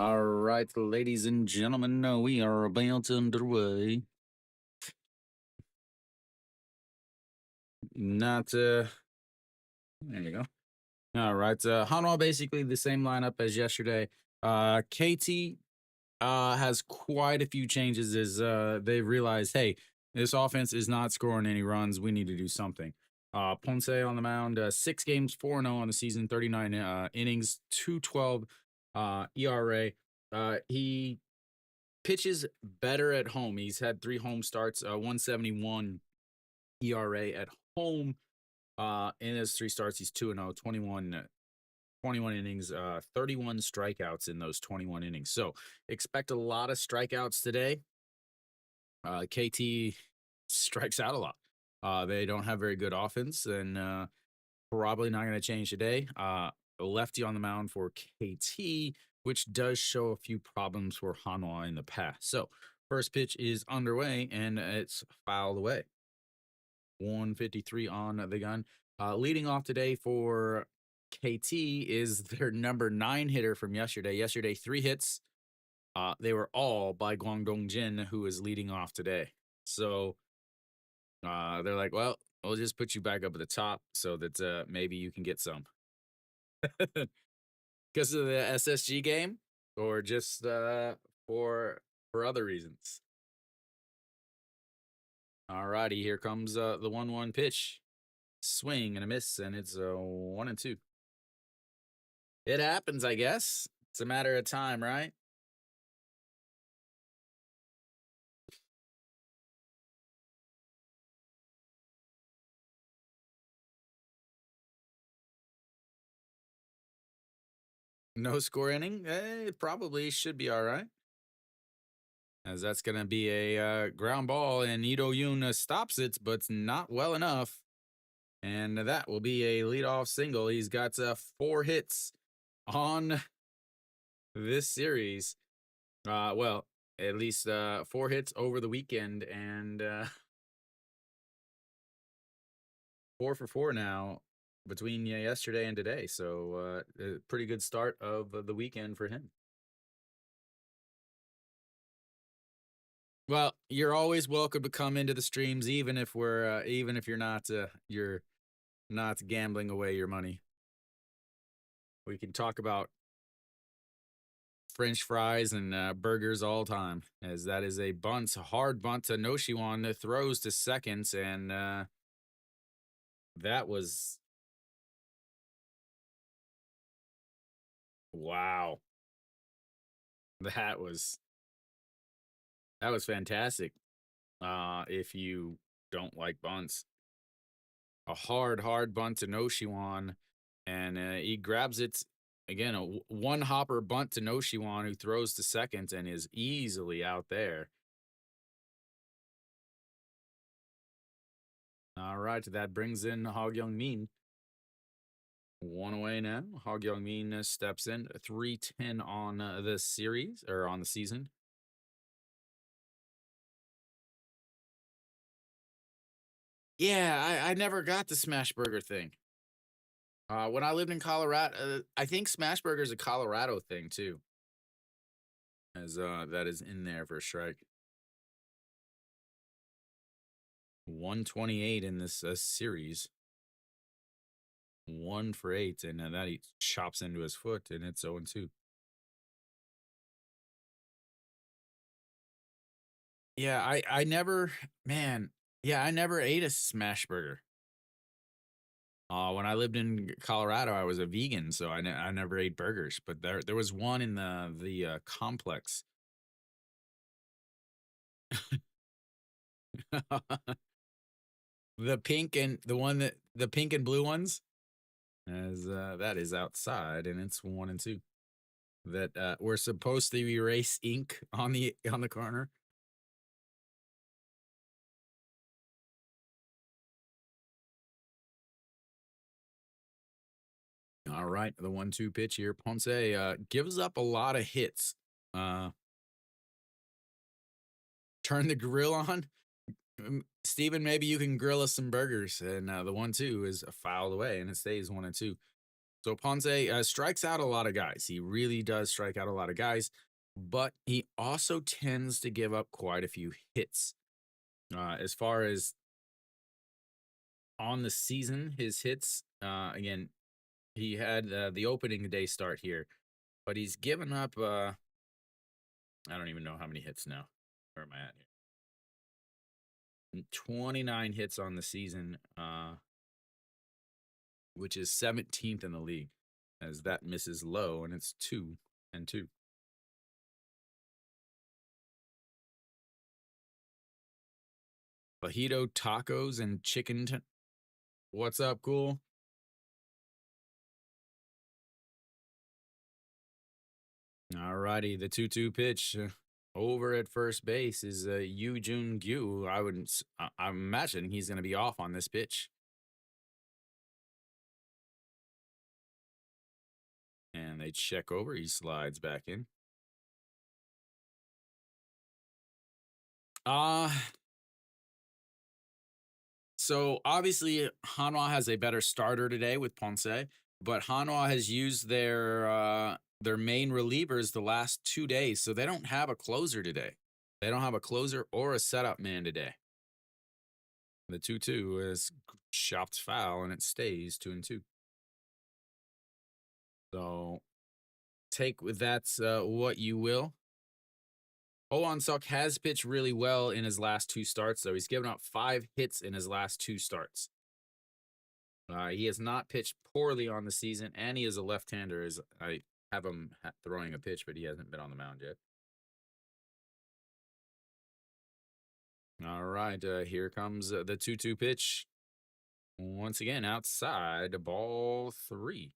All right, ladies and gentlemen, we are about underway. Not, there you go. All right, Hanwha basically the same lineup as yesterday. KT has quite a few changes as they've realized, hey, this offense is not scoring any runs. We need to do something. Ponce on the mound, 6 games, 4-0 on the season, 39 innings, 2.12 ERA. He pitches better at home. He's had 3 home starts, 171 ERA at home. In his 3 starts, he's 2-0, 21 innings, 31 strikeouts in those 21 innings. So expect a lot of strikeouts today. KT strikes out a lot. They don't have very good offense, and probably not going to change today. Lefty on the mound for KT, which does show a few problems for Hanwha in the past. So first pitch is underway, and it's fouled away. 153 on the gun. Leading off today for KT is their number 9 hitter from yesterday. Yesterday, 3 hits. They were all by Guangdong Jin, who is leading off today. So they're like, well, we'll just put you back up at the top so that maybe you can get some. Because of the SSG game, or just for other reasons. All righty, here comes the 1-1 pitch. Swing and a miss, and it's 1-2. It happens, I guess. It's a matter of time, right? No score inning? It probably should be all right. As that's going to be a ground ball, and Ito Yoon stops it, but it's not well enough. And that will be a leadoff single. He's got 4 hits on this series. Well, at least 4 hits over the weekend, and 4 for 4 now between yesterday and today. So a pretty good start of the weekend for him. Well, you're always welcome to come into the streams, even if you're not gambling away your money. We can talk about French fries and burgers all time, as that is a hard bunt to Noshiwan that throws to seconds, and that was wow. That was fantastic. If you don't like bunts, a hard bunt to Noshiwan, and he grabs it again. A one hopper bunt to Noshiwan, who throws to second and is easily out there. All right, that brings in Hog Young Min. 1 away now. Hog Young Min steps in. 3-10 on the series, or on the season. Yeah, I never got the smash burger thing. When I lived in Colorado, I think smash burger is a Colorado thing too, as that is in there for a strike. 128 in this series. 1 for 8, and that he chops into his foot, and it's 0-2. Yeah, I never, man, yeah, I never ate a smash burger. When I lived in Colorado, I was a vegan, so I never ate burgers. But there was one in the complex. The pink and the pink and blue ones, as that is outside, and it's 1-2. That we're supposed to erase ink on the corner. All right, the 1-2 pitch here. Ponce gives up a lot of hits. Turn the grill on. Steven, maybe you can grill us some burgers. And the 1-2 is fouled away, and it stays 1-2. So Ponce strikes out a lot of guys. He really does strike out a lot of guys, but he also tends to give up quite a few hits. As far as on the season, his hits, again, he had the opening day start here, but he's given up, I don't even know how many hits now. Where am I at here? 29 hits on the season, which is 17th in the league, as that misses low, and it's 2-2. Fajito tacos and chicken. What's up, cool? All righty, the 2-2 pitch over at first base is Yu Jun Gyu. I'm imagining he's going to be off on this pitch. And they check over. He slides back in. So obviously Hanwha has a better starter today with Ponce, but Hanwha has used their main relievers the last 2 days, so they don't have a closer today. They don't have a closer or a setup man today. The 2-2 is chopped foul, and it stays 2-2. So take with that what you will. Owan Suk has pitched really well in his last 2 starts, though. He's given up 5 hits in his last 2 starts. He has not pitched poorly on the season, and he is a left-hander. As I have him throwing a pitch, but he hasn't been on the mound yet. All right, here comes the 2-2 pitch. Once again, outside, ball 3.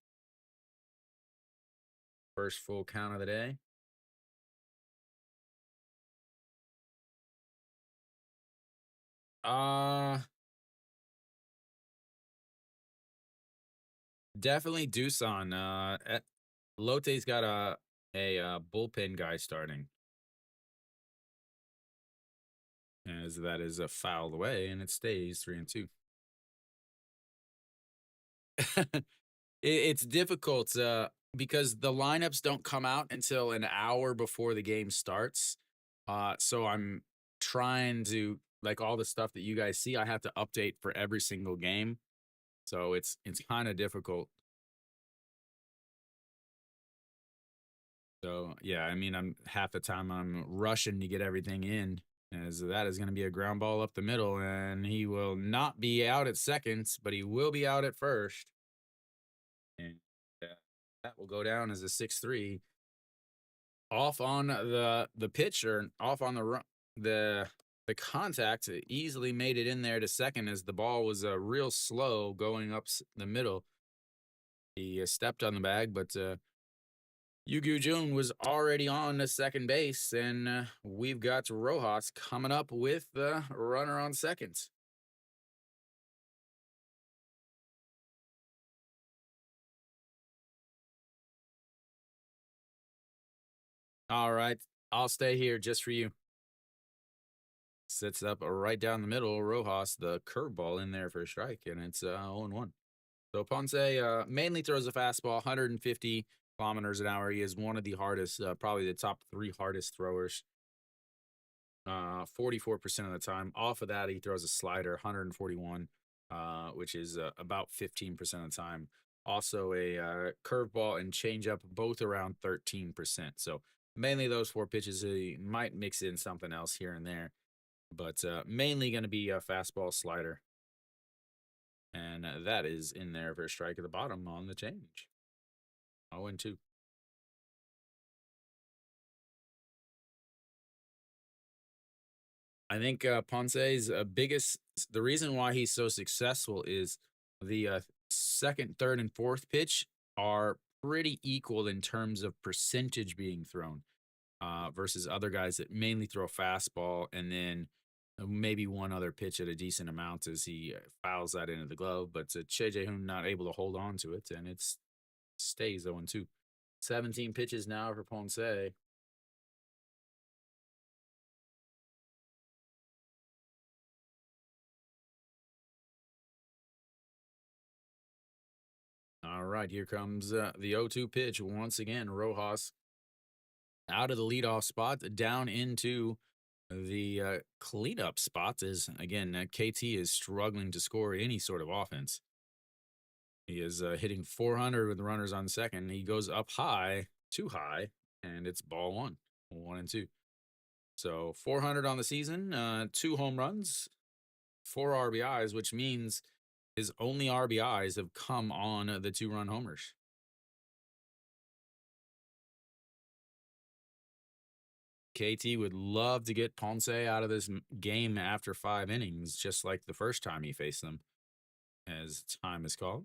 First full count of the day. Definitely Doosan. Lotte's got a bullpen guy starting. As that is a fouled away, and it stays 3-2. It's difficult because the lineups don't come out until an hour before the game starts. So I'm trying to, like, all the stuff that you guys see, I have to update for every single game. So it's kind of difficult. So yeah, I mean, I'm half the time I'm rushing to get everything in, as that is going to be a ground ball up the middle, and he will not be out at second, but he will be out at first. And that will go down as a 6-3. Off on the pitcher, off on the contact, easily made it in there to second, as the ball was real slow going up the middle. He stepped on the bag, but Yu Jun was already on the second base, and we've got Rojas coming up with the runner on second. All right, I'll stay here just for you. Sits up right down the middle. Rojas, the curveball in there for a strike, and it's 0-1. So Ponce mainly throws a fastball, 150 kilometers an hour. He is one of the hardest, probably the top 3 hardest throwers. 44% of the time. Off of that, he throws a slider, 141, which is about 15% of the time. Also a curveball and changeup, both around 13%. So mainly those 4 pitches. He might mix in something else here and there, but mainly going to be a fastball, slider. And that is in there for a strike at the bottom on the change. 0-2. I think Ponce's the reason why he's so successful is the second, third, and fourth pitch are pretty equal in terms of percentage being thrown versus other guys that mainly throw a fastball and then maybe one other pitch at a decent amount as he fouls that into the glove. But Che Jae-hoon not able to hold on to it, and it stays 0-2. 17 pitches now for Ponce. All right. right, here comes the 0-2 pitch once again. Rojas out of the leadoff spot down into the cleanup spot. As again, KT is struggling to score any sort of offense. He is hitting 400 with runners on second. He goes up high, too high, and it's ball one, 1-2. So 400 on the season, 2 home runs, 4 RBIs, which means his only RBIs have come on the 2-run homers. KT would love to get Ponce out of this game after 5 innings, just like the first time he faced them, as time is called.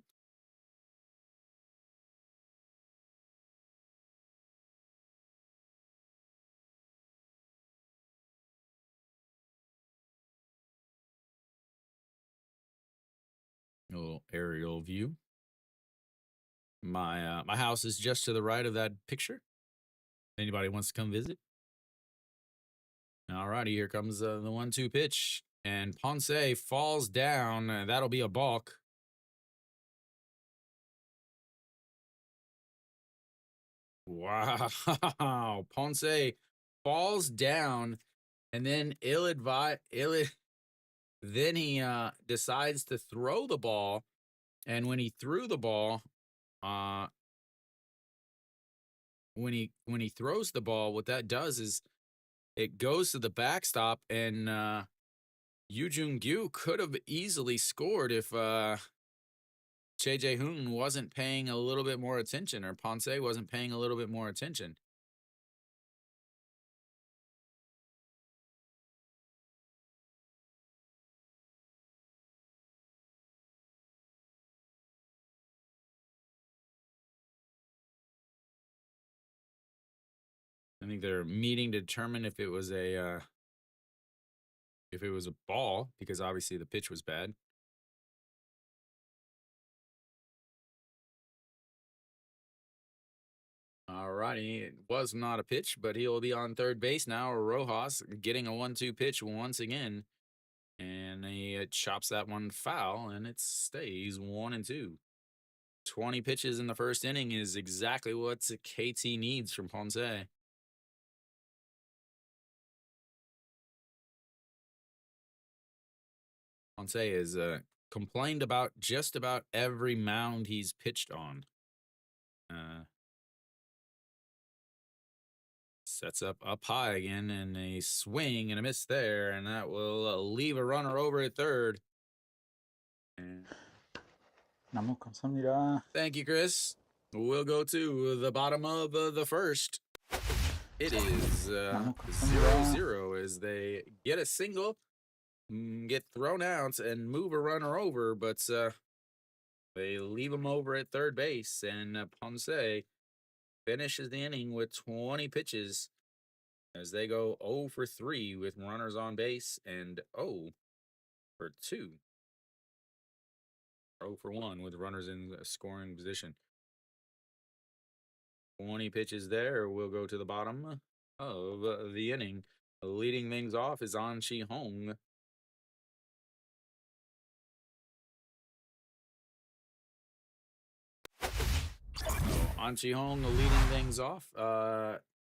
A little aerial view. My house is just to the right of that picture. Anybody wants to come visit? All righty, here comes the 1-2 pitch, and Ponce falls down. That'll be a balk. Wow, Ponce falls down, and then then he decides to throw the ball, and when he threw the ball, when he throws the ball, what that does is it goes to the backstop, and Yoo Jung-gyu could have easily scored if Che Jae-hoon wasn't paying a little bit more attention, or Ponce wasn't paying a little bit more attention. I think they're meeting to determine if it was a ball, because obviously the pitch was bad. All righty, it was not a pitch, but he'll be on third base now. Rojas getting a 1-2 pitch once again, and he chops that one foul, and it stays 1-2. 20 pitches in the first inning is exactly what KT needs from Ponce. Ponce is complained about just about every mound he's pitched on. Sets up high again, and a swing and a miss there, and that will leave a runner over at third. 너무 감사합니다. Thank you, Chris. We'll go to the bottom of the first. It is 0-0 as they get a single, get thrown out, and move a runner over, but they leave him over at third base, and Ponce finishes the inning with 20 pitches as they go 0 for 3 with runners on base and 0 for 2. 0 for 1 with runners in scoring position. 20 pitches there. We'll go to the bottom of the inning. Leading things off is An Chi-hong. An Chi-hong leading things off.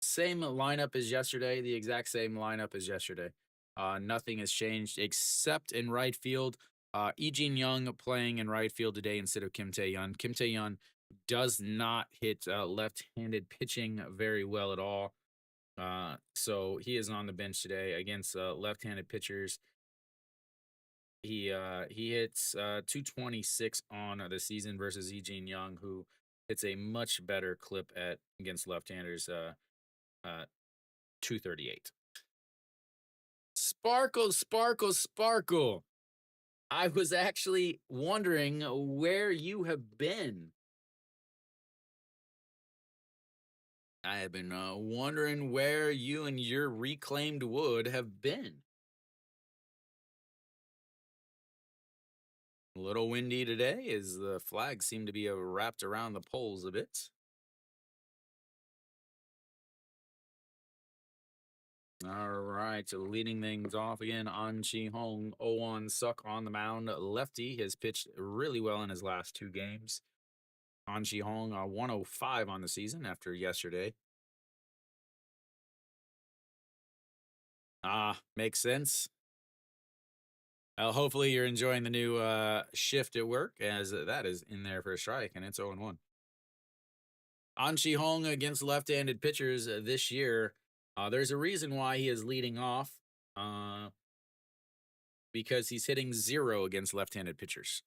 Same lineup as yesterday, the exact same lineup as yesterday. Nothing has changed except in right field. Lee Jin-young playing in right field today instead of Kim Tae-yeon. Kim Tae-yeon does not hit left-handed pitching very well at all. So he is on the bench today against left-handed pitchers. He hits 226 on the season versus Lee Jin-young, who hits a much better clip against left-handers, 238. Sparkle, sparkle, sparkle. I was actually wondering where you have been. I have been wondering where you and your reclaimed wood have been. A little windy today as the flags seem to be wrapped around the poles a bit. All right, leading things off again, An Chi-hong, 0-1 Suck on the mound. Lefty has pitched really well in his last 2 games. Anji Hong 105 on the season after yesterday. Makes sense. Hopefully you're enjoying the new shift at work, as that is in there for a strike, and it's 0-1. Anji Hong against left-handed pitchers this year. There's a reason why he is leading off, because he's hitting 0 against left-handed pitchers.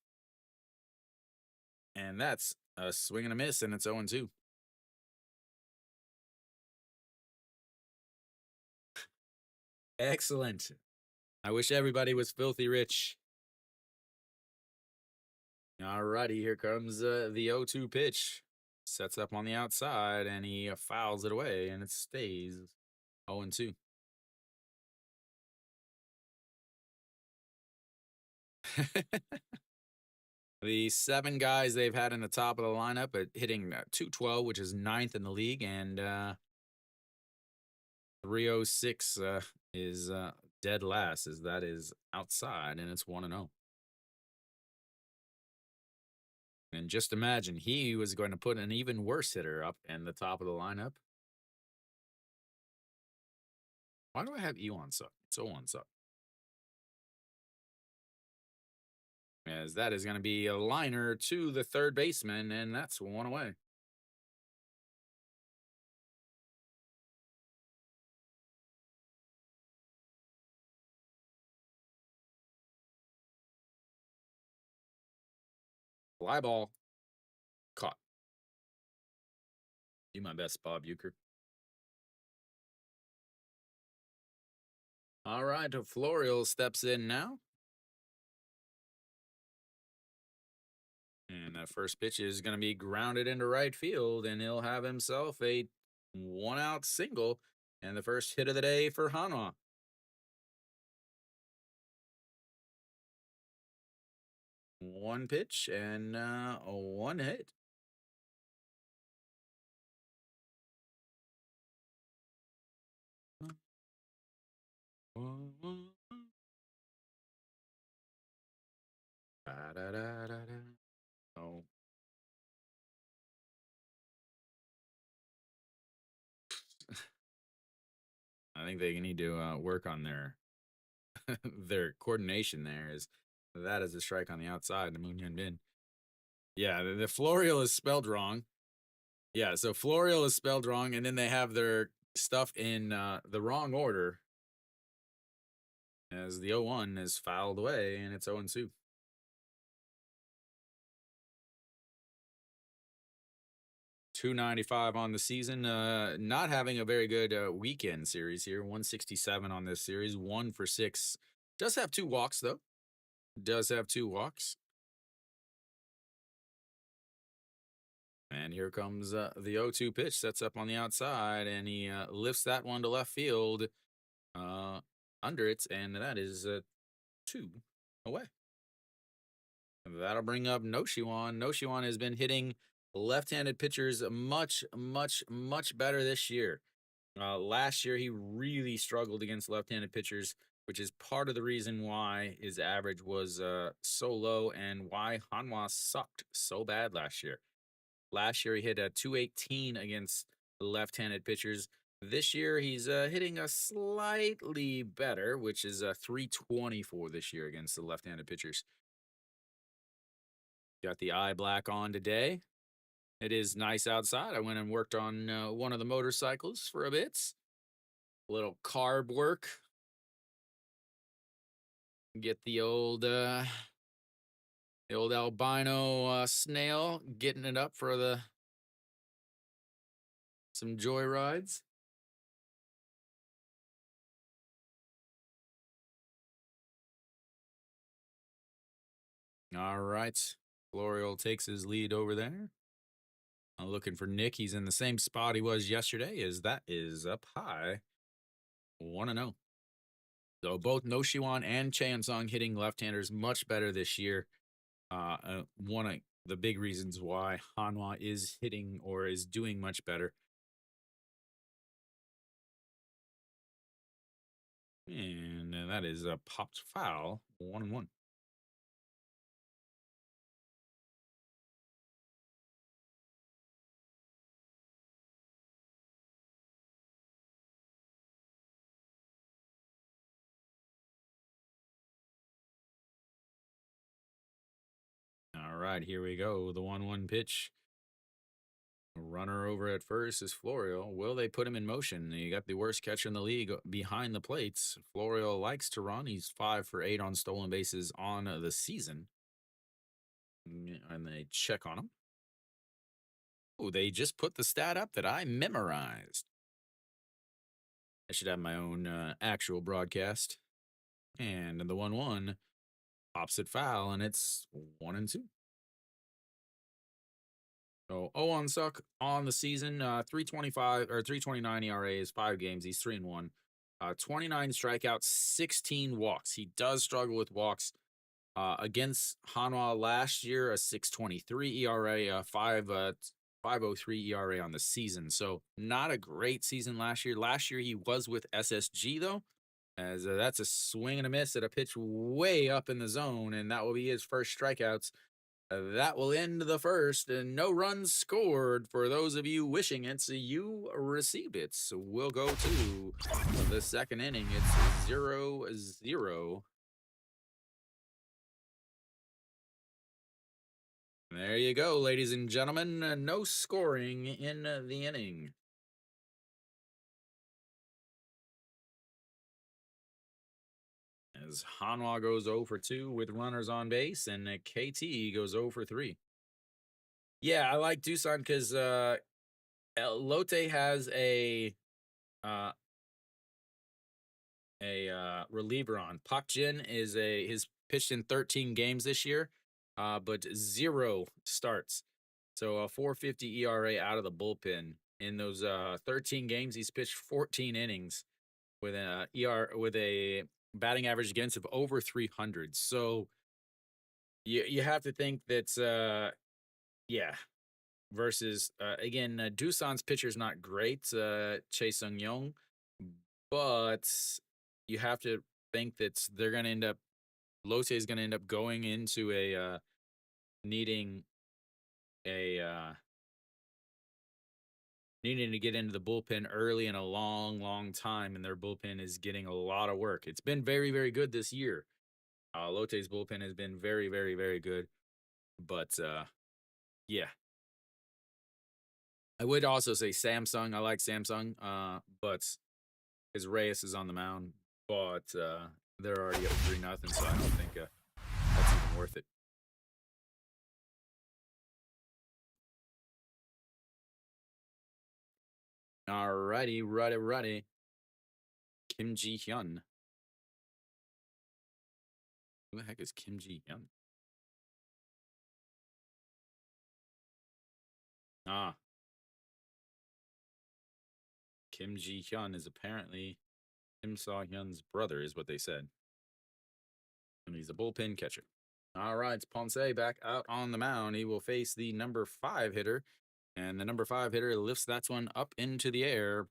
And that's a swing and a miss, and it's 0-2. Excellent. I wish everybody was filthy rich. All righty, here comes the 0-2 pitch. Sets up on the outside, and he fouls it away, and it stays 0-2. The 7 guys they've had in the top of the lineup at hitting 212, which is 9th in the league, and 306 is dead last, as that is outside, and it's 1-0. And just imagine, he was going to put an even worse hitter up in the top of the lineup. Why do I have E1 suck? It's 0-1 suck. As that is going to be a liner to the third baseman, and that's 1 away. Fly ball. Caught. Do my best, Bob Uecker. All right, Florial steps in now. And that first pitch is going to be grounded into right field, and he'll have himself a 1-out single and the first hit of the day for Hanwha. One pitch and one hit. Oh. I think they need to work on their their coordination there. That is a strike on the outside, the Moon Hyun Bin. Yeah, the Florial is spelled wrong. Yeah, so Florial is spelled wrong, and then they have their stuff in the wrong order, as the 0-1 is fouled away, and it's 0-2. .295 on the season. Not having a very good weekend series here. 167 on this series. 1 for 6. Does have 2 walks, though. Does have 2 walks. And here comes the 0-2 pitch. Sets up on the outside, and he lifts that one to left field under it, and that is 2 away. That'll bring up Noshiwan. Noshiwan has been hitting left-handed pitchers much, much, much better this year. Last year, he really struggled against left-handed pitchers, which is part of the reason why his average was so low and why Hanwha sucked so bad last year. Last year, he hit a .218 against left-handed pitchers. This year, he's hitting a slightly better, which is a .324 this year against the left-handed pitchers. Got the eye black on today. It is nice outside. I went and worked on one of the motorcycles for a bit. A little carb work. Get the old albino snail, getting it up for some joy rides. All right. Florial takes his lead over there. I'm looking for Nick. He's in the same spot he was yesterday, as that is up high. 1-0. So both Noshiwan and Chansong hitting left-handers much better this year. One of the big reasons why Hanwha is hitting or is doing much better. And that is a popped foul. 1-1. right, here we go. The 1-1 pitch. Runner over at first is Florio. Will they put him in motion? You got the worst catcher in the league behind the plates. Florio likes to run. He's 5 for 8 on stolen bases on the season. And they check on him. Oh, they just put the stat up that I memorized. I should have my own actual broadcast. And the 1-1 pops it foul, and it's 1-2. So 0 suck on the season. 3.25 or 3.29 ERA is 5 games. He's 3-1. 29 strikeouts, 16 walks. He does struggle with walks. Against Hanwha last year, a 6.23 ERA, 5.03 ERA on the season. So not a great season last year. Last year he was with SSG though, as that's a swing and a miss at a pitch way up in the zone, and that will be his first strikeouts. That will end the first, and no runs scored. For those of you wishing it, so you received it. So we'll go to the second inning. It's 0-0. There you go, ladies and gentlemen. No scoring in the inning. As Hanwha goes 0 for 2 with runners on base, and KT goes 0 for 3. Yeah, I like Doosan because Lotte has a reliever on. Pak Jin is pitched in 13 games this year, but 0 starts. So a 4.50 ERA out of the bullpen. In those 13 games, he's pitched 14 innings with a batting average against of over 300. So you have to think that's yeah. Versus again, Doosan's pitcher's not great, Chae Sung Young, but you have to think that they're going to end up Lotte is going to end up going into a needing to get into the bullpen early in a long time, and their bullpen is getting a lot of work. It's been very, very good this year. Lotte's bullpen has been very, very, very good, but yeah. I would also say Samsung. I like Samsung, but his Reyes is on the mound, but they're already up 3-0, so I don't think that's even worth it. Alrighty, righty. Kim Ji Hyun. Who the heck is Kim Ji Hyun? Kim Ji Hyun is apparently Kim Saw Hyun's brother, is what they said. And he's a bullpen catcher. All right, it's Ponce back out on the mound. He will face the number 5 hitter, and the number 5 hitter lifts that one up into the air.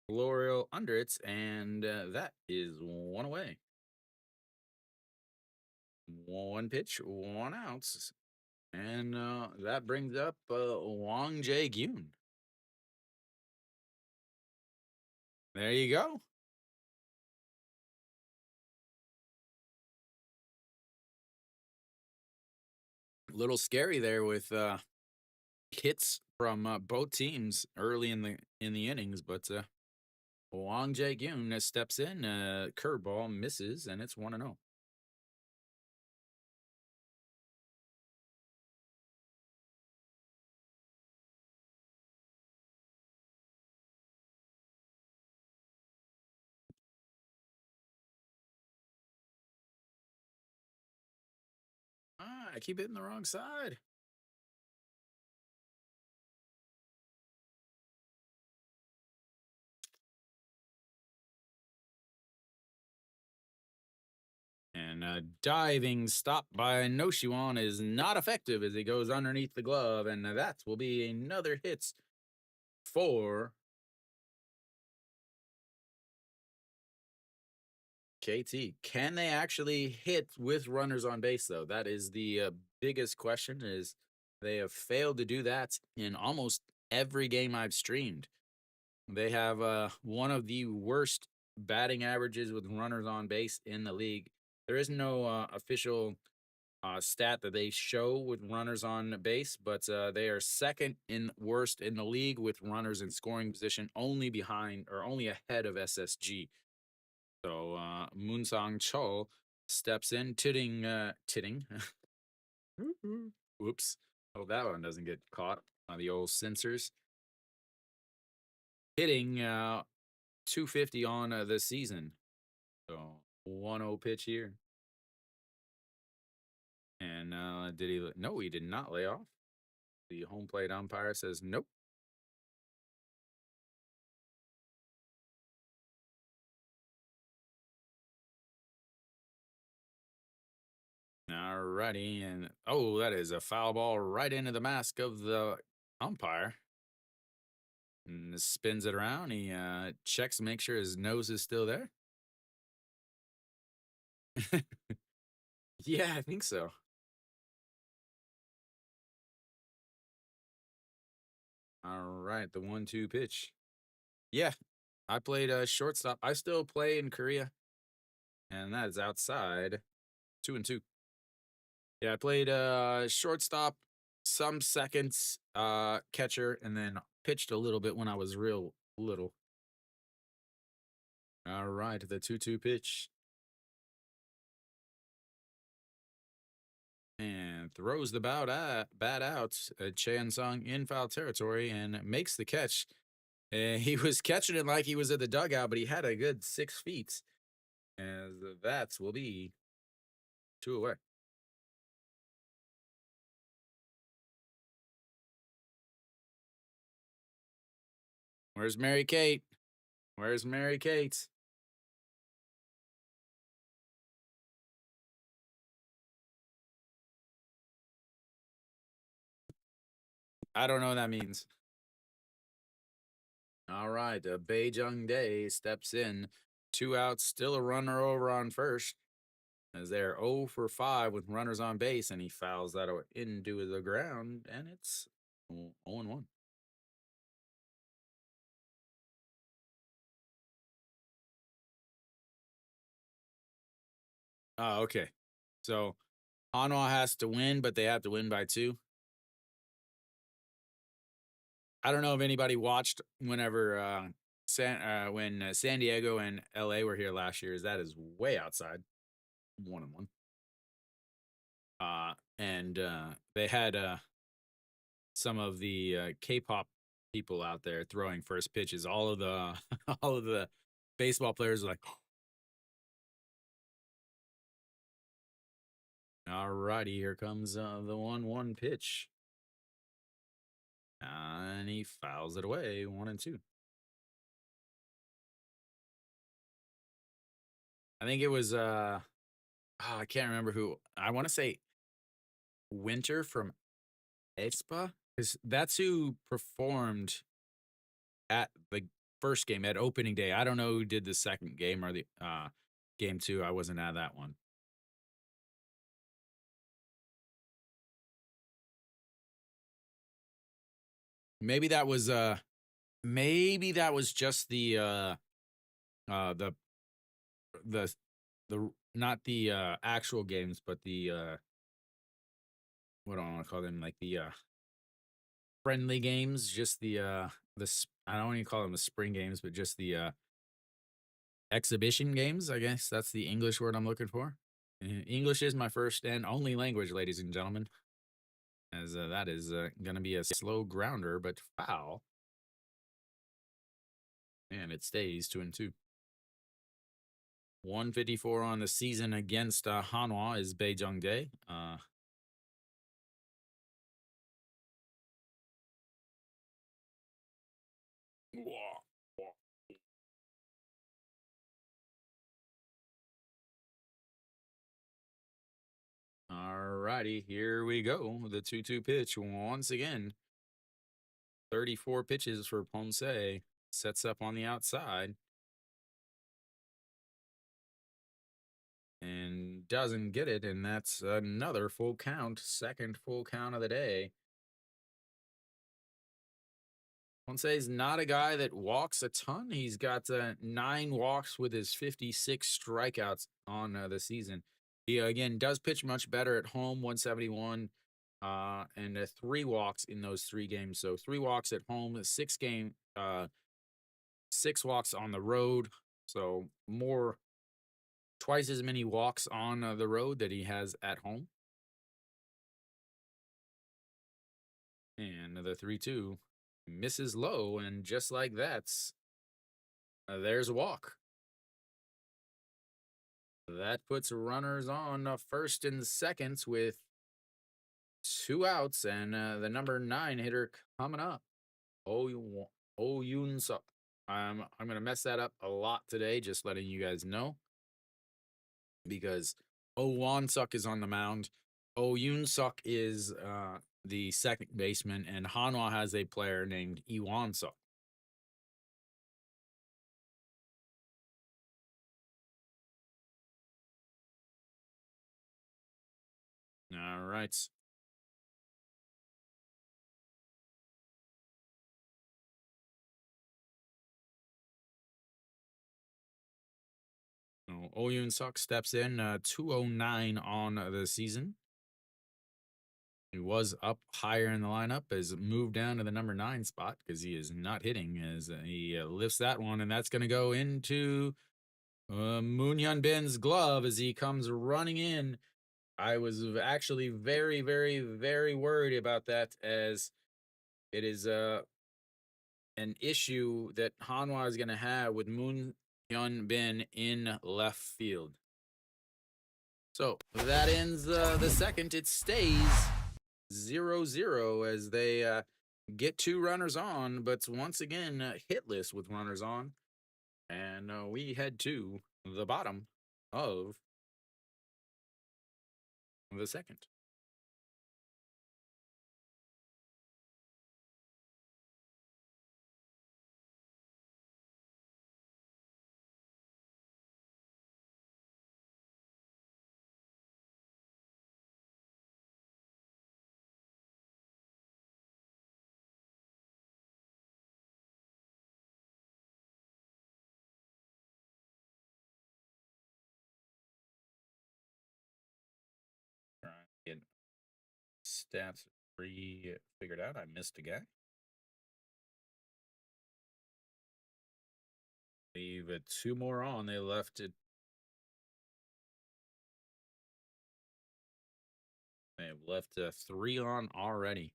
Florio under it, and that is 1 away. 1 pitch, 1 out. And that brings up Wang Jae-gyun. There you go. A little scary there with hits from both teams early in the innings, but Wang Jae-gyun steps in, curveball misses, and it's 1-0. I keep hitting the wrong side. And diving stop by Noshiwan is not effective as he goes underneath the glove, and that will be another hit for KT. Can they actually hit with runners on base, though? That is the biggest question. Is they have failed to do that in almost every game I've streamed. They have one of the worst batting averages with runners on base in the league. There is no official stat that they show with runners on base, but they are second in worst in the league with runners in scoring position, only behind or only ahead of SSG. So Moonsong Chol steps in, titting. Whoops. Oh, that one doesn't get caught by the old censors. Hitting 250 on the season. So 1-0 pitch here. And did he? No, he did not lay off. The home plate umpire says nope. All righty, and oh, that is a foul ball right into the mask of the umpire. And spins it around. He checks to make sure his nose is still there. Yeah, I think so. All right, the 1-2 pitch. Yeah, I played shortstop. I still play in Korea, and that is outside. 2-2. Yeah, I played shortstop, some seconds, catcher, and then pitched a little bit when I was real little. All right, the 2-2 pitch. And throws the bat out. Chan Sung in foul territory and makes the catch. He was catching it like he was at the dugout, but he had a good 6 feet. As the bats will be 2 away. Where's Mary Kate? Where's Mary Kate? I don't know what that means. All right, Bae Jung Dae steps in. 2 outs, still a runner over on first. As they're 0 for 5 with runners on base, and he fouls that into the ground, and it's 0-1. Oh, okay. So Hanwha has to win, but they have to win by 2. I don't know if anybody watched whenever when San Diego and LA were here last year. That is way outside. 1-1. And they had some of the K-pop people out there throwing first pitches. All of the all of the baseball players are like, all righty, here comes the 1-1 pitch. And he fouls it away, 1-2. I think it was I can't remember who. I want to say Winter from aespa, because that's who performed at the first game at opening day. I don't know who did the second game or the game 2. I wasn't at that one. Maybe that was just the not the actual games, but the what do I want to call them, like the friendly games, just the I don't even call them the spring games, but just the exhibition games. I guess that's the English word I'm looking for. English is my first and only language, ladies and gentlemen. As that is going to be a slow grounder, but foul. And it stays 2-2. 154 on the season against Hanwha is Bae Jung Dae. All righty, here we go. The 2-2 pitch once again. 34 pitches for Ponce. Sets up on the outside. And doesn't get it, and that's another full count. Second full count of the day. Ponce is not a guy that walks a ton. He's got 9 walks with his 56 strikeouts on the season. He again does pitch much better at home, 171, and 3 walks in those 3 games. So 3 walks at home, 6 walks on the road. So twice as many walks on the road that he has at home. And the 3-2 misses low, and just like that, there's a walk. That puts runners on first and seconds with 2 outs, and the number 9 hitter coming up. Oh Yoon Suk. I'm gonna mess that up a lot today, just letting you guys know, because Oh Won Suk is on the mound. Oh Yoon Suk is the second baseman, and Hanwha has a player named Iwan Suk. All right. So Oh Yoon Suk steps in, 209 on the season. He was up higher in the lineup, has moved down to the number 9 spot because he is not hitting as he lifts that one, and that's going to go into Moon Hyun Bin's glove as he comes running in. I was actually very, very, very worried about that, as it is an issue that Hanwha is going to have with Moon Hyun Bin in left field. So that ends the second. It stays 0-0 as they get 2 runners on, but once again hitless with runners on. And we head to the bottom of the second. Trying to get stats figured out. I missed a guy. Leave 2 more on. They left it. They have left 3 on already.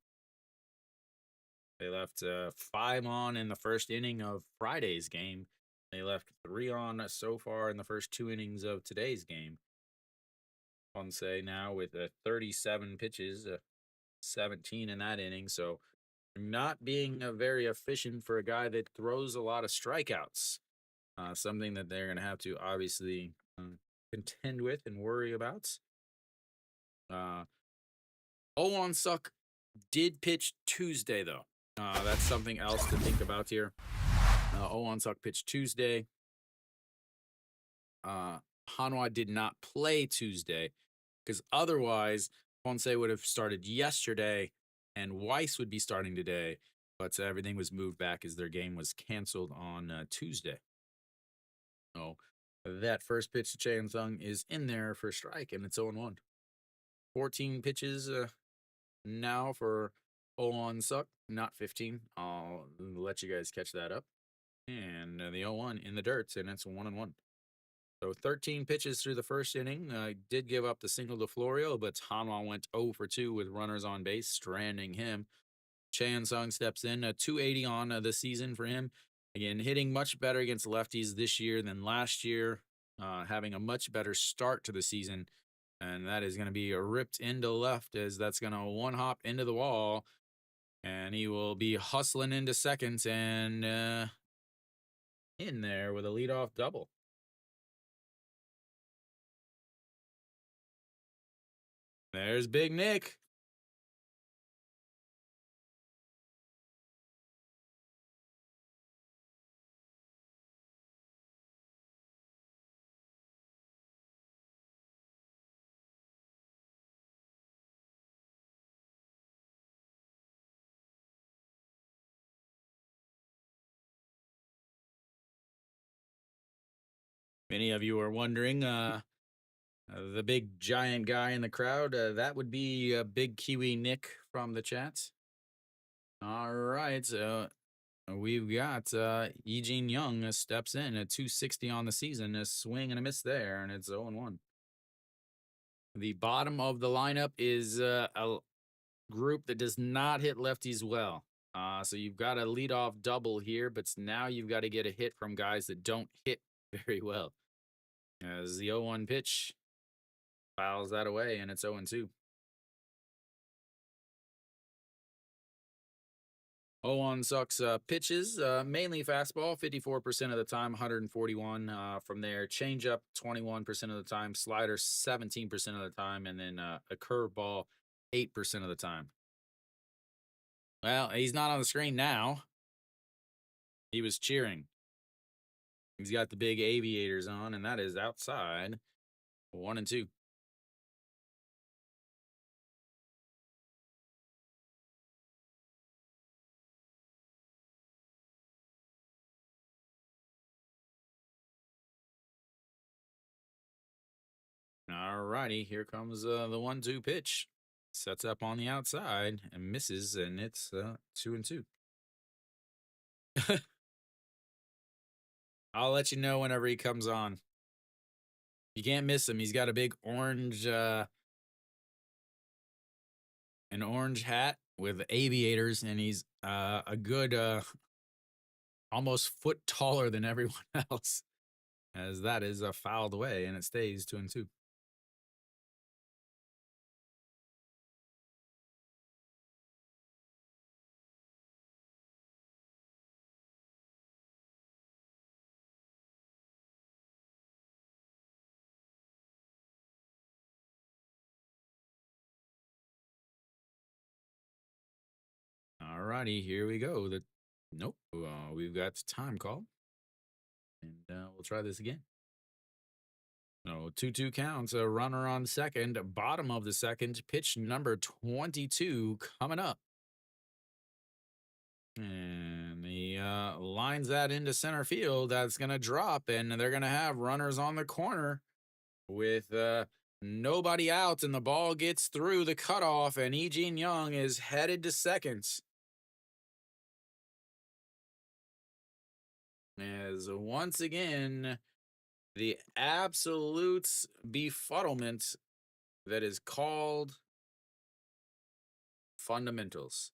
They left 5 on in the first inning of Friday's game. They left 3 on so far in the first 2 innings of today's game. Ponce now with 37 pitches, 17 in that inning. So not being very efficient for a guy that throws a lot of strikeouts. Something that they're going to have to obviously contend with and worry about. Owon Suk did pitch Tuesday, though. That's something else to think about here. Owon Suk pitched Tuesday. Hanwha did not play Tuesday because otherwise Ponce would have started yesterday and Weiss would be starting today, but everything was moved back as their game was canceled on Tuesday. So that first pitch to Chan Sung is in there for strike, and it's 0-1. 14 pitches now for Owon Suk, not 15. I'll let you guys catch that up. And the 0-1 in the dirt, and it's 1-1. So 13 pitches through the first inning. Did give up the single to Florio, but Hanwha went 0 for 2 with runners on base, stranding him. Chan Sung steps in, 280 on the season for him. Again, hitting much better against lefties this year than last year, having a much better start to the season. And that is going to be ripped into left as that's going to one-hop into the wall. And he will be hustling into second and in there with a leadoff double. There's Big Nick. Many of you are wondering, The big giant guy in the crowd, that would be Big Kiwi Nick from the chat. All right. We've got Eugene Young steps in at 260 on the season, a swing and a miss there, and it's 0-1. The bottom of the lineup is a group that does not hit lefties well. So you've got a leadoff double here, but now you've got to get a hit from guys that don't hit very well. As the 0-1 pitch fouls that away, and it's 0-2. 0-1 sucks pitches, mainly fastball, 54% of the time, 141 from there. Changeup, 21% of the time. Slider, 17% of the time. And then a curveball, 8% of the time. Well, he's not on the screen now. He was cheering. He's got the big aviators on, and that is outside. 1-2. All righty, here comes the 1-2 pitch. Sets up on the outside and misses, and it's 2-2. I'll let you know whenever he comes on. You can't miss him. He's got a big orange, an orange hat with aviators, and he's a good, almost foot taller than everyone else. As that is fouled away, and it stays 2-2. All righty, here we go. Nope, we've got time call, and we'll try this again. No, 2-2 counts. A runner on second, bottom of the second. Pitch number 22 coming up. And he lines that into center field. That's going to drop, and they're going to have runners on the corner with nobody out, and the ball gets through the cutoff, and Eugene Young is headed to second. As once again, the absolute befuddlement that is called fundamentals.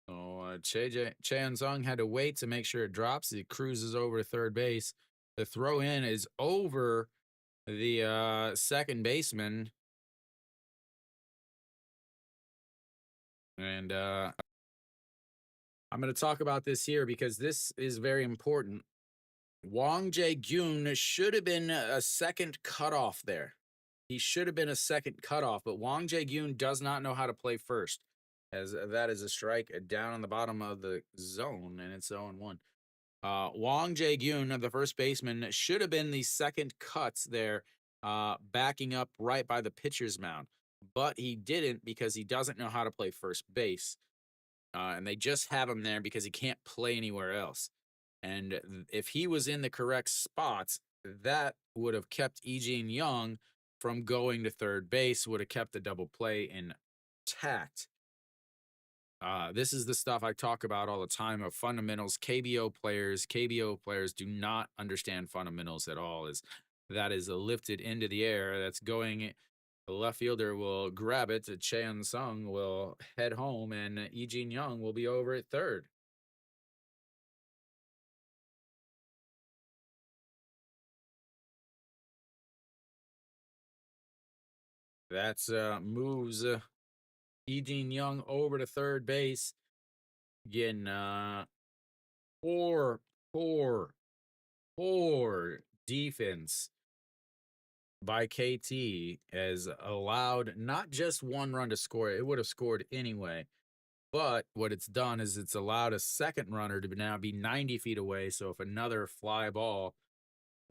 So Cheon-sung had to wait to make sure it drops. He cruises over to third base. The throw in is over the second baseman. And I'm going to talk about this here because this is very important. Wang Jae-gyun should have been a second cutoff there. He should have been a second cutoff, but Wang Jae-gyun does not know how to play first, as that is a strike down on the bottom of the zone, and it's 0-1. Wang Jae-gyun, the first baseman, should have been the second cuts there, backing up right by the pitcher's mound, but he didn't because he doesn't know how to play first base, and they just have him there because he can't play anywhere else. And if he was in the correct spots, that would have kept Eugene Young from going to third base, would have kept the double play intact. This is the stuff I talk about all the time of fundamentals. KBO players do not understand fundamentals at all. That is lifted into the air. That's going. The left fielder will grab it. Cheon-sung will head home, and Eugene Young will be over at third. That's moves Eugene Young over to third base. Again, poor defense by KT has allowed not just one run to score. It would have scored anyway. But what it's done is it's allowed a second runner to now be 90 feet away. So if another fly ball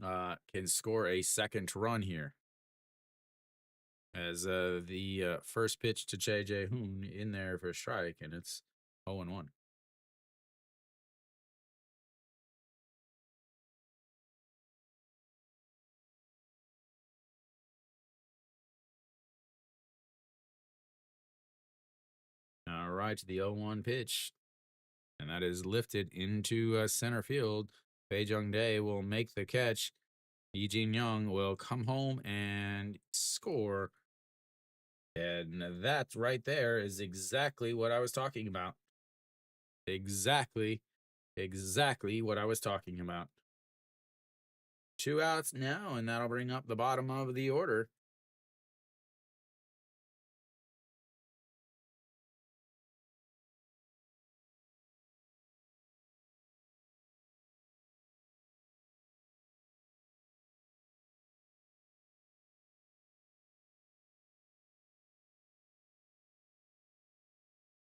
can score a second run here. As the first pitch to Jae Jae-hoon in there for a strike, and it's 0-1. right, the 0-1 pitch. And that is lifted into center field. Bae Jung Dae will make the catch. Lee Jin Young will come home and score. And that right there is exactly what I was talking about. Exactly what I was talking about. 2 outs now, and that'll bring up the bottom of the order.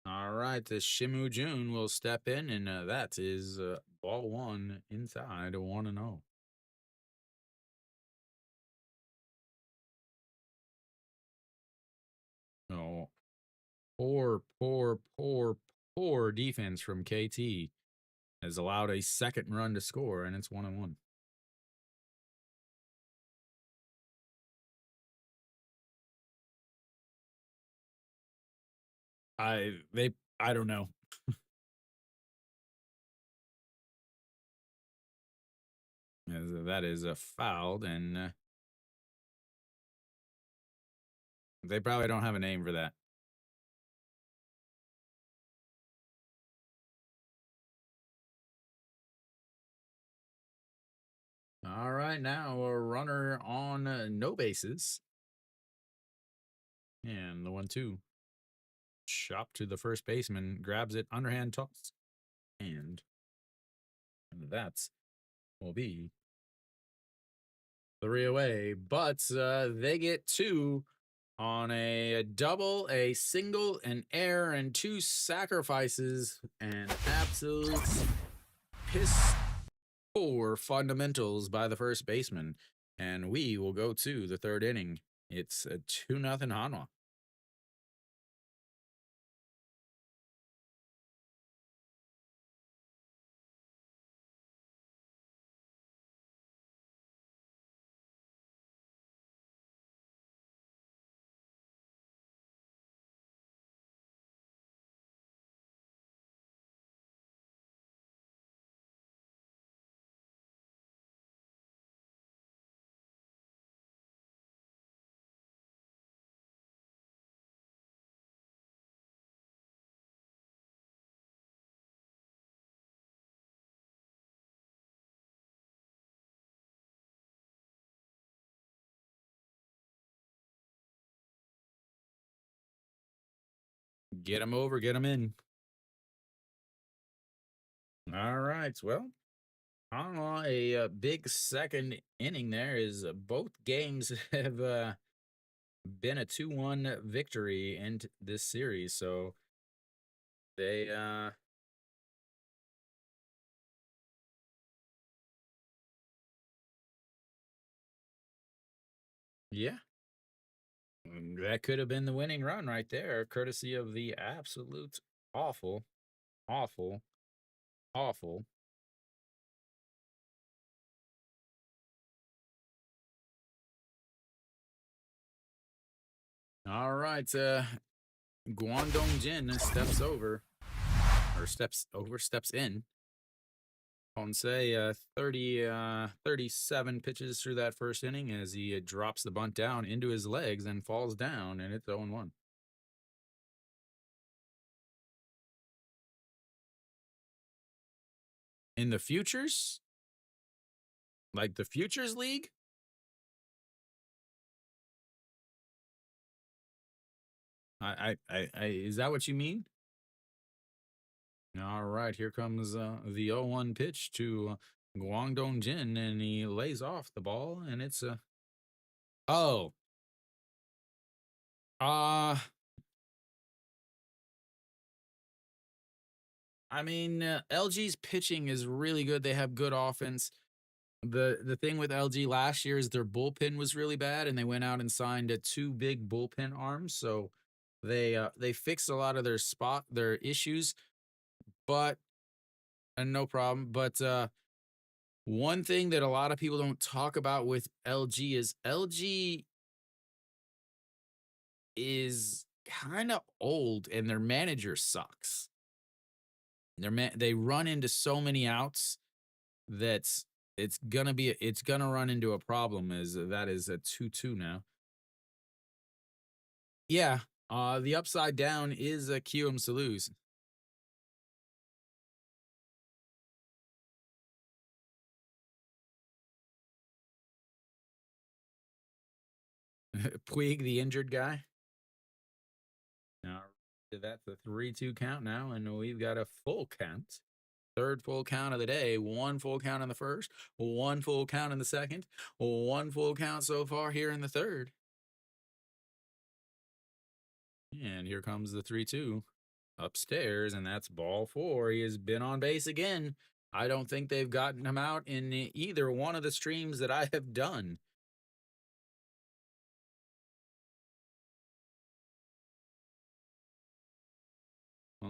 All right, the Shimu Jun will step in, and that is ball 1 inside 1-0. Oh, poor defense from KT has allowed a second run to score, and it's 1-1. I don't know. That is fouled, and they probably don't have a name for that. All right, now a runner on no bases. And the 1-2. Chop to the first baseman, grabs it, underhand toss. And that will be 3 away. But they get 2 on a double, a single, an error, and 2 sacrifices. And absolute piss poor fundamentals by the first baseman. And we will go to the 3rd inning. It's a 2-0 Hanwha. Get him over, get him in. All right, well, Hanwha, a big second inning there is both games have been a 2-1 victory in this series. So they yeah. That could have been the winning run right there, courtesy of the absolute awful, awful, awful. All right, Guangdong Jin steps in. Ponce 37 pitches through that first inning as he drops the bunt down into his legs and falls down, and it's 0-1. In the futures, like the futures league, I is that what you mean? All right, here comes the 0-1 pitch to Guangdong Jin, and he lays off the ball, and it's oh, I mean, LG's pitching is really good. They have good offense. The thing with LG last year is their bullpen was really bad, and they went out and signed 2 big bullpen arms. So they fixed a lot of their issues, but no problem. But one thing that a lot of people don't talk about with LG is kind of old and their manager sucks. They run into so many outs that's it's gonna run into a problem. Is that is a 2-2 now? Yeah. The upside down is a QM to lose. Puig, the injured guy. Now that's a 3-2 count now, and we've got a full count. Third full count of the day. One full count in the first, one full count in the second, one full count so far here in the third. And here comes the 3-2 upstairs, and that's ball four. He has been on base again. I don't think they've gotten him out in either one of the streams that I have done.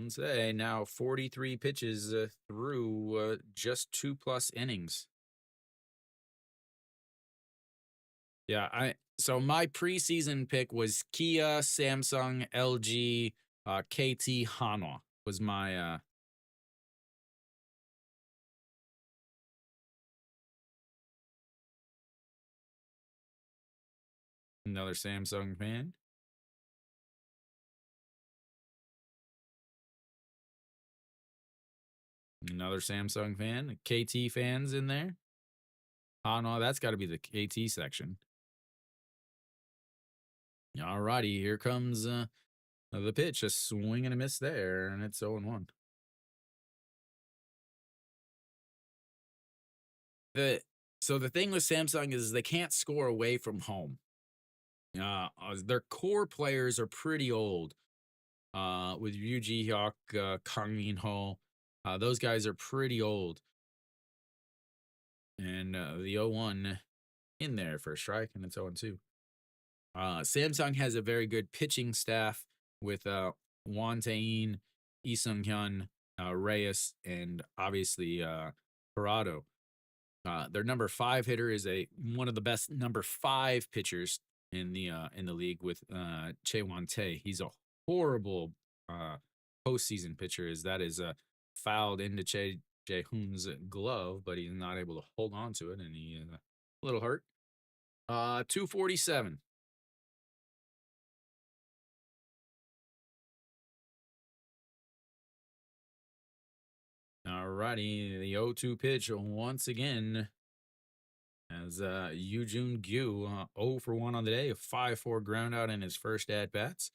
Say now 43 pitches through just 2+ innings. Yeah, so my preseason pick was Kia, Samsung, LG, KT, Hanwha was my another Samsung fan. Another Samsung fan. KT fans in there. Hanwha, that's got to be the KT section. All righty, here comes the pitch. A swing and a miss there, and it's 0-1. So the thing with Samsung is they can't score away from home. Their core players are pretty old. With Yu Ji Hyuk, Kang Min Ho, those guys are pretty old. And the 0-1 in there for a strike, and it's 0-2. Samsung has a very good pitching staff with Won Tae-in, Lee Sung-hyun, Reyes, and obviously Parado. Their number 5 hitter is one of the best number 5 pitchers in the league with Che Won-tae. He's a horrible postseason pitcher. That is fouled into Che Jae-hoon's glove, but he's not able to hold on to it, and he is a little hurt. 247. All righty, the 0-2 pitch once again as Yoo Jun Gyu 0 for 1 on the day, a 5-4 ground out in his first at bats.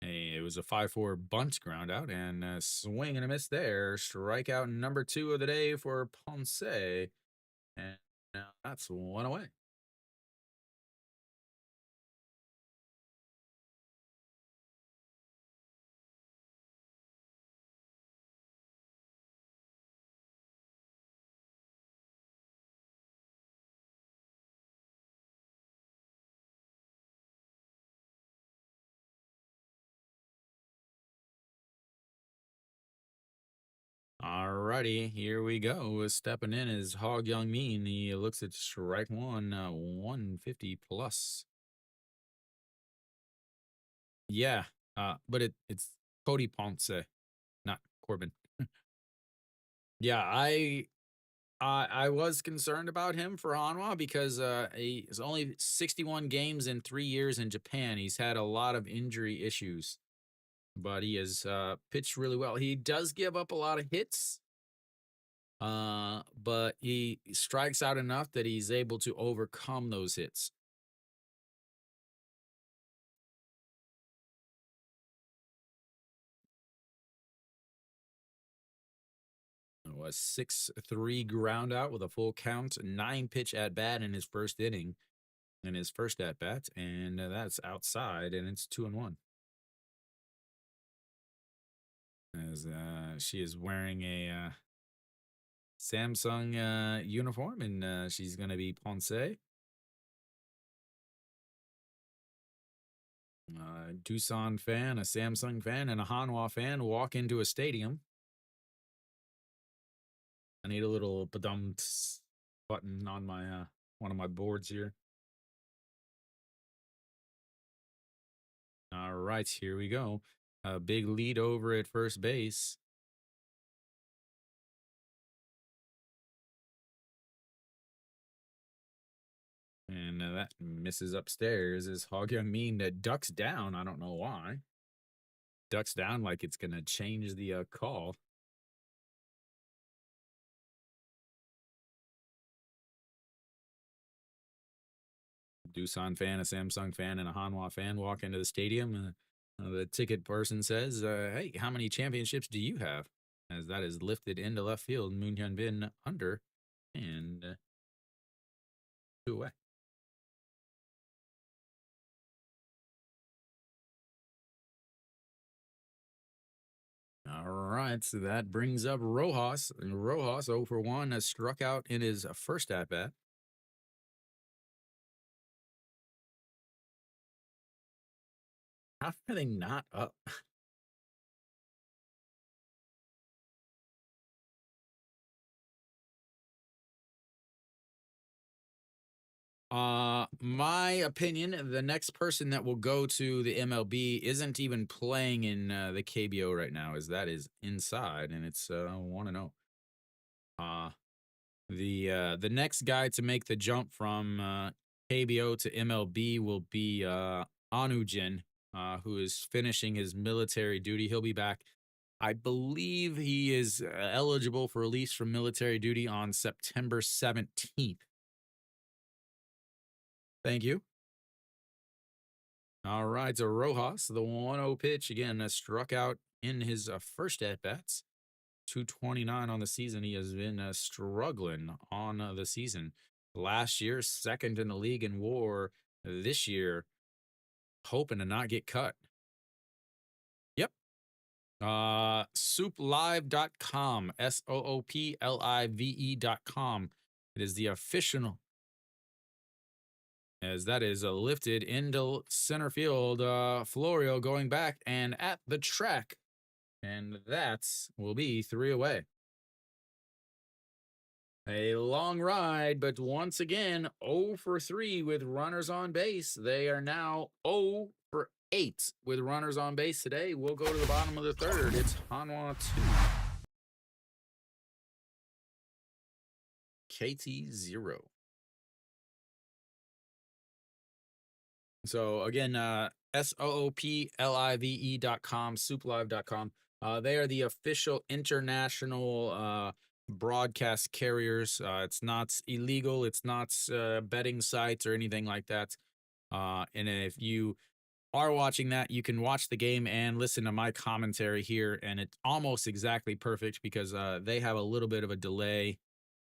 It was a 5-4 bunt ground out and a swing and a miss there. Strikeout number 2 of the day for Ponce, and that's 1 away. Alrighty, here we go. Stepping in is Hog Young Min. He looks at strike one, 150 plus. Yeah, but it's Cody Ponce, not Corbin. Yeah, I was concerned about him for Hanwha because he's only 61 games in 3 years in Japan. He's had a lot of injury issues, but he has pitched really well. He does give up a lot of hits, but he strikes out enough that he's able to overcome those hits. A 6-3 ground out with a full count, 9-pitch at bat in his first inning, in his first at bat, and that's outside, and it's 2-1. As she is wearing a Samsung uniform, and she's going to be Ponce. Doosan fan, a Samsung fan, and a Hanwha fan walk into a stadium. I need a little badum button on my one of my boards here. All right, here we go. A big lead over at first base. And that misses upstairs as Mean that ducks down. I don't know why. Ducks down like it's going to change the call. Doosan fan, a Samsung fan, and a Hanwha fan walk into the stadium. The ticket person says, hey, how many championships do you have? As that is lifted into left field. Moon Hyun Bin under and 2 away. All right, so that brings up Rojas. And Rojas, 0 for 1, has struck out in his first at bat. How are they not up? My opinion, the next person that will go to the MLB isn't even playing in the KBO right now, as that is inside, and it's 1-0. The next guy to make the jump from KBO to MLB will be Anujin, who is finishing his military duty. He'll be back. I believe he is eligible for release from military duty on September 17th. Thank you. All right, so Rojas, the 1-0 pitch, again, struck out in his first at-bats. 229 on the season. He has been struggling on the season. Last year, second in the league in WAR. This year, hoping to not get cut. Yep. Souplive.com, SOOPLIVE.com. It is the official, as that is lifted into center field. Florio going back and at the track. And that will be 3 away. A long ride, but once again, 0 for 3 with runners on base. They are now 0 for 8 with runners on base today. We'll go to the bottom of the third. It's Hanwha 2, KT 0. So again, SOOPLIVE.com, souplive.com. They are the official international broadcast carriers. It's not illegal. It's not betting sites or anything like that. And if you are watching that, you can watch the game and listen to my commentary here. And it's almost exactly perfect because they have a little bit of a delay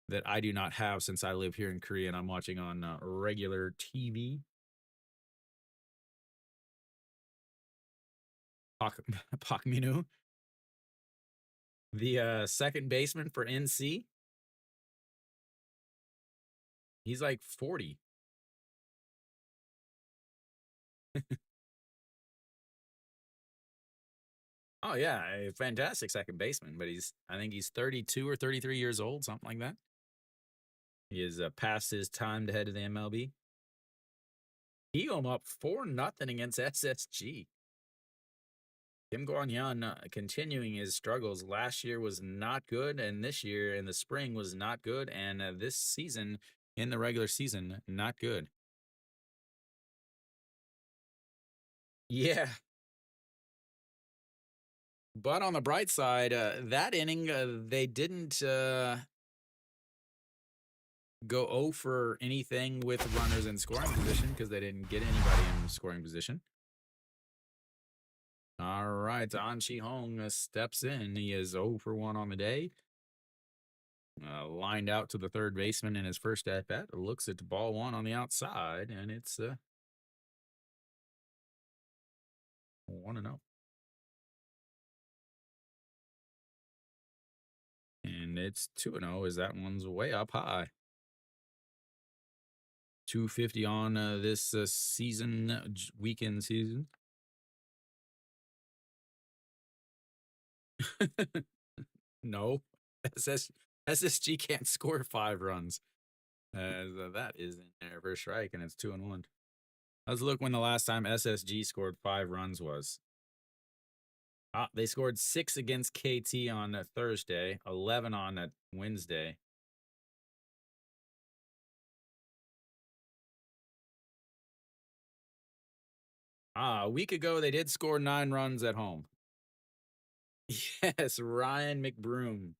that I do not have since I live here in Korea and I'm watching on regular TV. Pak Minu, the second baseman for NC. He's like 40. Oh yeah, a fantastic second baseman, but I think he's 32 or 33 years old, something like that. He is past his time to head to the MLB. He up 4-0 against SSG. Kim Guan-Yan continuing his struggles. Last year was not good, and this year in the spring was not good, and this season in the regular season, not good. Yeah. But on the bright side, that inning, they didn't go 0 for anything with runners in scoring position because they didn't get anybody in scoring position. All right, An Chi-hong steps in. He is 0 for 1 on the day. Lined out to the third baseman in his first at-bat. Looks at ball 1 on the outside, and it's 1-0. And it's 2-0 as that one's way up high. 250 on this weekend season. No, SSG can't score 5 runs. That is in there for a strike, and it's 2-1. Let's look when the last time SSG scored 5 runs was. They scored 6 against KT on Thursday, 11 on Wednesday. A week ago, they did score 9 runs at home. Yes, Ryan McBroom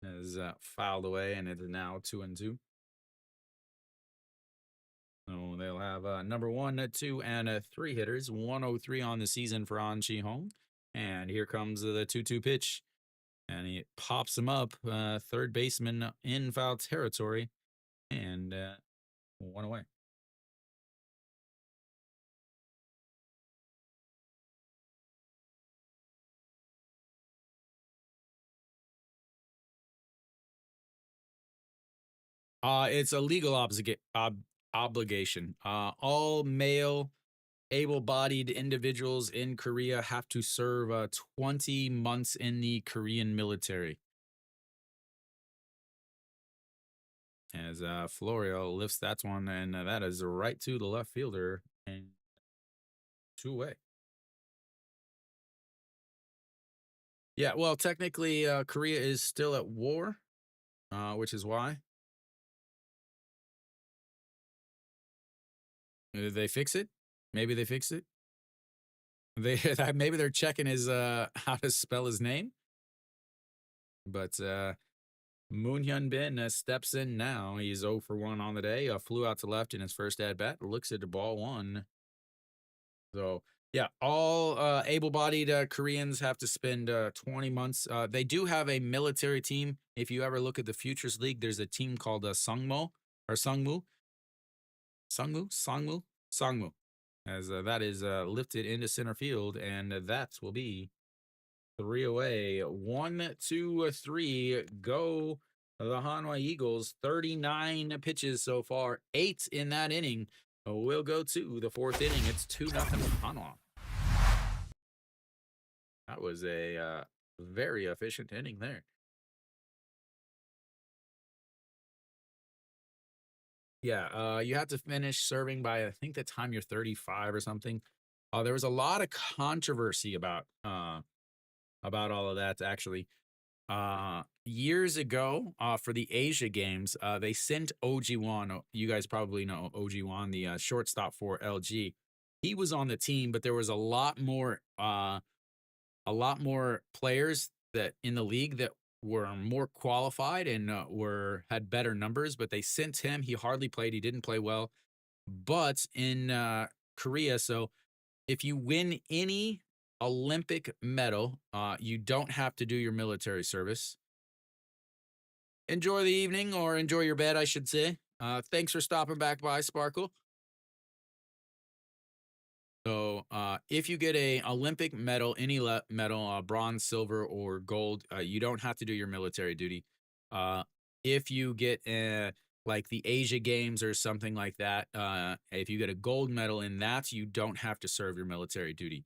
has fouled away, and it is now 2-2. So they'll have number 1, 2, and 3 hitters. 103 on the season for An Chi-hong. And here comes the 2-2 pitch. And he pops him up. Third baseman in foul territory. And 1 away. It's a legal obligation. All male able-bodied individuals in Korea have to serve 20 months in the Korean military. As Florio lifts that one, and that is right to the left fielder, and 2 away. Yeah, well, technically, Korea is still at war, which is why. Did they fix it? Maybe they fixed it. Maybe they're checking his how to spell his name. But Moon Hyun Bin steps in now. He's 0 for 1 on the day. Flew out to left in his first at bat. Looks at the ball 1. So yeah, all able-bodied Koreans have to spend 20 months. They do have a military team. If you ever look at the Futures League, there's a team called Sungmu. As that is lifted into center field, and that will be 3 away. 1, 2, 3. Go the Hanwha Eagles. 39 pitches so far. 8 in that inning. We'll go to the 4th inning. It's 2-0 Hanwha. That was a very efficient inning there. Yeah, you have to finish serving by, I think, the time you're 35 or something. There was a lot of controversy about all of that, actually. Years ago, for the Asia Games, they sent OG1. You guys probably know OG1, the shortstop for LG. He was on the team, but there was a lot more players that in the league that were more qualified and had better numbers. But they sent him. He hardly played. He didn't play well. But in Korea, so if you win any Olympic medal, you don't have to do your military service. Enjoy the evening, or enjoy your bed, I should say. Thanks for stopping back by, Sparkle. So if you get a Olympic medal, any medal, bronze, silver, or gold, you don't have to do your military duty. If you get like the Asia Games or something like that, if you get a gold medal in that, you don't have to serve your military duty.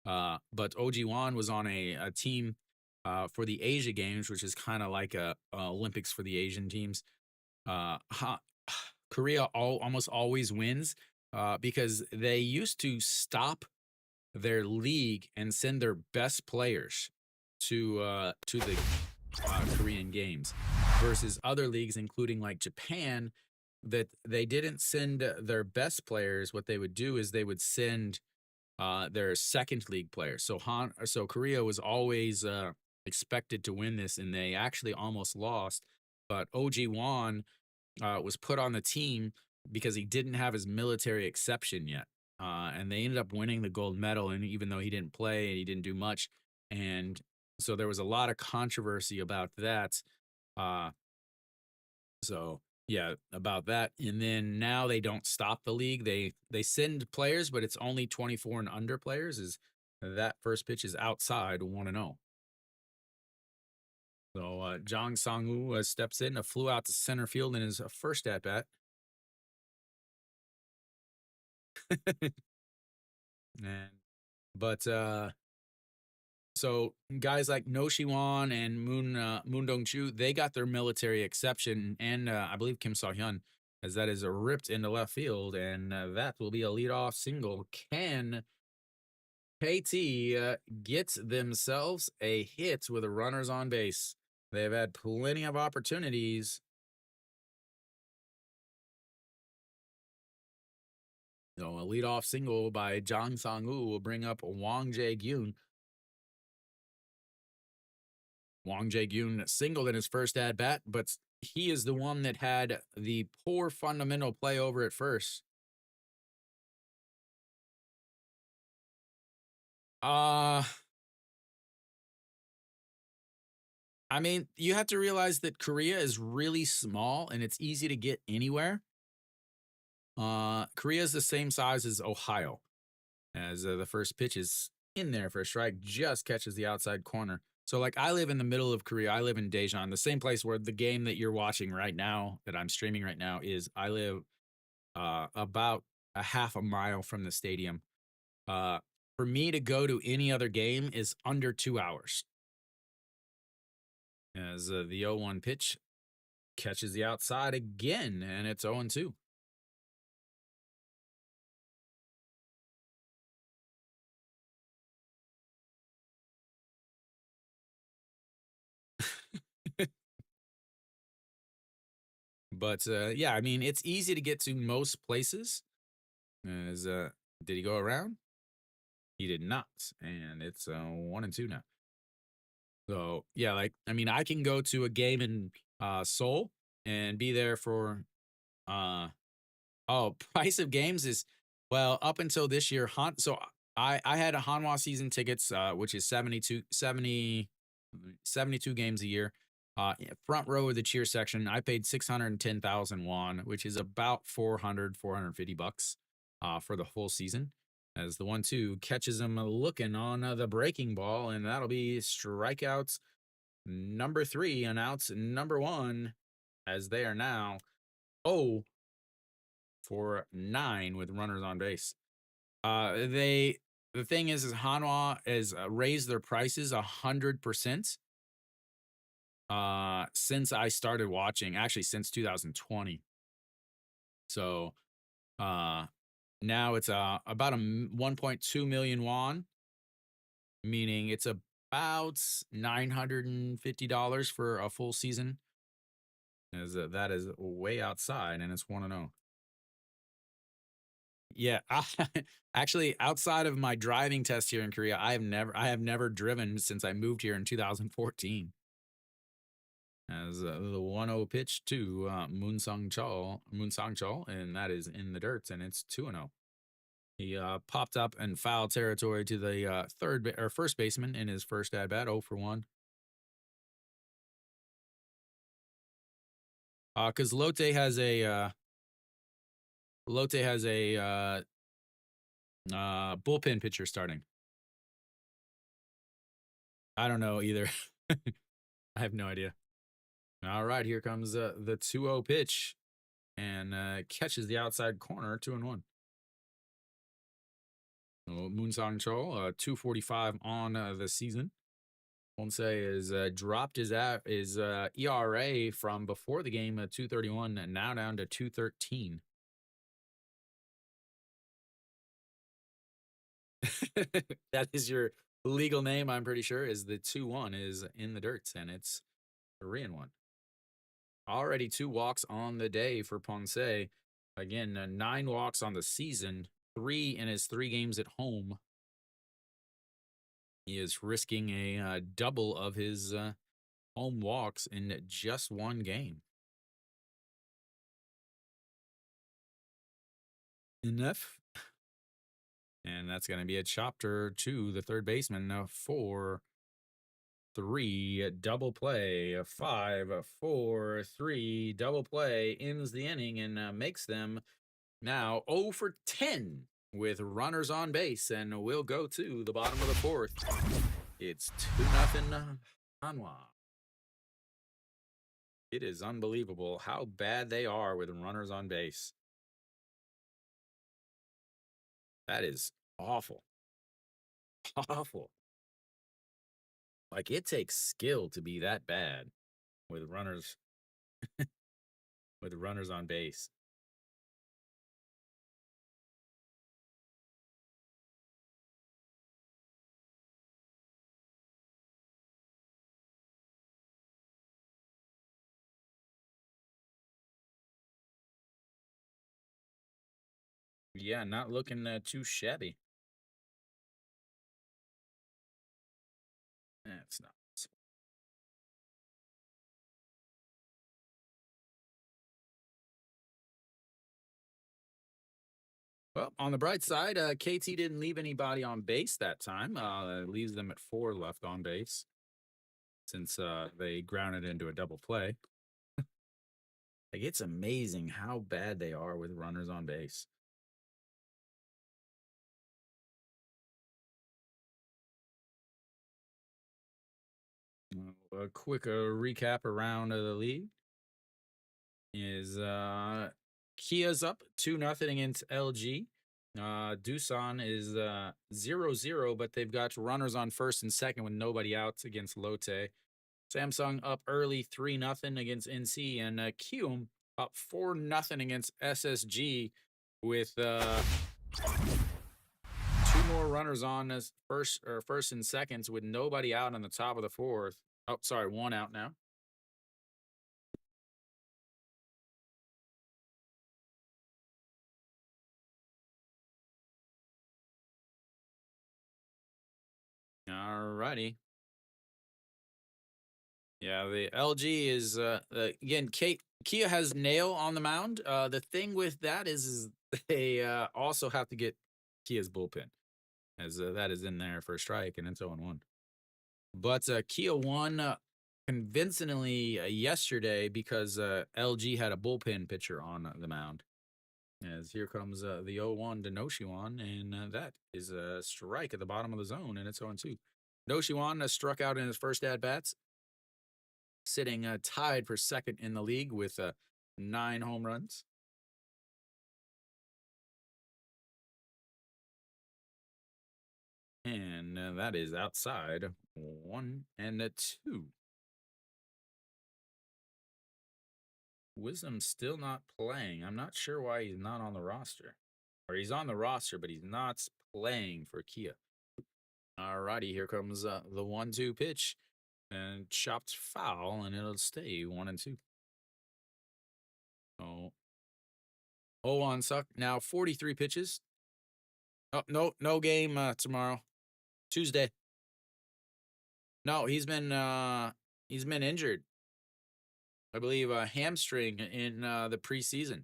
But OG1 was on a team for the Asia Games, which is kind of like a Olympics for the Asian teams. Korea almost always wins because they used to stop their league and send their best players to the Korean Games, versus other leagues, including like Japan, that they didn't send their best players. What they would do is they would send their second league players. So Korea was always expected to win this, and they actually almost lost. But OG1 was put on the team because he didn't have his military exception yet. And they ended up winning the gold medal, and even though he didn't play and he didn't do much. And so there was a lot of controversy about that. So yeah, about that. And then now they don't stop the league. They send players, but it's only 24 and under players. Is that first pitch is outside 1-0. So Jang Sang-woo steps in, flew out to center field in his first at bat. So guys like No Shiwon and Moon Dong-chu, they got their military exception, and I believe Kim So-hyun. as that is ripped into left field, and that will be a leadoff single. Can KT get themselves a hit with runners on base? They've had plenty of opportunities. So a leadoff single by Jang Sang-woo will bring up Wang Jae-gyun. Wang Jae-gyun singled in his first at-bat, but he is the one that had the poor fundamental play over at first. I mean, you have to realize that Korea is really small and it's easy to get anywhere. Korea is the same size as Ohio, as the first pitch is in there for a strike, just catches the outside corner. So, like, I live in the middle of Korea. I live in Daejeon, the same place where the game that you're watching right now, that I'm streaming right now, is. I live about a half a mile from the stadium. For me to go to any other game is under 2 hours. As the 0-1 pitch catches the outside again, and it's 0-2. But yeah, I mean, it's easy to get to most places. As did he go around? He did not, and it's 1-2 now. So yeah, like, I mean, I can go to a game in Seoul and be there for price of games is, well, up until this year, so I had a Hanwha season tickets, which is 72 games a year. Front row of the cheer section, I paid 610,000 won, which is about 450 bucks for the full season. As the 1-2 catches him looking on the breaking ball, and that'll be strikeouts number 3 and outs number 1, as they are now 0 for 9 with runners on base. The thing is Hanwha has raised their prices 100% since I started watching, actually since 2020. So now it's about a 1.2 million won, meaning it's about $950 for a full season. As that is way outside, and it's 1-0. Yeah, actually, outside of my driving test here in Korea, I have never driven since I moved here in 2014. As the 1-0 pitch to Moon Sang-chul, and that is in the dirt, and it's 2-0. He popped up in foul territory to the first baseman in his first at bat, 0 for 1. Because Lotte has a bullpen pitcher starting. I don't know either. I have no idea. All right, here comes the 2-0 pitch, and catches the outside corner, 2-1. So Moon Sang-chul, 245 on the season. Ponce has dropped his ERA from before the game, 231, and now down to 213. That is your legal name, I'm pretty sure, is the 2-1 is in the dirt, and it's 3-1. Already 2 walks on the day for Ponce. Again, 9 walks on the season, 3 in his 3 games at home. He is risking a double of his home walks in just 1 game. Enough. And that's going to be a chopper to the third baseman for 3 double play. 5, 4, 3 double play ends the inning and makes them now 0 for 10 with runners on base, and we'll go to the bottom of the 4th. It's 2-0 Hanwha. It is unbelievable how bad they are with runners on base. That is awful. Awful. Like, it takes skill to be that bad with runners with runners on base. Yeah, not looking too shabby. That's not. Well, on the bright side, KT didn't leave anybody on base that time. Leaves them at 4 left on base since they grounded into a double play. Like, it's amazing how bad they are with runners on base. A quick recap around the league is Kia's up 2-0 against LG. Doosan is 0-0, but they've got runners on first and second with nobody out against Lotte. Samsung up early 3-0 against NC, and Kium up 4-0 against SSG with 2 more runners on as first and seconds with nobody out on the top of the fourth. Oh, sorry, 1 out now. All righty. Yeah, the LG is again. Kia has Nail on the mound. The thing with that is they also have to get Kia's bullpen, as that is in there for a strike, and it's 0-1. But Kia won convincingly yesterday because LG had a bullpen pitcher on the mound. As here comes the 0-1 to Noshiwan, and that is a strike at the bottom of the zone, and it's 0-2. Noshiwan struck out in his first at-bats, sitting tied for second in the league with 9 home runs. And that is outside 1-2. Wisdom's still not playing. I'm not sure why he's not on the roster. Or he's on the roster, but he's not playing for Kia. Alrighty, here comes the 1-2 pitch. And chopped foul, and it'll stay 1-2. Oh. 0-1 suck. Now 43 pitches. Oh, no game tomorrow. Tuesday. No, he's been injured. I believe a hamstring in the preseason.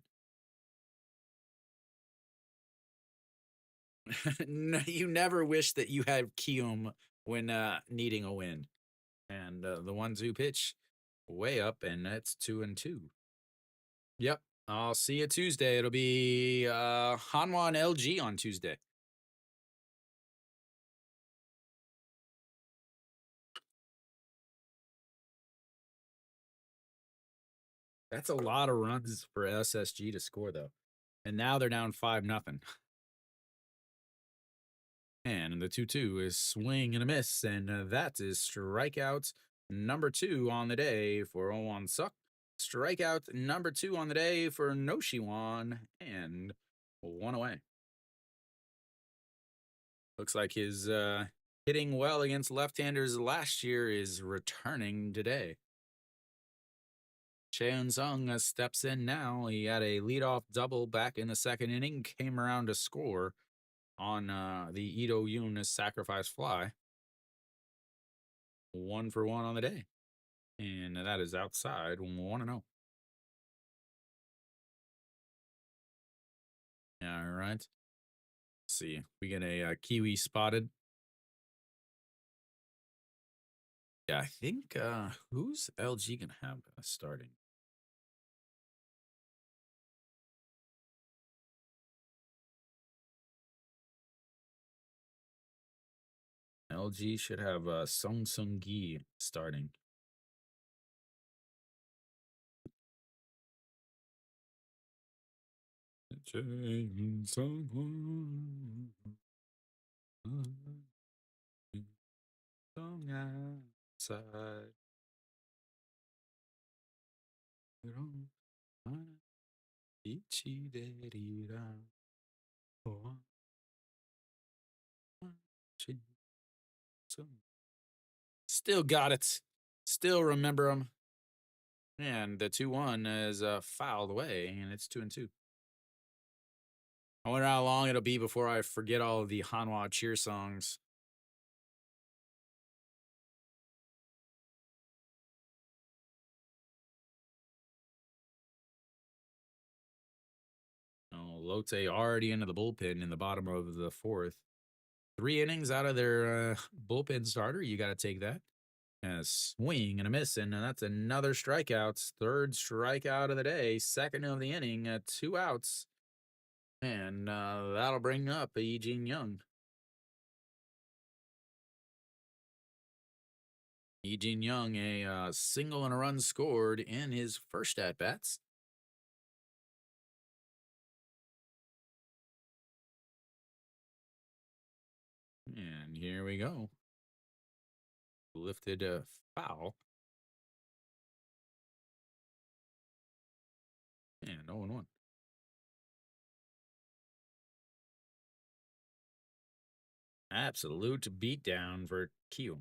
You never wish that you had Kium when needing a win. And the 1-2 pitch way up, and that's 2-2. Yep. I'll see you Tuesday. It'll be Hanwha and LG on Tuesday. That's a lot of runs for SSG to score, though. And now they're down 5-0. And the 2-2 is swing and a miss. And that is strikeout number 2 on the day for 0-1 Suck. Strikeout number 2 on the day for Noshiwan. And 1 away. Looks like his hitting well against left-handers last year is returning today. Cheon Sung steps in now. He had a leadoff double back in the second inning, came around to score on the Ito Yoon sacrifice fly. 1 for 1 on the day. And that is outside 1-0. All right. Let's see. We get a Kiwi spotted. Yeah, I think who's LG gonna have starting? LG should have Sung Sung Gi starting. Outside. Still got it. Still remember him. And the 2-1 is fouled away, and it's 2-2. I wonder how long it'll be before I forget all of the Hanwha cheer songs. Oh, Lotte already into the bullpen in the bottom of the fourth. 3 innings out of their bullpen starter. You got to take that. And a swing and a miss, and that's another strikeout. Third strikeout of the day. Second of the inning. 2 outs. And that'll bring up Eugene Young. Eugene Young, a single and a run scored in his first at-bats. And here we go. Lifted a foul. And 0-1. Absolute beatdown for Keum.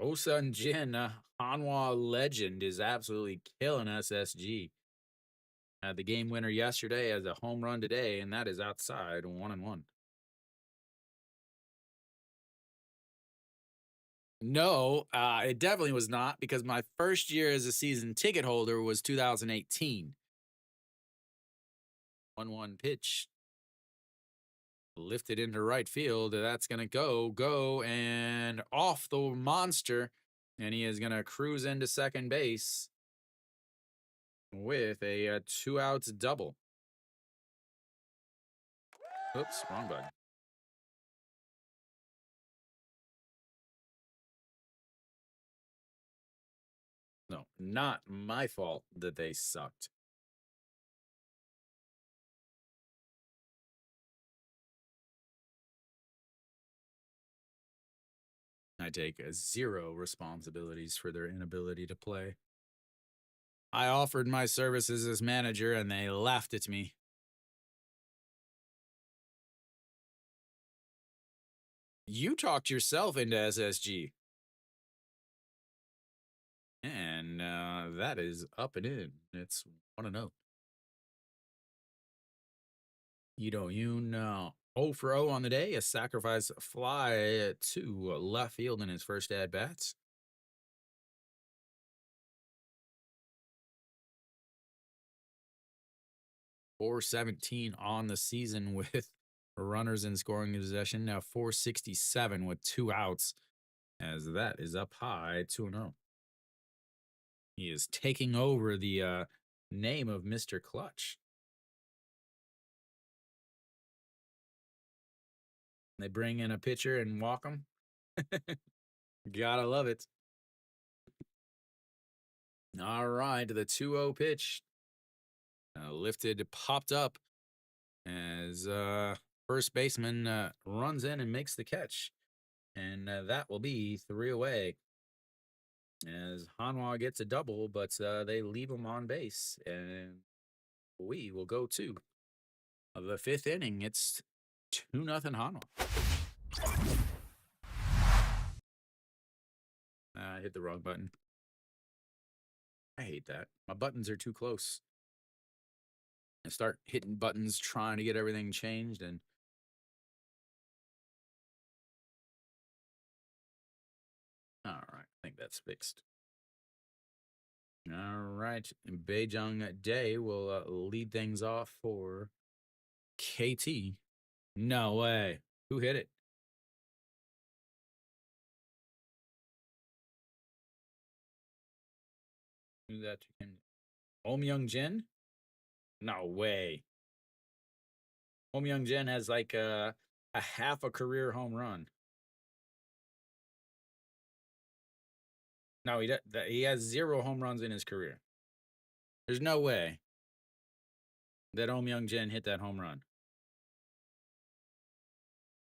Osun Jin, Hanwha legend, is absolutely killing SSG. Had the game winner yesterday as a home run today, and that is outside 1-1. No, it definitely was not, because my first year as a season ticket holder was 2018. 1-1 pitch. Lifted into right field. That's going to go, and off the monster. And he is going to cruise into second base with a 2 outs double. Oops, wrong button. No, not my fault that they sucked. I take zero responsibilities for their inability to play. I offered my services as manager and they laughed at me. You talked yourself into SSG. And that is up and in. It's 1-0. You know. 0 for 0 on the day. A sacrifice fly to left field in his first at-bats. .417 on the season with runners in scoring possession. Now 467 with 2 outs, as that is up high 2-0. He is taking over the name of Mr. Clutch. They bring in a pitcher and walk him. Gotta love it. All right, the 2-0 pitch. Lifted, popped up as first baseman runs in and makes the catch. And that will be 3 away. As Hanwha gets a double, but they leave him on base. And we will go to the 5th inning. It's 2-0 Hanwha. I hit the wrong button. I hate that. My buttons are too close. I start hitting buttons trying to get everything changed, and all right, I think that's fixed. All right, Beijing Day will lead things off for KT. No way. Who hit it? Who's that? Om Young Jin? No way. Om Young Jin has like a half a career home run. No, he has 0 home runs in his career. There's no way that Om Young Jin hit that home run.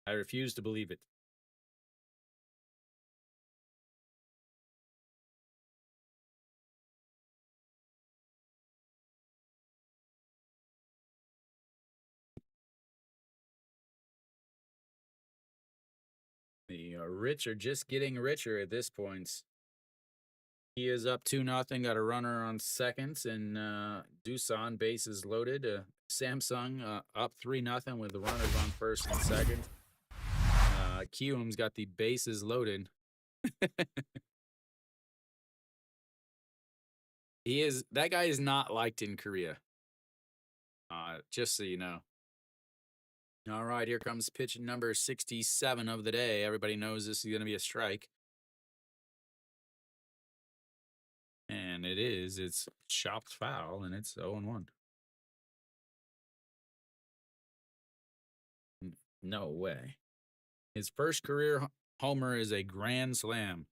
I refuse to believe it. The rich are just getting richer at this point. He is up 2-0. Got a runner on second, and Doosan bases loaded. Samsung up 3-0 with the runners on first and second. Kiwoom's got the bases loaded. That guy is not liked in Korea. Just so you know. All right, here comes pitch number 67 of the day. Everybody knows this is going to be a strike. And it is. It's chopped foul, and it's 0-1. No way. His first career homer is a grand slam.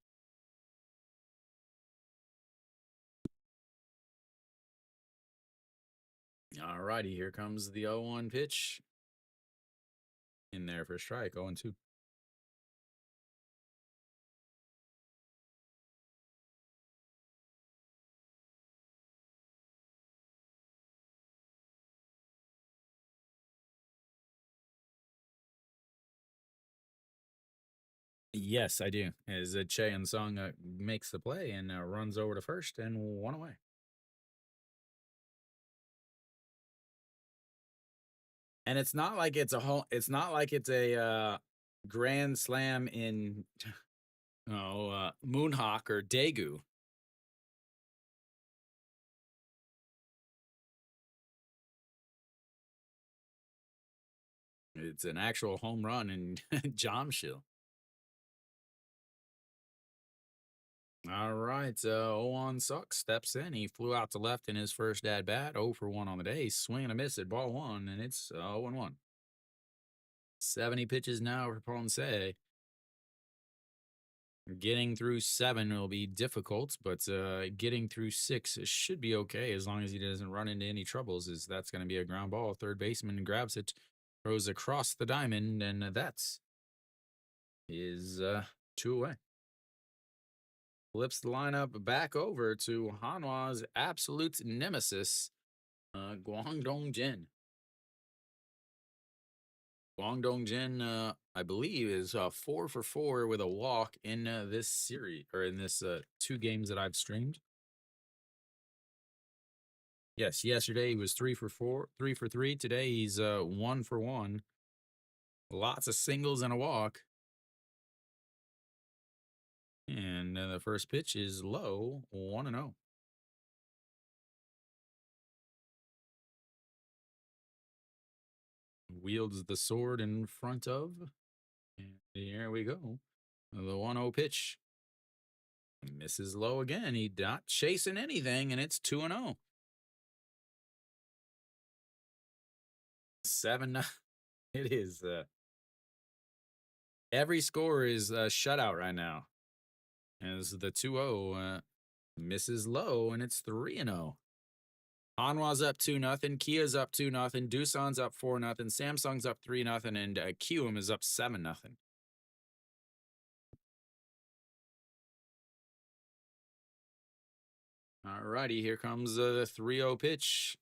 All righty, here comes the 0-1 pitch. In there for a strike, 0-2. Yes, I do. As Che and Sung makes the play and runs over to first and 1 away. And it's not like it's a grand slam in Moonhawk or Daegu. It's an actual home run in Jamshil. All right, 0-1 Suck steps in. He flew out to left in his first at bat. 0 for 1 on the day. Swing and a miss at ball 1, and it's 0-1. 70 pitches now for Ponce. Getting through 7 will be difficult, but getting through 6 should be okay as long as he doesn't run into any troubles. As that's going to be a ground ball. Third baseman grabs it, throws across the diamond, and that's 2 away. Flips the lineup back over to Hanwha's absolute nemesis, Guangdong Jin. Guangdong Jin, I believe, is 4 for 4 with a walk in this series, or in this 2 games that I've streamed. Yes, yesterday he was 3 for 3. Today he's 1 for 1. Lots of singles and a walk. And the first pitch is low, 1-0. Wields the sword in front of. And here we go. The 1-0 pitch. Misses low again. He's not chasing anything, and it's 2-0. 7. It is. Every score is a shutout right now. As the 2-0 misses low, and it's 3-0. Hanwha's up 2-0. Kia's up 2-0. Doosan's up 4-0. Samsung's up 3-0. And Kiwoom is up 7-0. All righty, here comes the 3-0 pitch.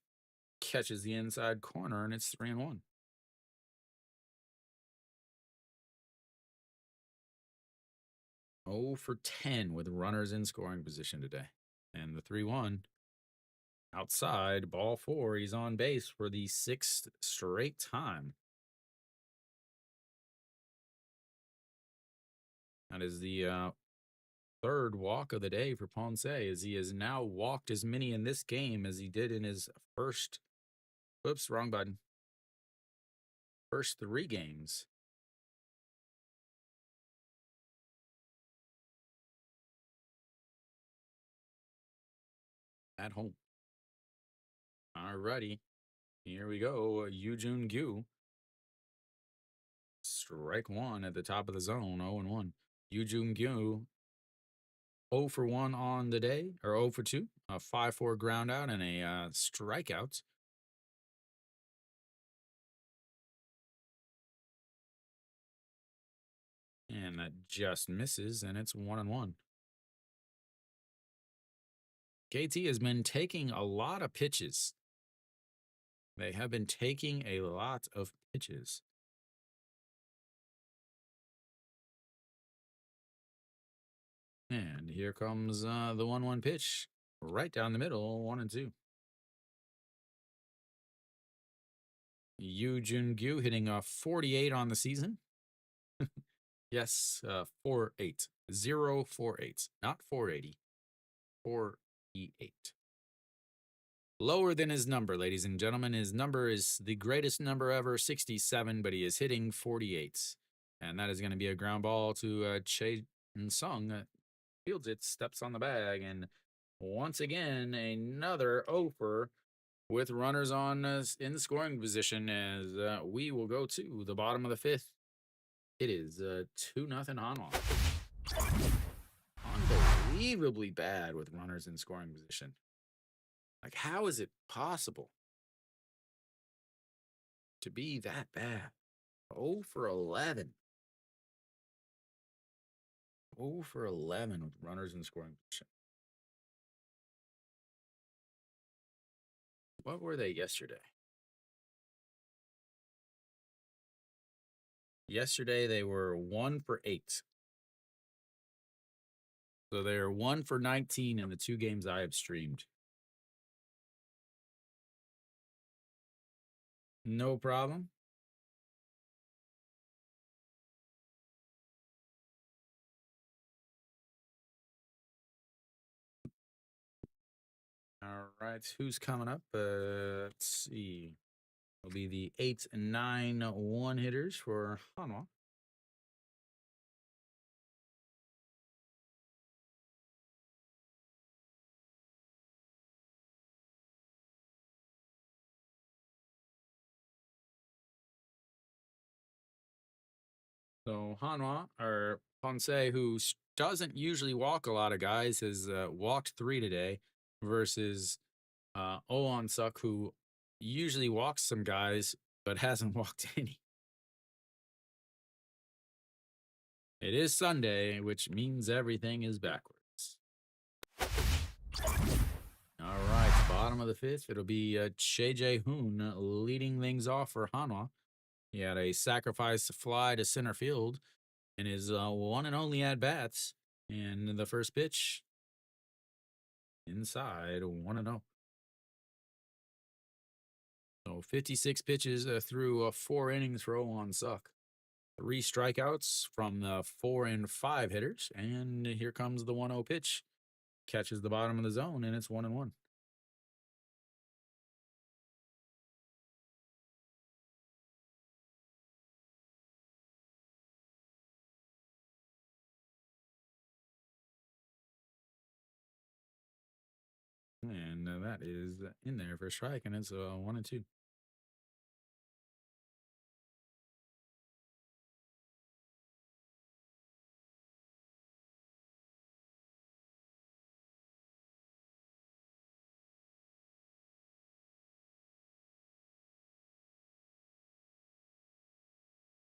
Catches the inside corner, and it's 3-1. Oh for 10 with runners in scoring position today. And the 3-1 outside, ball 4. He's on base for the 6th straight time. That is the 3rd walk of the day for Ponce, as he has now walked as many in this game as he did in his first, whoops, wrong button, first 3 games. At home. Alrighty, here we go. Yoojun Gyu. Strike 1 at the top of the zone, 0-1. Yoojun Gyu, 0 for 1 on the day, or 0 for 2. A 5-4 ground out and a strikeout. And that just misses, and it's 1-1. KT has been taking a lot of pitches. They have been taking a lot of pitches. And here comes the 1-1 pitch. Right down the middle, 1-2. Yu Jun-gyu hitting a 48 on the season. Yes, 48. 048. Not 480. 4E8. Lower than his number, ladies and gentlemen. His number is the greatest number ever, 67, but he is hitting 48. And that is going to be a ground ball to Che Sung. Fields it, steps on the bag, and once again, another offer with runners on in the scoring position as we will go to the bottom of the fifth. It is 2-0 Hanwha. Unbelievably bad with runners in scoring position. Like, how is it possible to be that bad? 0 for 11. 0 for 11 with runners in scoring position. What were they yesterday? Yesterday, they were 1 for 8. So they're 1 for 19 in the 2 games I have streamed. No problem. All right, who's coming up? Let's see. It'll be the 8 and 9 one hitters for Hanwha. So Hanwha, or Ponce, who doesn't usually walk a lot of guys, has walked 3 today versus Oon Suk, who usually walks some guys but hasn't walked any. It is Sunday, which means everything is backwards. All right, bottom of the fifth. It'll be Che Jae-hoon leading things off for Hanwha. He had a sacrifice fly to center field in his one and only at bats. And the first pitch inside 1-0. So 56 pitches through 4 innings for Oon Suk. 3 strikeouts from the 4 and 5 hitters. And here comes the 1-0 pitch. Catches the bottom of the zone, and it's 1-1. And that is in there for a strike, and it's 1-2.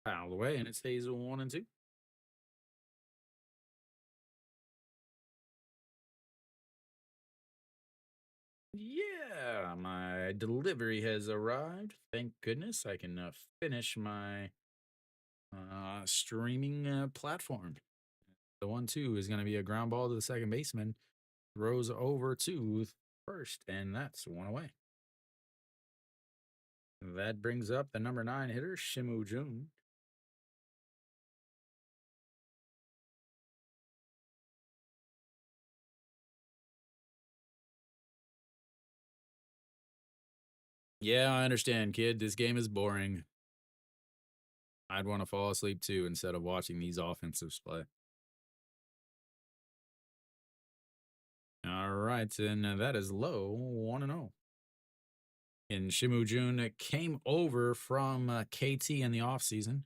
Foul away, and it stays 1-2. Yeah, my delivery has arrived. Thank goodness I can finish my streaming platform. The 1-2 is going to be a ground ball to the second baseman. Throws over to first, and that's 1 away. That brings up the number 9 hitter, Shimu Jun. Yeah, I understand, kid. This game is boring. I'd want to fall asleep too instead of watching these offensives play. All right, and that is low, 1-0. And Shimu Jun came over from KT in the offseason.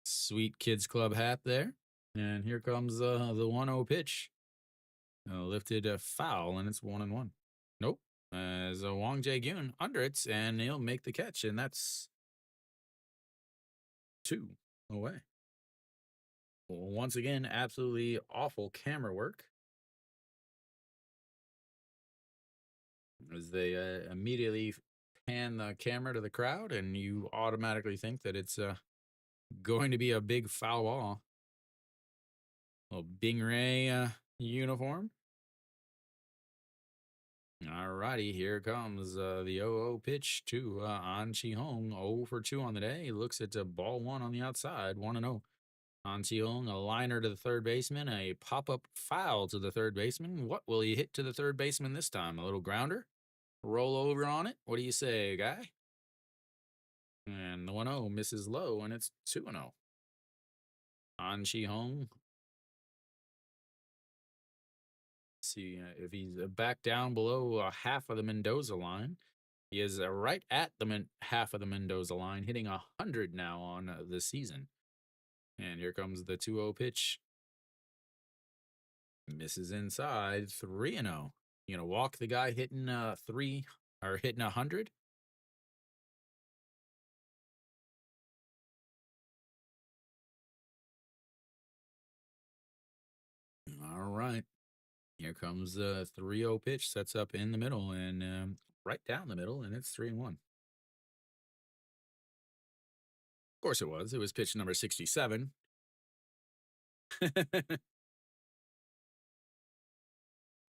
Sweet Kids Club hat there. And here comes the 1-0 pitch. Lifted a foul, and it's 1-1. Nope. As Wang Jae-gyun under it, and he'll make the catch, and that's 2 away. Once again, absolutely awful camera work. As they immediately pan the camera to the crowd, and you automatically think that it's going to be a big foul ball. Little Bingray uniform. All righty, here comes the 0-0 pitch to An Chi-hong. 0 for 2 on the day. He looks at ball 1 on the outside, 1-0. An Chi-hong, a liner to the third baseman, a pop-up foul to the third baseman. What will he hit to the third baseman this time? A little grounder? Roll over on it? What do you say, guy? And the 1-0 misses low, and it's 2-0. An Chi-hong. See if he's back down below half of the Mendoza line. He is right at the half of the Mendoza line, hitting 100 now on the season. And here comes the 2-0 pitch. Misses inside, 3-0. You gonna walk the guy hitting 100? All right. Here comes the 3-0 pitch, sets up in the middle and right down the middle, and it's 3-1. Of course it was. It was pitch number 67.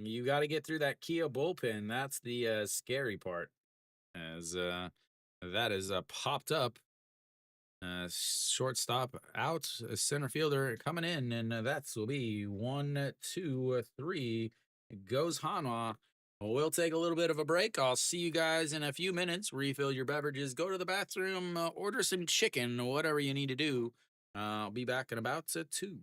You got to get through that Kia bullpen. That's the scary part, as that is popped up. Shortstop out, center fielder coming in, and that's will be 1, 2, 3. Goes Hanwha. We'll take a little bit of a break. I'll see you guys in a few minutes. Refill your beverages, go to the bathroom, order some chicken, whatever you need to do. I'll be back in about 2.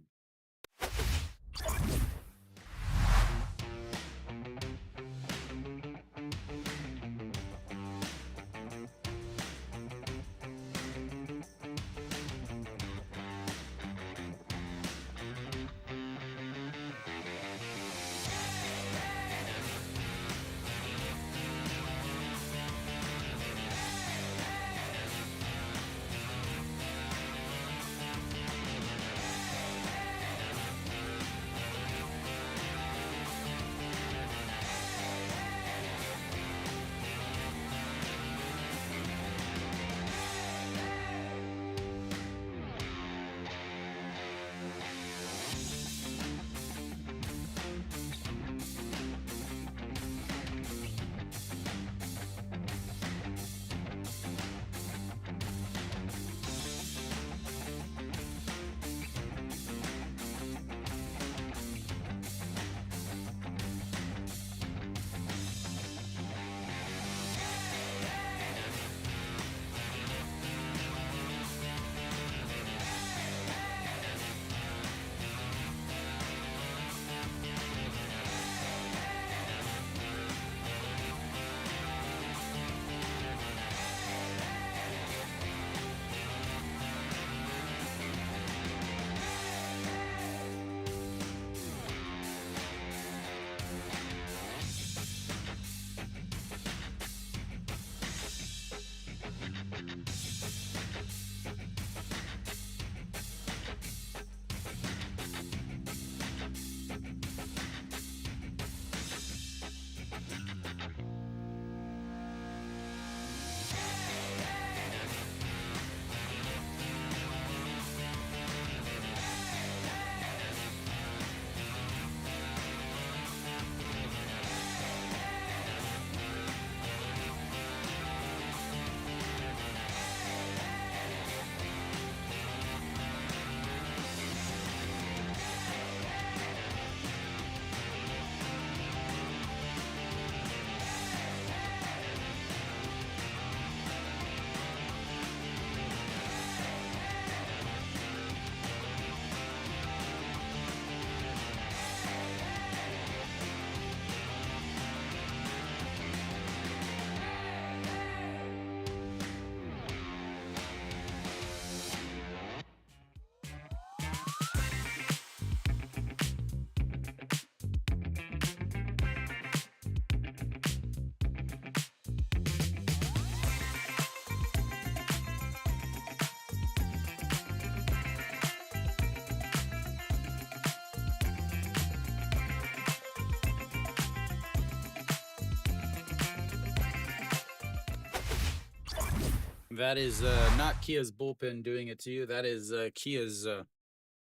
That is not Kia's bullpen doing it to you. That is Kia's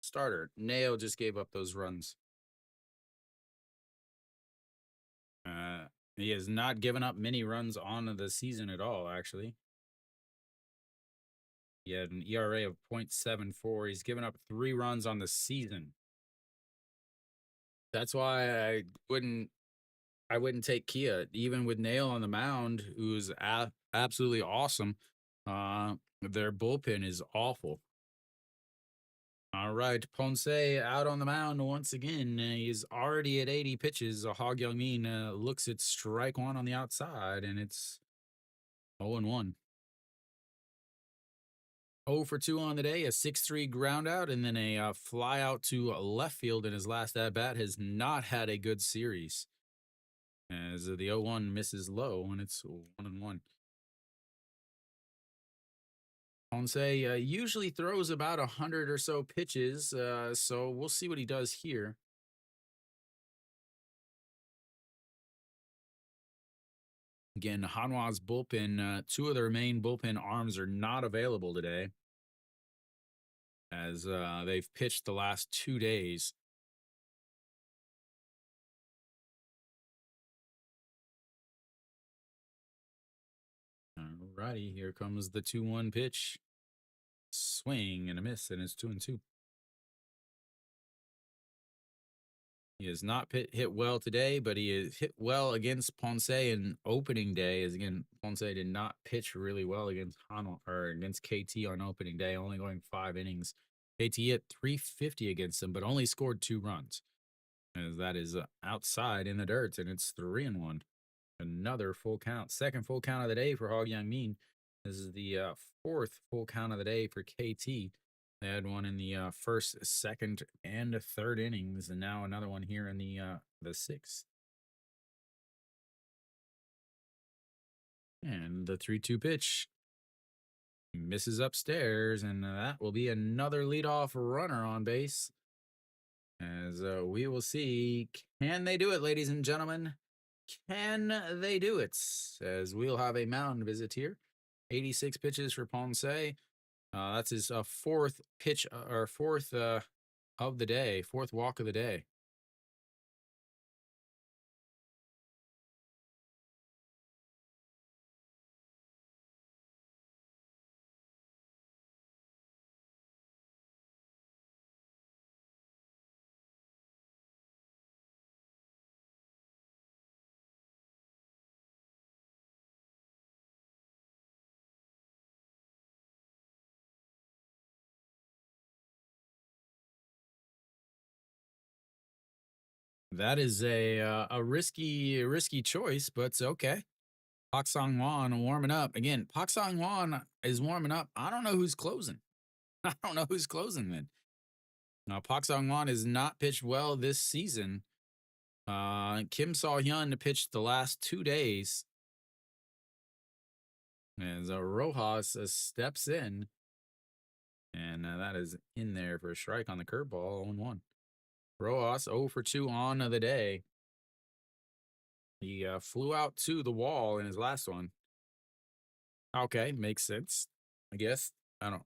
starter. Neo just gave up those runs. He has not given up many runs on the season at all, actually. He had an ERA of 0.74. He's given up 3 runs on the season. That's why I wouldn't take Kia, even with Nail on the mound, who's absolutely awesome. Their bullpen is awful. All right, Ponce out on the mound once again. He's already at 80 pitches. Hog Young-min looks at strike one on the outside, and it's 0-1. 0 for 2 on the day, a 6-3 ground out, and then a fly out to left field in his last at bat. Has not had a good series, as the 0-1 misses low, and it's 1-1. Ponce usually throws about 100 or so pitches, so we'll see what he does here. Again, Hanwha's bullpen, 2 of their main bullpen arms are not available today, as they've pitched the last 2 days. Alrighty, here comes the 2-1 pitch. Swing and a miss, and it's 2-2. He has not hit well today, but he has hit well against Ponce in opening day. As again, Ponce did not pitch really well against Hanwha or against KT on opening day, only going 5 innings. KT hit 350 against him, but only scored 2 runs. As that is outside in the dirt, and it's 3-1. Another full count, second full count of the day for Hog Young-min. This is the 4th full count of the day for KT. They had one in the 1st, 2nd, and 3rd innings, and now another one here in the 6th. And the 3-2 pitch misses upstairs, and that will be another leadoff runner on base. As we will see, can they do it, ladies and gentlemen? Can they do it? As we'll have a mound visit here. 86 pitches for Ponce. That's his 4th pitch or 4th of the day, 4th walk of the day. That is a risky choice, but it's okay. Park Sang-won warming up again. Park Sang-won is warming up. I don't know who's closing. I don't know who's closing then. Now, Park Sang-won has not pitched well this season. Kim Saw-hyun pitched the last 2 days. As Rojas steps in, and that is in there for a strike on the curveball, 0-1. Rojas 0 for 2 on the day. He flew out to the wall in his last one. Okay, makes sense, I guess. I don't.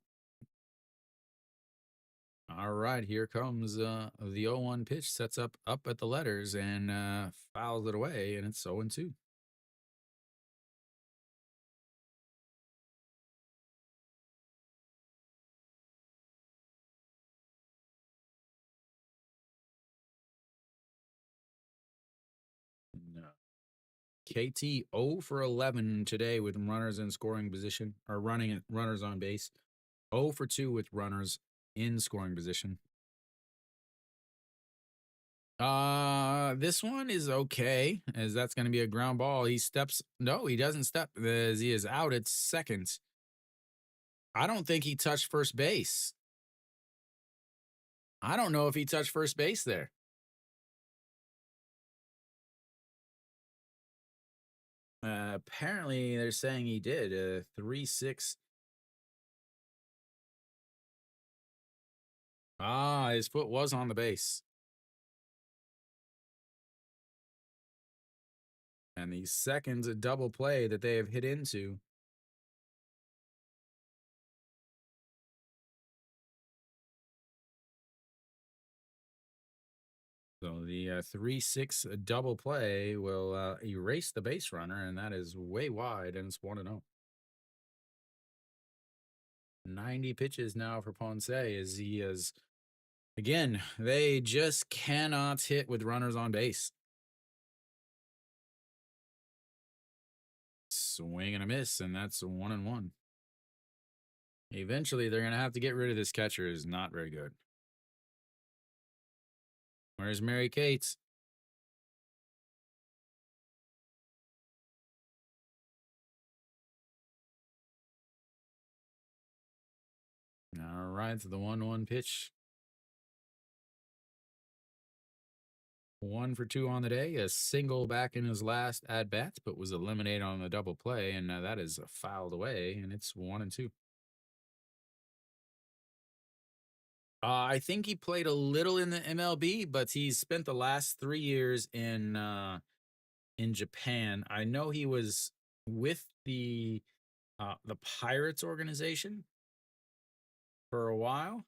All right, here comes the 0-1 pitch. Sets up at the letters and fouls it away, and it's 0-2. No. KT 0 for 11 today with runners in scoring position, or runners on base. 0 for 2 with runners in scoring position. This one is okay, as that's going to be a ground ball. He steps. No, he doesn't step, as he is out at second. I don't think he touched first base. I don't know if he touched first base there. Apparently, they're saying he did. 3-6. His foot was on the base. And the second double play that they have hit into. So the 3-6 double play will erase the base runner, and that is way wide, and it's 1-0. 90 pitches now for Ponce as he is, again, they just cannot hit with runners on base. Swing and a miss, and that's 1-1. Eventually, they're going to have to get rid of this catcher. Is not very good. Where's Mary Kate? All right, so the 1-1 pitch. 1 for 2 on the day. A single back in his last at bat, but was eliminated on the double play, and that is fouled away, and it's 1-2. I think he played a little in the MLB, but he's spent the last 3 years in Japan. I know he was with the Pirates organization for a while.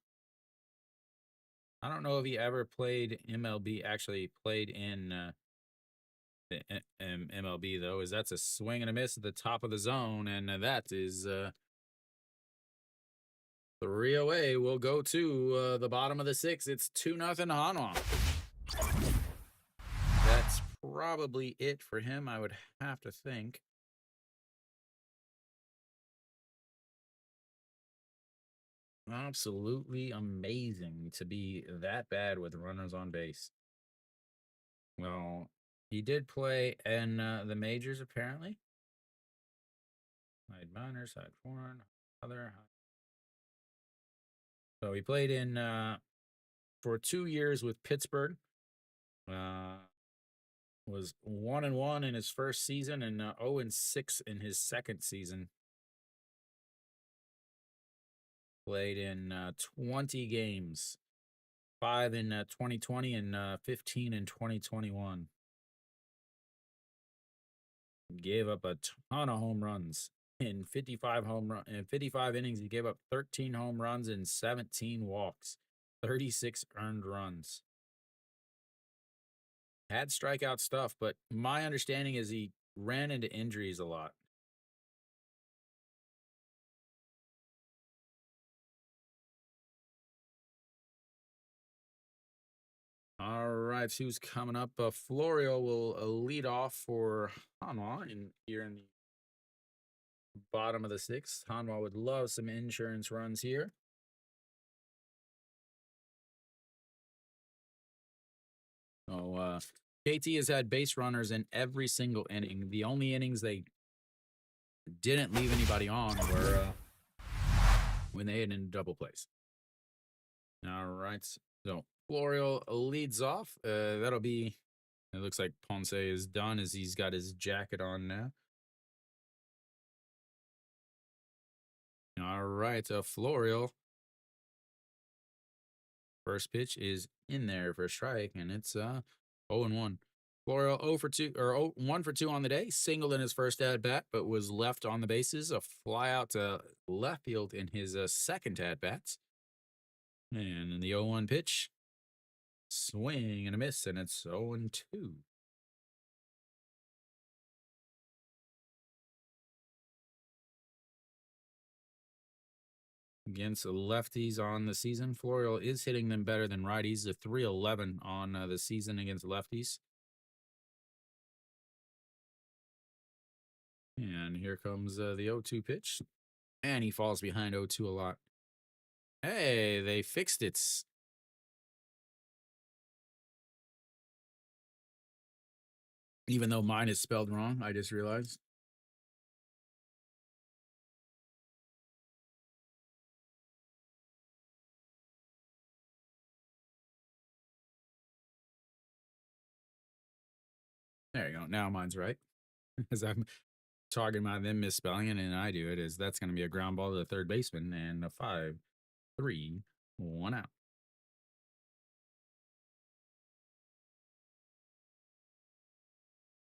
I don't know if he ever played MLB. Actually, played in the MLB though. Is that's a swing and a miss at the top of the zone, and that is 3 away. We'll go to the bottom of the 6th. It's 2-0 Hanwha. That's probably it for him, I would have to think. Absolutely amazing to be that bad with runners on base. Well, he did play in the majors, apparently. Side minor, side foreign, other. So he played in for 2 years with Pittsburgh. Was 1-1 in his first season and 0-6 in his second season. Played in 20 games, 5 in 2020 and 15 in 2021. Gave up a ton of home runs in 55 innings. He gave up 13 home runs and 17 walks, 36 earned runs. Had strikeout stuff, but my understanding is he ran into injuries a lot. All right, who's coming up? Florio will lead off for Hanwha here in the bottom of the 6th. Hanwha would love some insurance runs here. Oh, KT has had base runners in every single inning. The only innings they didn't leave anybody on were when they had in double plays. All right, so Florio leads off. That'll be, it looks like Ponce is done as he's got his jacket on now. All right, Florio. First pitch is in there for a strike, and it's 0-1. Florio 0 for 2 or 1 for 2 on the day. Singled in his first at bat, but was left on the bases. A fly out to left field in his second at bats. And in the 0-1 pitch, swing and a miss, and it's 0-2. Against lefties on the season, Florio is hitting them better than righties. A 311 on the season against lefties. And here comes the 0-2 pitch. And he falls behind 0-2 a lot. Hey, they fixed it. Even though mine is spelled wrong, I just realized. There you go. Now mine's right. As I'm talking about them misspelling it, and I do it, is that's going to be a ground ball to the third baseman, and a 5-3, 1 out.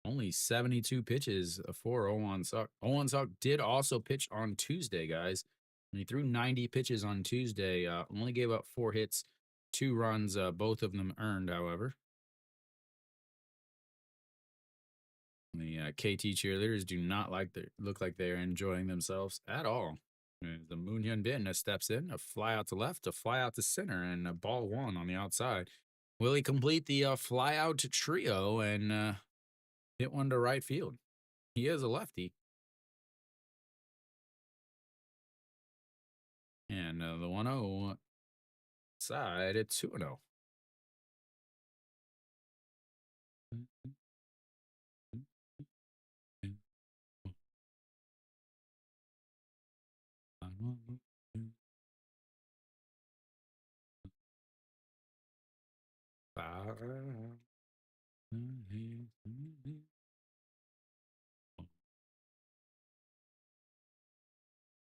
Only 72 pitches for Owan Suk. Owan Suk did also pitch on Tuesday, guys. And he threw 90 pitches on Tuesday. Only gave up 4 hits, 2 runs, both of them earned, however. The KT cheerleaders do not look like they're enjoying themselves at all. The Moon Hyun Bin steps in, a fly out to left, a fly out to center, and a ball one on the outside. Will he complete the fly out trio and hit one to right field? He is a lefty. And the 1-0 side at 2-0.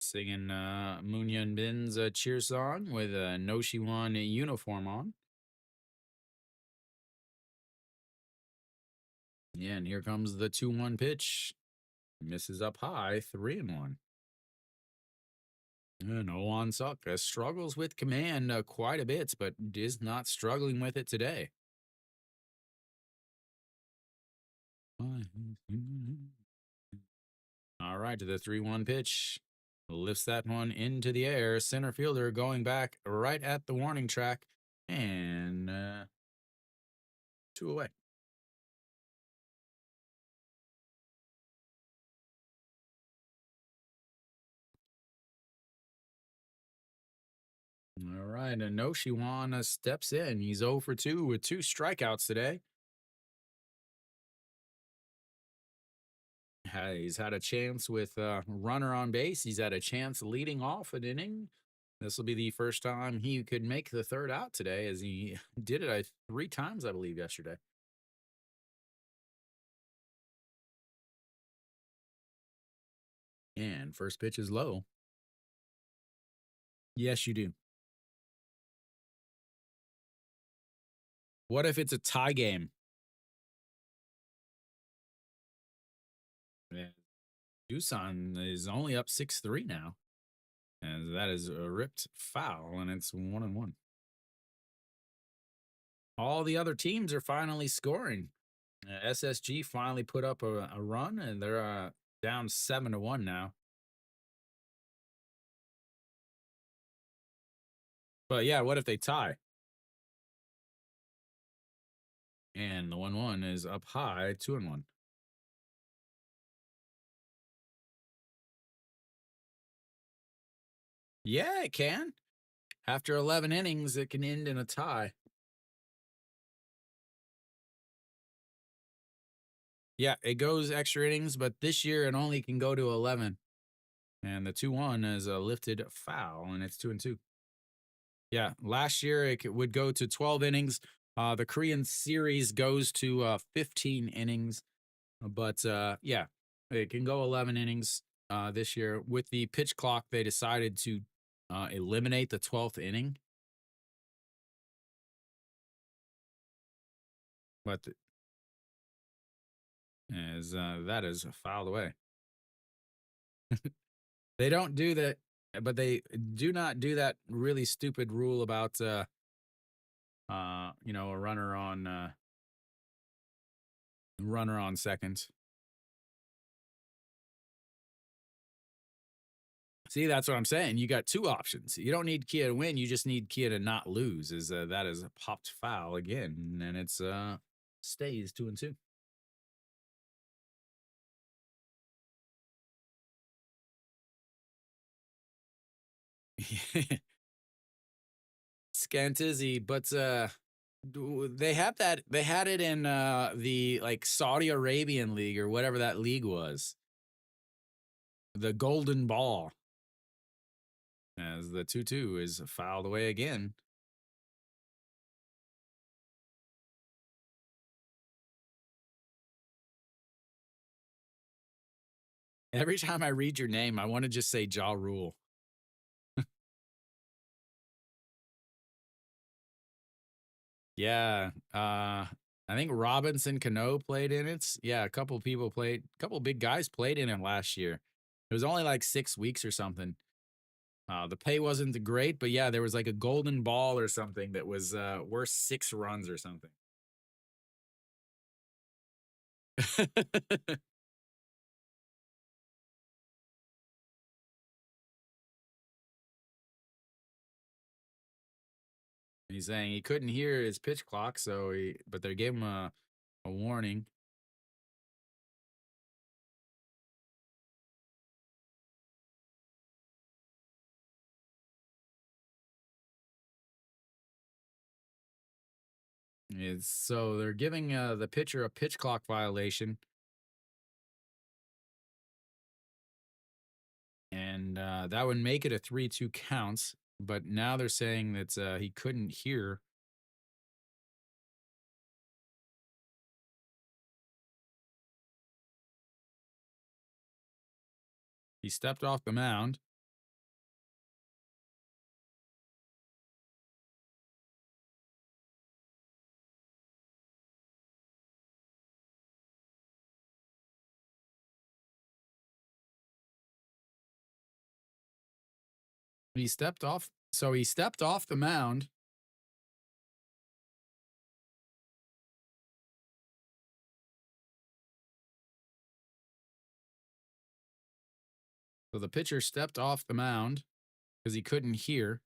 Singing Moon Hyun Bin's cheer song with a Noshiwan uniform on. Yeah, and here comes the 2-1 pitch. Misses up high, 3-1. And Owan Suk struggles with command quite a bit, but is not struggling with it today. All right, to the 3-1 pitch. Lifts that one into the air. Center fielder going back right at the warning track. And 2 away. All right, and Noshiwan steps in. He's 0 for 2 with 2 strikeouts today. He's had a chance with runner on base. He's had a chance leading off an inning. This will be the first time he could make the third out today, as he did it 3 times, I believe, yesterday. And first pitch is low. Yes, you do. What if it's a tie game? Yeah. Doosan is only up 6-3 now. And that is a ripped foul, and it's 1-1. All the other teams are finally scoring. SSG finally put up a run, and they're down 7-1 now. But yeah, what if they tie? And the 1-1 is up high, 2-1. Yeah, it can. After 11 innings, it can end in a tie. Yeah, it goes extra innings, but this year it only can go to 11. And the 2-1 is a lifted foul, and it's 2-2. Yeah, last year it would go to 12 innings. The Korean series goes to 15 innings. But yeah, it can go 11 innings this year. With the pitch clock, they decided to eliminate the 12th inning. But that is fouled away. They don't do that, but they do not do that really stupid rule about a runner on second. See, that's what I'm saying. You got 2 options. You don't need Kia to win. You just need Kia to not lose. That is a popped foul again, and it's stays 2-2. Scantizzi, but they had it in the like Saudi Arabian league or whatever that league was. The golden ball. As the 2-2 is fouled away again. Every time I read your name, I want to just say Ja Rule. Yeah. I think Robinson Cano played in it. Yeah, a couple big guys played in it last year. It was only like 6 weeks or something. The pay wasn't great, but yeah, there was like a golden ball or something that was worth 6 runs or something. He's saying he couldn't hear his pitch clock, but they gave him a warning. So they're giving the pitcher a pitch clock violation, and that would make it a 3-2 counts. But now they're saying that he couldn't hear. He stepped off the mound. He stepped off. So he stepped off the mound. So the pitcher stepped off the mound because he couldn't hear,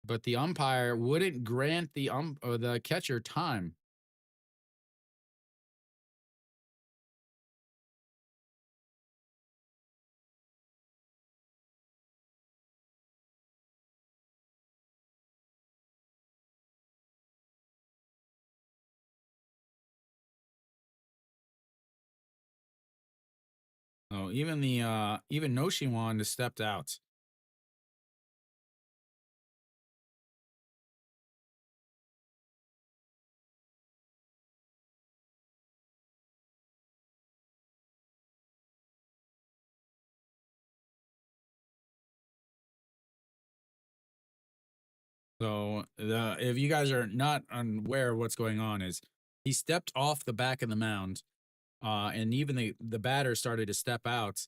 but the umpire wouldn't grant the catcher time. Oh, even Noshiwan has stepped out. So if you guys are not unaware of what's going on, is he stepped off the back of the mound, and even the batter started to step out,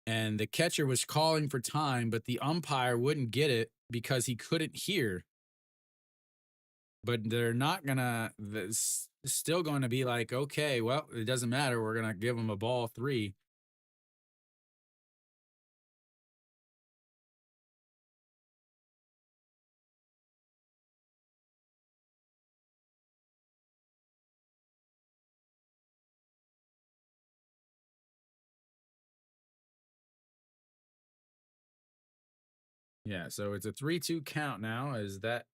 and the catcher was calling for time, but the umpire wouldn't get it because he couldn't hear. But they're not gonna. Still going to be like, okay, well, it doesn't matter. We're gonna give him a ball 3. Yeah, so it's a 3-2 count now. Is that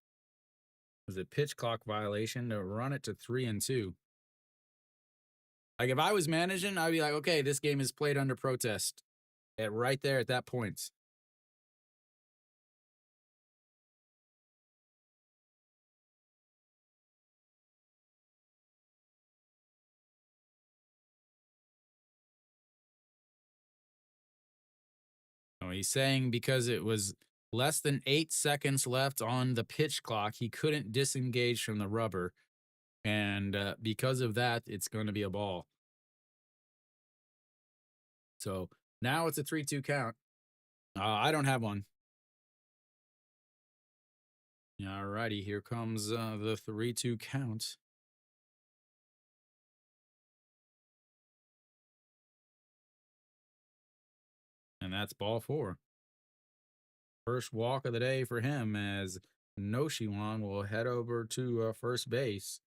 was a pitch clock violation to run it to 3-2? Like if I was managing, I'd be like, okay, this game is played under protest at right there at that point. Oh, he's saying because it was less than 8 seconds left on the pitch clock, he couldn't disengage from the rubber. And because of that, it's going to be a ball. So now it's a 3-2 count. I don't have one. All righty, here comes the 3-2 count. And that's ball 4. First walk of the day for him as Noshiwan will head over to first base.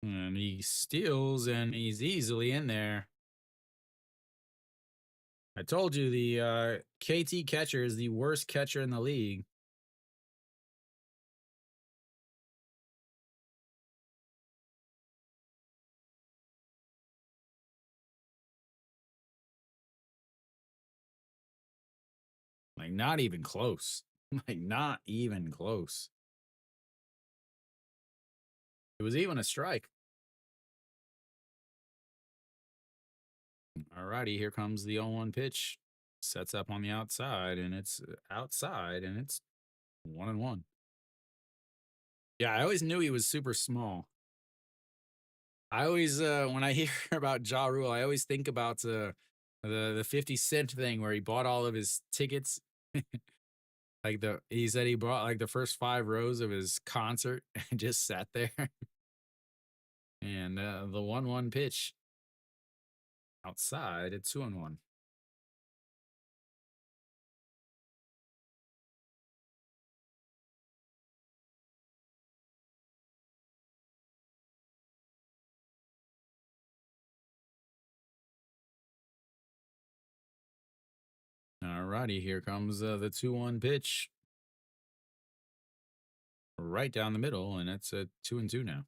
And he steals, and he's easily in there. I told you the KT catcher is the worst catcher in the league. Like, not even close. Like, not even close. It was even a strike. Alrighty, here comes the 0-1 pitch. Sets up on the outside, and it's outside, and it's 1-1. Yeah, I always knew he was super small. I always, when I hear about Ja Rule, I always think about the 50 Cent thing where he bought all of his tickets. Like he said he bought like the first 5 rows of his concert and just sat there. And the 1-1 pitch outside, it's 2-1. Alrighty, here comes the 2-1 pitch right down the middle, and it's a 2-2 now.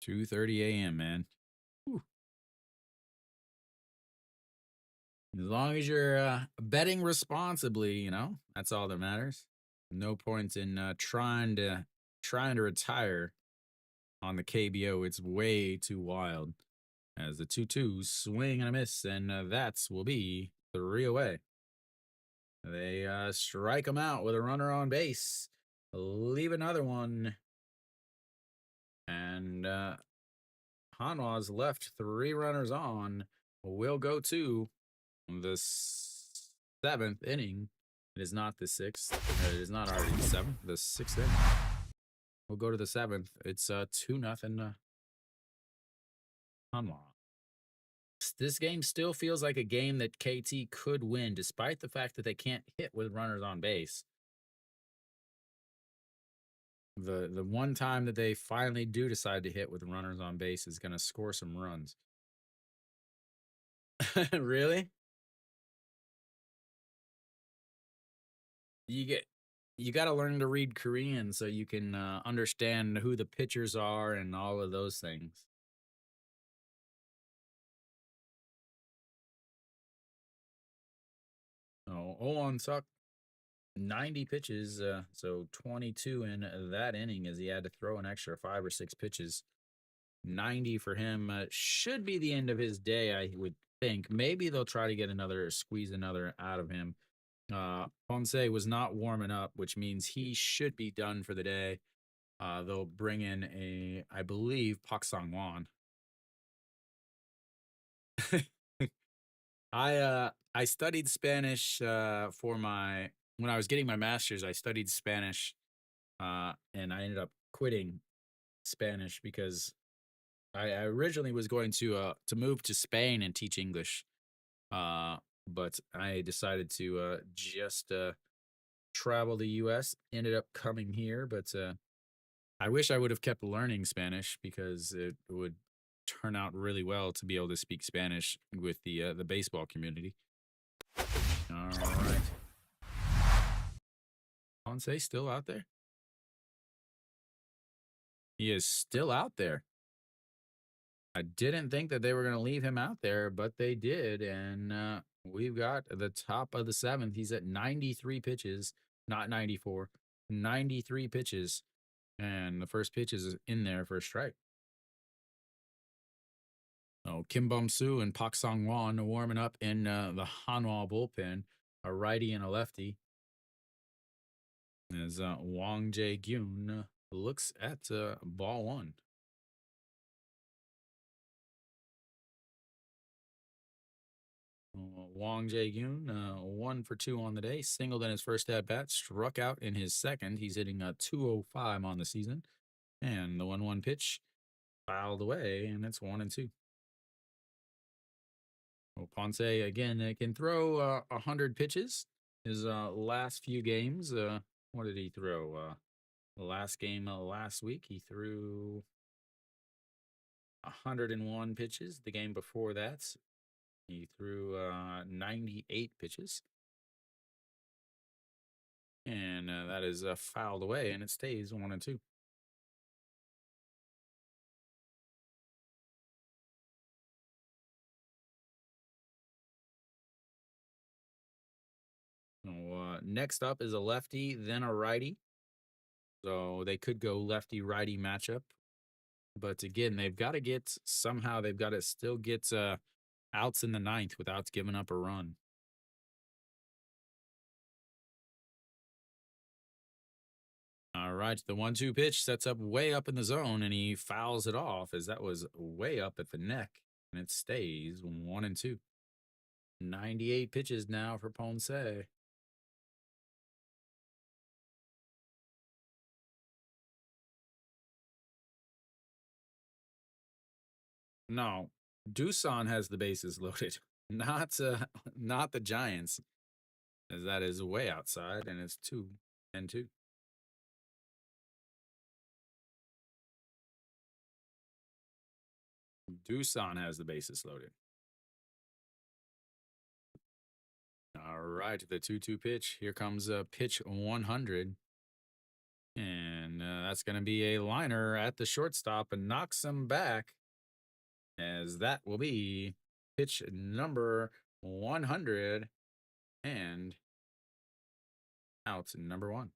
2:30 a.m., man. Whew. As long as you're betting responsibly, that's all that matters. No points in trying to retire on the KBO. It's way too wild. As the 2-2 swing and a miss, and that's will be 3 away. They strike him out with a runner on base. Leave another one. And Hanwha's left 3 runners on. Will go to the 7th inning. It is not the 6th. It is not already the 7th. The 6th inning. We'll go to the 7th. It's 2-0 Hanwha. This game still feels like a game that KT could win, despite the fact that they can't hit with runners on base. The one time that they finally do decide to hit with runners on base is going to score some runs. Really? You got to learn to read Korean so you can understand who the pitchers are and all of those things. Oh, on Suck, 90 pitches, so 22 in that inning as he had to throw an extra 5 or 6 pitches. 90 for him should be the end of his day, I would think. Maybe they'll try to squeeze another out of him. Ponce was not warming up, which means he should be done for the day. They'll bring in I believe, Pak Sang-won. I studied Spanish when I was getting my master's. I studied Spanish, and I ended up quitting Spanish because I originally was going to move to Spain and teach English, but I decided to just travel the U.S. Ended up coming here, but I wish I would have kept learning Spanish because it would turn out really well to be able to speak Spanish with the baseball community. All right, Ponce still out there? He is still out there. I didn't think that they were going to leave him out there, but they did. And we've got the top of the 7th. He's at 93 pitches, not 94, 93 pitches. And the first pitch is in there for a strike. Oh, Kim Bum-soo and Pak Sang-won warming up in the Hanwha bullpen, a righty and a lefty. As Wang Jae-gyun looks at ball 1. Wang Jae-gyun, 1 for 2 on the day, singled in his first at bat, struck out in his second. He's hitting a 205 on the season. And the 1-1 pitch fouled away, and it's 1-2. Well, Ponce again can throw 100 pitches. His last few games, what did he throw? The last game last week, he threw 101 pitches. The game before that, he threw 98 pitches. And that is fouled away, and it stays 1-2. So Next up is a lefty, then a righty. So they could go lefty righty matchup. But again, they've got to get somehow, they've got to still get outs in the ninth without giving up a run. All right, the 1-2 pitch sets up way up in the zone, and he fouls it off as that was way up at the neck, and it stays 1-2. 98 pitches now for Ponce. No, Doosan has the bases loaded, not the Giants, as that is way outside, and it's 2-2. Doosan has the bases loaded. All right, the 2-2 pitch. Here comes pitch 100. And that's going to be a liner at the shortstop and knocks him back, as that will be pitch number 100 and out number 1.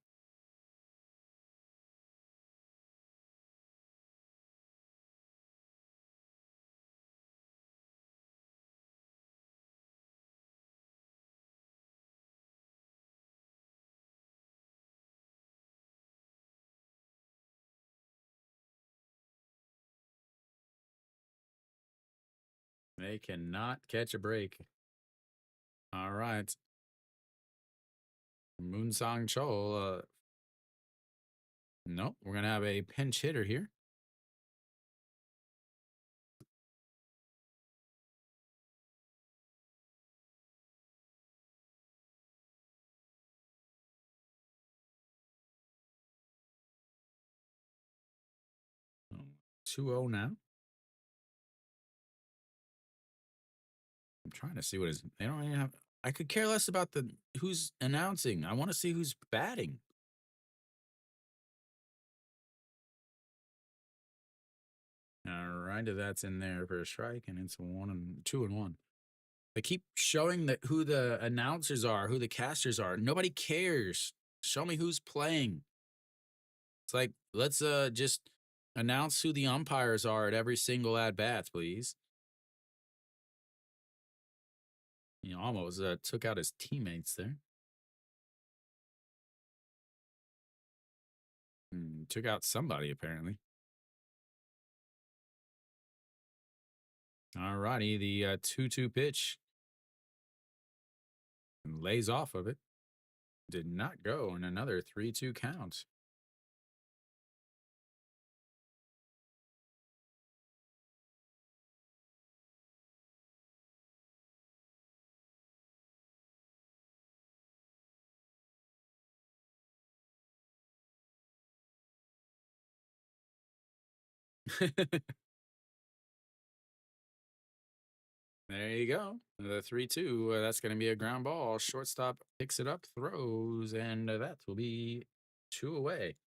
They cannot catch a break. All right. Moonsong Chol. Nope, we're going to have a pinch hitter here. Oh, 2-0 now. I'm trying to see what is. They don't even have. I could care less about who's announcing. I want to see who's batting. All right, that's in there for a strike, and it's 2-1. They keep showing that who the announcers are, who the casters are. Nobody cares. Show me who's playing. It's like, let's just announce who the umpires are at every single at bats, please. You know, almost took out his teammates there. Took out somebody apparently. All righty, the 2-2 pitch. And lays off of it. Did not go in another 3-2 count. There you go. The 3-2. That's going to be a ground ball. Shortstop picks it up, throws, and that will be 2 away.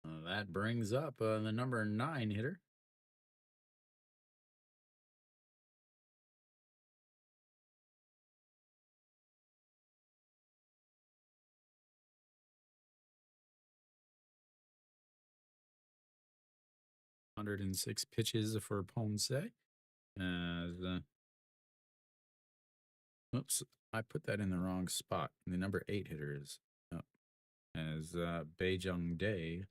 That brings up the number 9 hitter. (106 pitches for Ponce. Oops, I put that in the wrong spot. The number 8 hitter is up as Baejung Dae.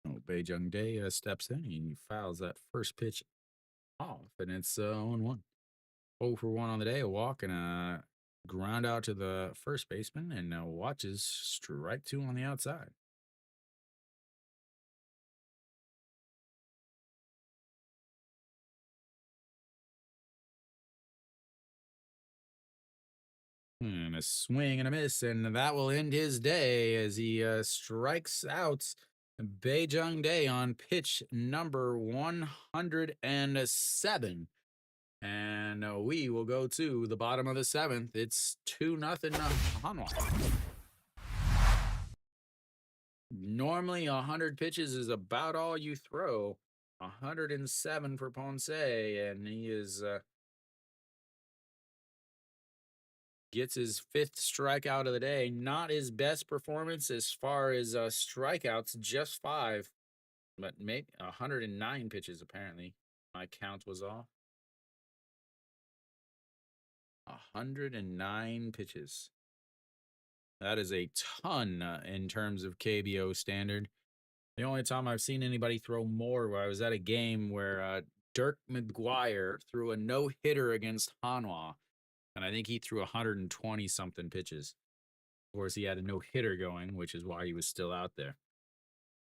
Oh, Baejung Dae steps in. He fouls that first pitch off, and it's 0-1. 0 for 1 on the day. A walk and a ground out to the first baseman, and watches strike 2 on the outside. And a swing and a miss, and that will end his day as he strikes out Baejung Dae on pitch number 107. And we will go to the bottom of the 7th. It's 2-0 Hanwha. Normally, 100 pitches is about all you throw. 107 for Ponce, and he is gets his 5th strikeout of the day. Not his best performance as far as strikeouts, just 5, but maybe 109 pitches apparently. My count was off. 109 pitches. That is a ton in terms of KBO standard. The only time I've seen anybody throw more, I was at a game where Dirk McGuire threw a no-hitter against Hanwha, and I think he threw 120-something pitches. Of course, he had a no-hitter going, which is why he was still out there.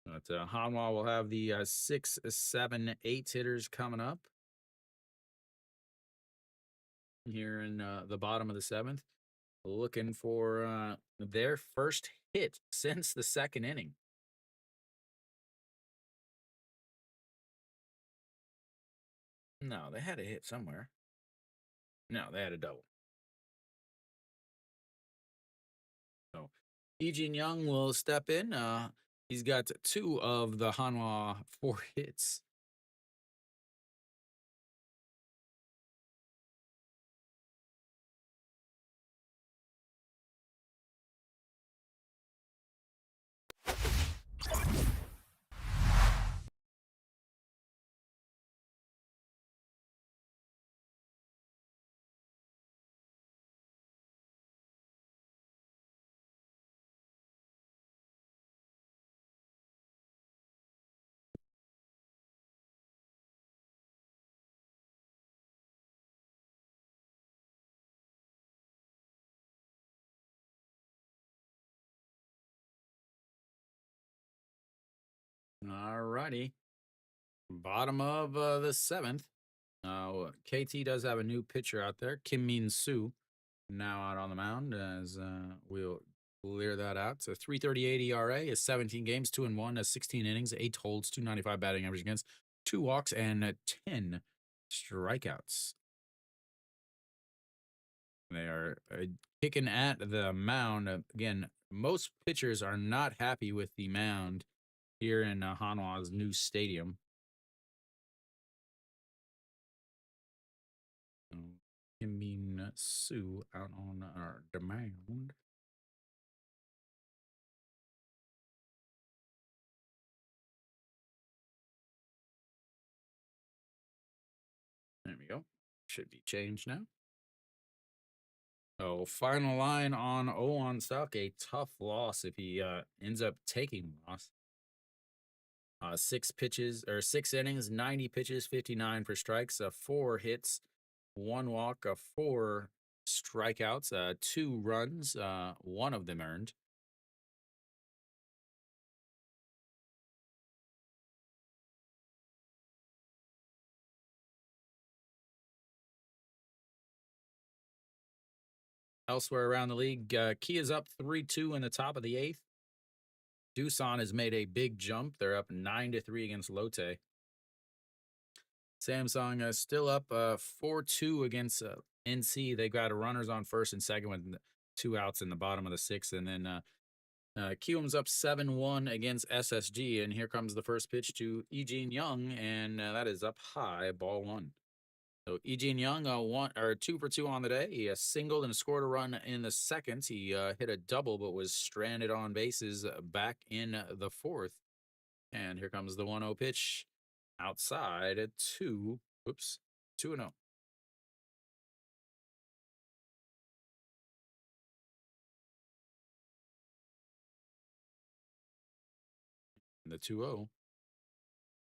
But Hanwha will have the 6, 7, 8 hitters coming up here in the bottom of the 7th, looking for their first hit since the 2nd inning. No, they had a hit somewhere. No, they had a double. So, Eugene Young will step in. He's got 2 of the Hanwha 4 hits. All righty. Bottom of the 7th. KT does have a new pitcher out there, Kim Min Soo, now out on the mound as we'll clear that out. So 3.38 ERA is 17 games, 2-1, 16 innings, 8 holds, 295 batting average against, 2 walks, and 10 strikeouts. They are kicking at the mound. Again, most pitchers are not happy with the mound here in Hanwha's new stadium. Kim Min Soo out on the mound. There we go. Should be changed now. Oh, final line on Owan Stock. A tough loss if he ends up taking loss. 6 pitches or 6 innings, 90 pitches, 59 for strikes, 4 hits, 1 walk, 4 strikeouts, 2 runs, 1 of them earned. Elsewhere around the league, Key is up 3-2 in the top of the 8th. Doosan has made a big jump. They're up 9-3 against Lotte. Samsung is still up 4-2 against NC. They got runners on first and second with 2 outs in the bottom of the 6th. And then Kiwam's up 7-1 against SSG. And here comes the first pitch to Eugene Young. And that is up high, ball 1. So Eugene Young, 2 for 2 on the day. He singled and scored a run in the 2nd. He hit a double, but was stranded on bases back in the 4th. And here comes the 1-0 pitch outside at 2. Oops, 2-0. The 2-0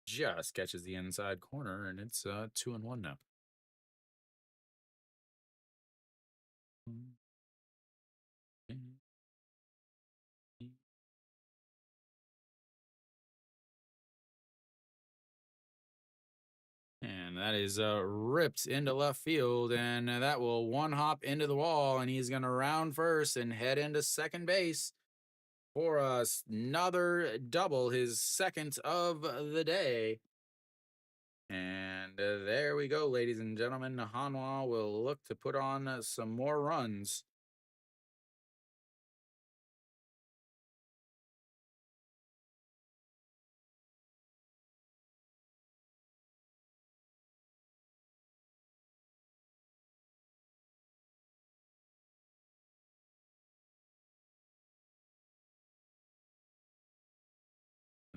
just catches the inside corner, and it's 2-1 now. And that is ripped into left field, and that will 1-hop into the wall, and he's going to round first and head into second base for another double, his 2nd of the day. And There we go, ladies and gentlemen. Hanwha will look to put on some more runs.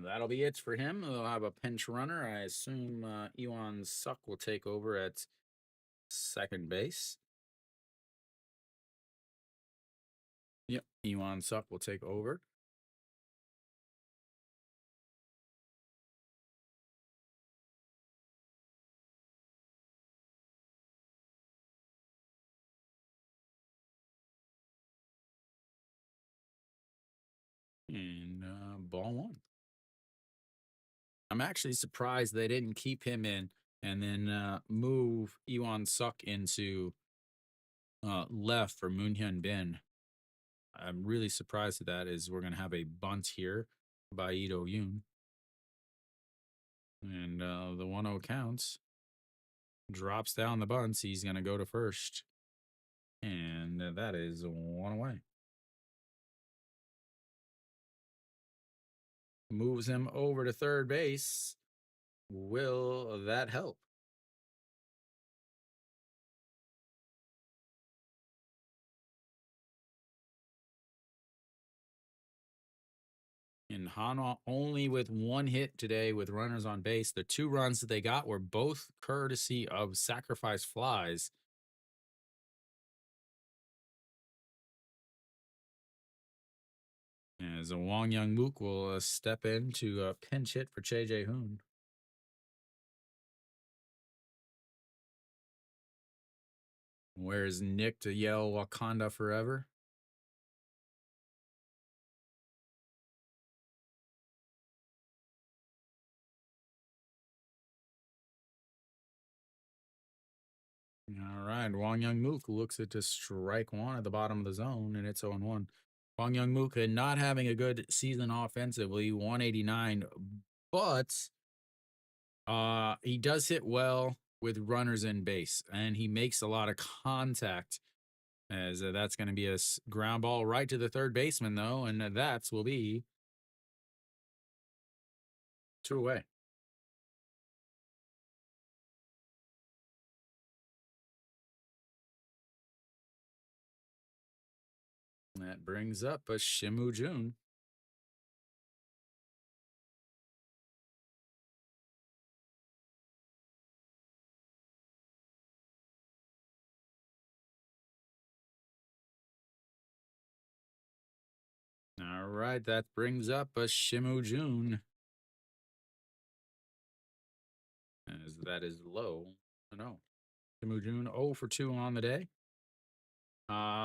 That'll be it for him. They'll have a pinch runner. I assume Ewan Suk will take over at second base. Yep, Ewan Suk will take over. And ball one. I'm actually surprised they didn't keep him in and then move Ewan Suk into left for Moonhyun Bin. I'm really surprised at that. Is we're gonna have a bunt here by Ito Yoon, and the 1-0 counts. Drops down the bunts. He's gonna go to first, and that is one away. Moves him over to third base. Will that help? And Hanwha only with one hit today with runners on base. The 2 runs that they got were both courtesy of sacrifice flies. As a Wong Young Mook will step in to pinch hit for Che Jae Hoon. Where's Nick to yell Wakanda forever? All right, Wong Young Mook looks at to strike one at the bottom of the zone, and it's 0-1. Wong Young Mook not having a good season offensively, 189, but he does hit well with runners in base, and he makes a lot of contact. As that's going to be a ground ball right to the third baseman, though, and that will be 2 away. That brings up a Shimu Jun. All right, that brings up a Shimu Jun. As that is low. No. Shimu Jun 0 for 2 on the day.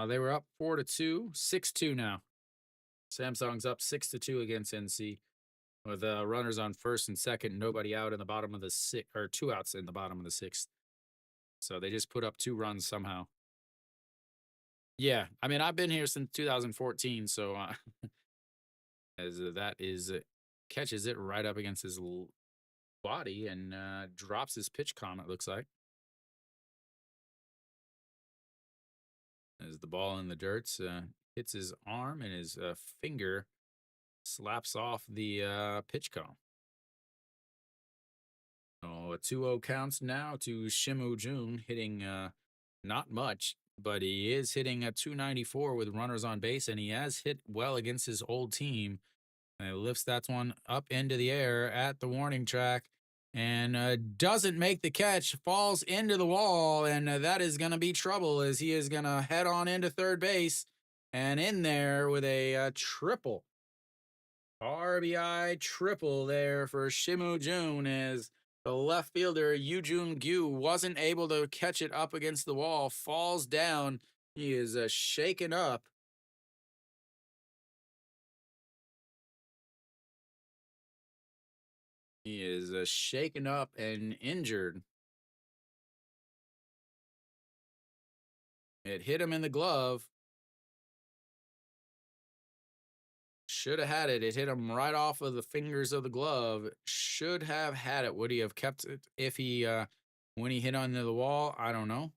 They were up 4-2, 6-2 now. Samsung's up 6-2 against NC with runners on first and second, nobody out in the bottom of the 6th, or 2 outs in the bottom of the 6th. So they just put up 2 runs somehow. Yeah, I mean, I've been here since 2014, so as that is catches it right up against his body and drops his pitch com, it looks like. As the ball in the dirt hits his arm and his finger slaps off the pitch com. Oh, a 2-0 counts now to Shimu Jun, hitting not much, but he is hitting a 294 with runners on base, and he has hit well against his old team. And he lifts that one up into the air at the warning track and doesn't make the catch, falls into the wall, and that is going to be trouble as he is going to head on into third base and in there with a triple. RBI triple there for Shimu Jun as the left fielder, Yoojun Gyu, wasn't able to catch it up against the wall, falls down. He is shaken up. He is shaken up and injured. It hit him in the glove. Should have had it. It hit him right off of the fingers of the glove. Should have had it. Would he have kept it if he When he hit onto the wall, I don't know,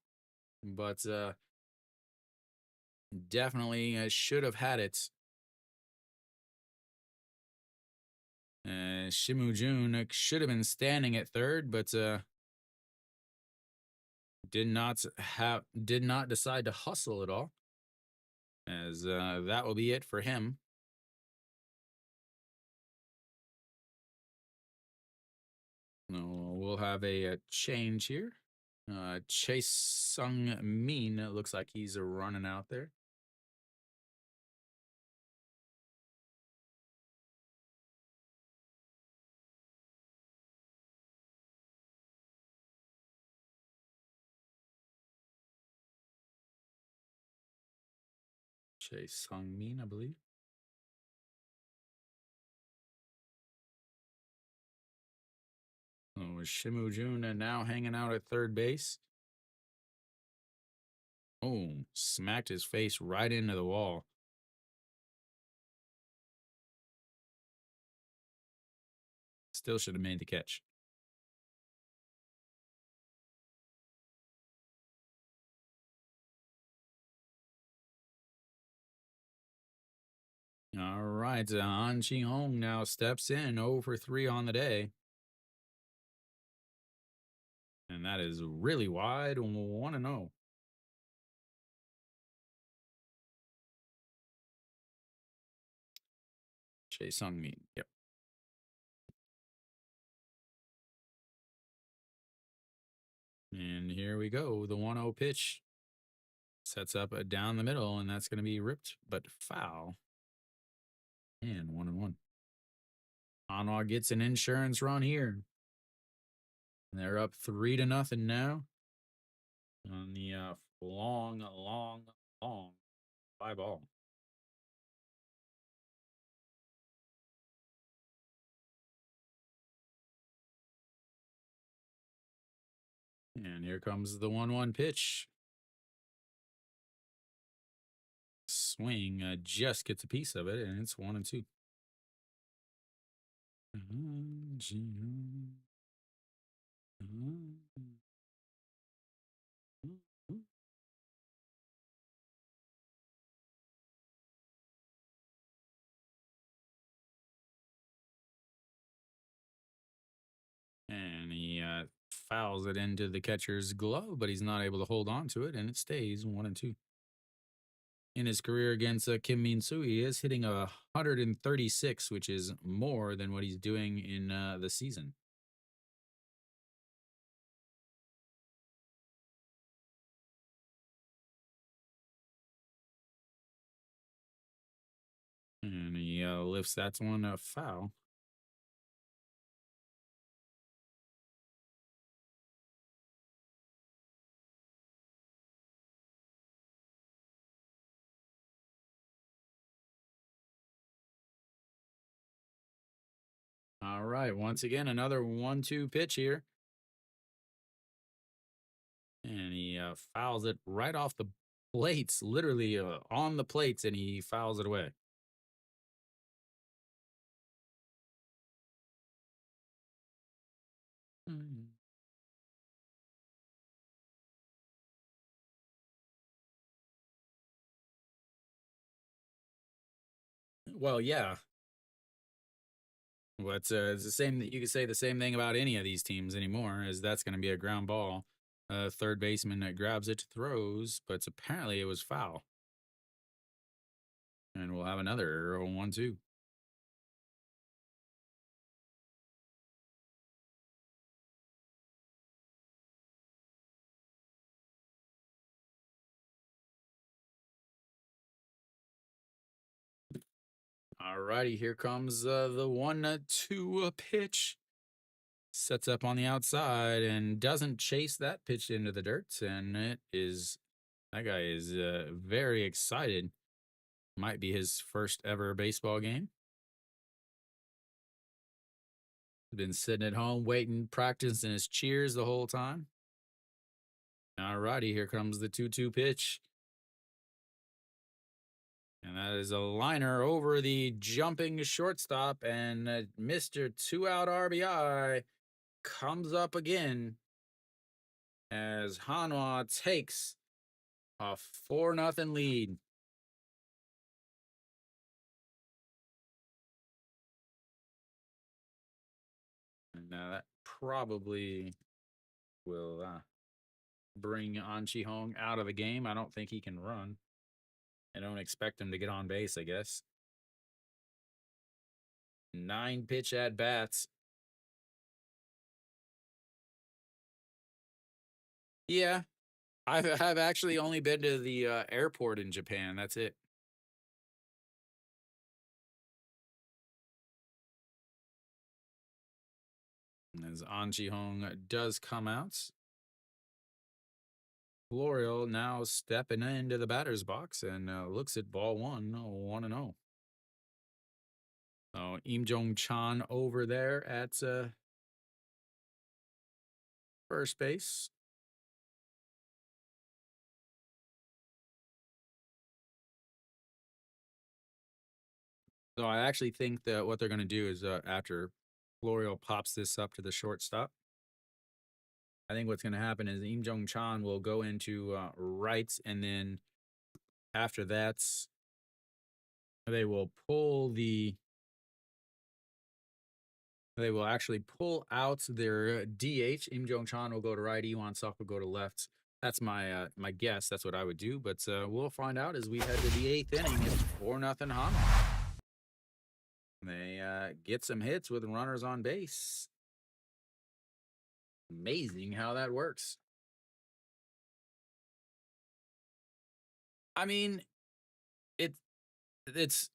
but definitely should have had it. Shimu Jun should have been standing at third, but did not decide to hustle at all. As that will be it for him. No, we'll have a change here. Chase Sung Min looks like he's running out there. Chase Sung Min, I believe. Oh, Shimu Jun now hanging out at third base. Oh, smacked his face right into the wall. Still should have made the catch. All right, Han Chi Hong now steps in 0 for 3 on the day. And that is really wide. 1-0. Chase Sung Min. Yep. And here we go. The 1-0 pitch sets up down the middle, and that's going to be ripped, but foul. And 1-1. Hanwha gets an insurance run here. And they're up 3-0 now. On the long fly ball. And here comes the 1-1 pitch. Swing just gets a piece of it, and it's 1-2. And he fouls it into the catcher's glove, but he's not able to hold on to it, and it stays 1-2. In his career against Kim Min-soo, he is hitting 136, which is more than what he's doing in the season. And he lifts that one a foul. All right, once again, another 1-2 pitch here. And he fouls it right off the plates, literally on the plates, and he fouls it away. Well, yeah. But it's the same. You could say the same thing about any of these teams anymore, as that's going to be a ground ball. Third baseman grabs it, throws, but apparently it was foul. And we'll have another 1-2. All righty, here comes the 1-2 pitch. Sets up on the outside and doesn't chase that pitch into the dirt. And that guy is very excited. Might be his first ever baseball game. Been sitting at home waiting, practicing his cheers the whole time. All righty, here comes the 2-2 pitch. And that is a liner over the jumping shortstop. And Mr. 2-out RBI comes up again. as Hanwha takes a 4-0 lead. And that probably will bring An Chi-hong out of the game. I don't think he can run. I don't expect him to get on base, I guess. 9 pitch at bats. Yeah, I've actually only been to the airport in Japan. That's it. As An Chi-hong does come out. Florio now stepping into the batter's box and looks at ball 1-0. Oh, Im Jong-chan over there at first base. So I actually think that what they're going to do is after Florio pops this up to the shortstop, I think what's going to happen is Im Jong-chan will go into right, and then after that, they will actually pull out their DH. Im Jong-chan will go to right. Iwan Suk will go to left. That's my my guess. That's what I would do. But we'll find out as we head to the 8th inning. It's 4-0 Hanwha. They get some hits with runners on base. Amazing how that works. I mean, it's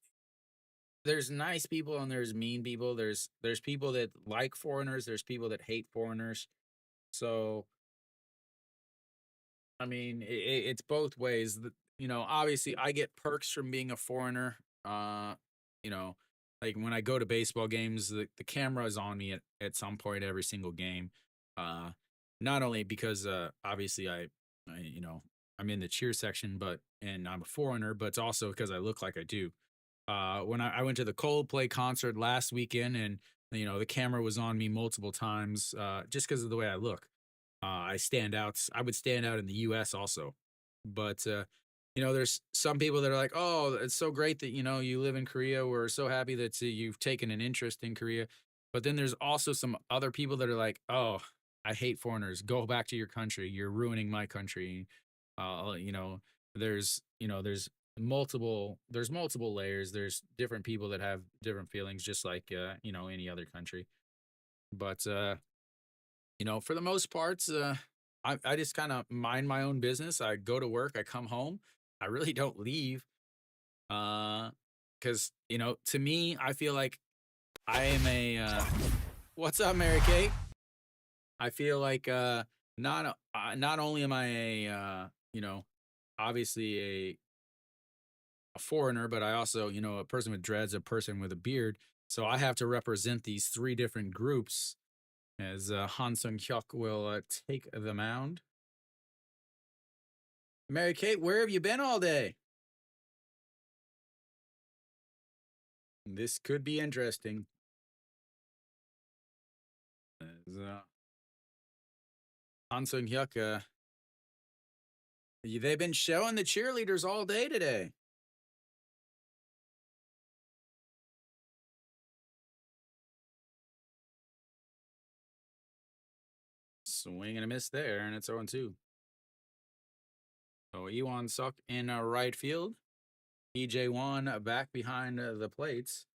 there's nice people and there's mean people. There's people that like foreigners. There's people that hate foreigners. So I mean, it's both ways. You know, obviously, I get perks from being a foreigner. You know, like when I go to baseball games, the camera is on me at some point every single game. Uh, Not only because obviously you know, I'm in the cheer section, and I'm a foreigner, but it's also because I look like I do. When I went to the Coldplay concert last weekend, and you know, the camera was on me multiple times, just because of the way I look. I stand out. I would stand out in the U.S. also, but you know, there's some people that are like, "Oh, it's so great that you know you live in Korea. We're so happy that you've taken an interest in Korea." But then there's also some other people that are like, "Oh, I hate foreigners. Go back to your country. You're ruining my country." You know, there's multiple layers. There's different people that have different feelings, just like you know, any other country. But you know, for the most part, I just kind of mind my own business. I go to work, I come home. I really don't leave. Because you know, to me, I feel like I am a what's up, Mary Kate? I feel like not only am I a you know, obviously a foreigner, but I also, you know, a person with dreads, a person with a beard. So I have to represent these 3 different groups as Han Sung-hyuk will take the mound. Mary Kate, where have you been all day? This could be interesting. As, Han Sung-hyuk, they've been showing the cheerleaders all day today. Swing and a miss there, and it's 0-2. So Iwan Suk in right field. EJ1 back behind the plates.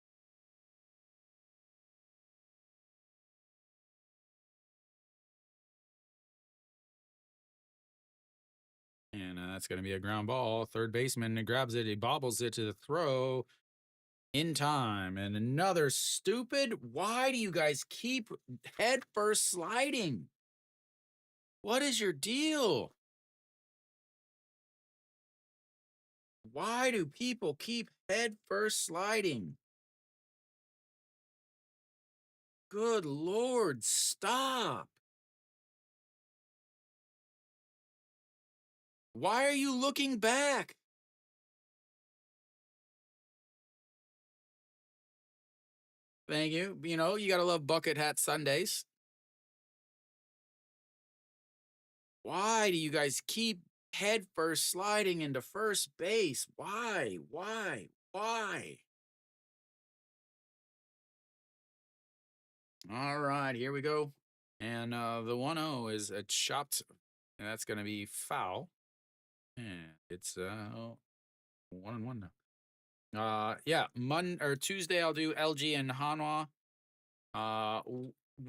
And that's going to be a ground ball. Third baseman grabs it. He bobbles it to the throw in time. And another stupid. Why do you guys keep head first sliding? What is your deal? Why do people keep head first sliding? Good Lord, stop. Why are you looking back? Thank you. You know, you got to love bucket hat Sundays. Why do you guys keep head first sliding into first base? Why? Why? Why? All right, here we go. And the 1-0 is a chopped, and that's going to be foul. And it's 1-1 now. Yeah, Tuesday I'll do LG and Hanwha.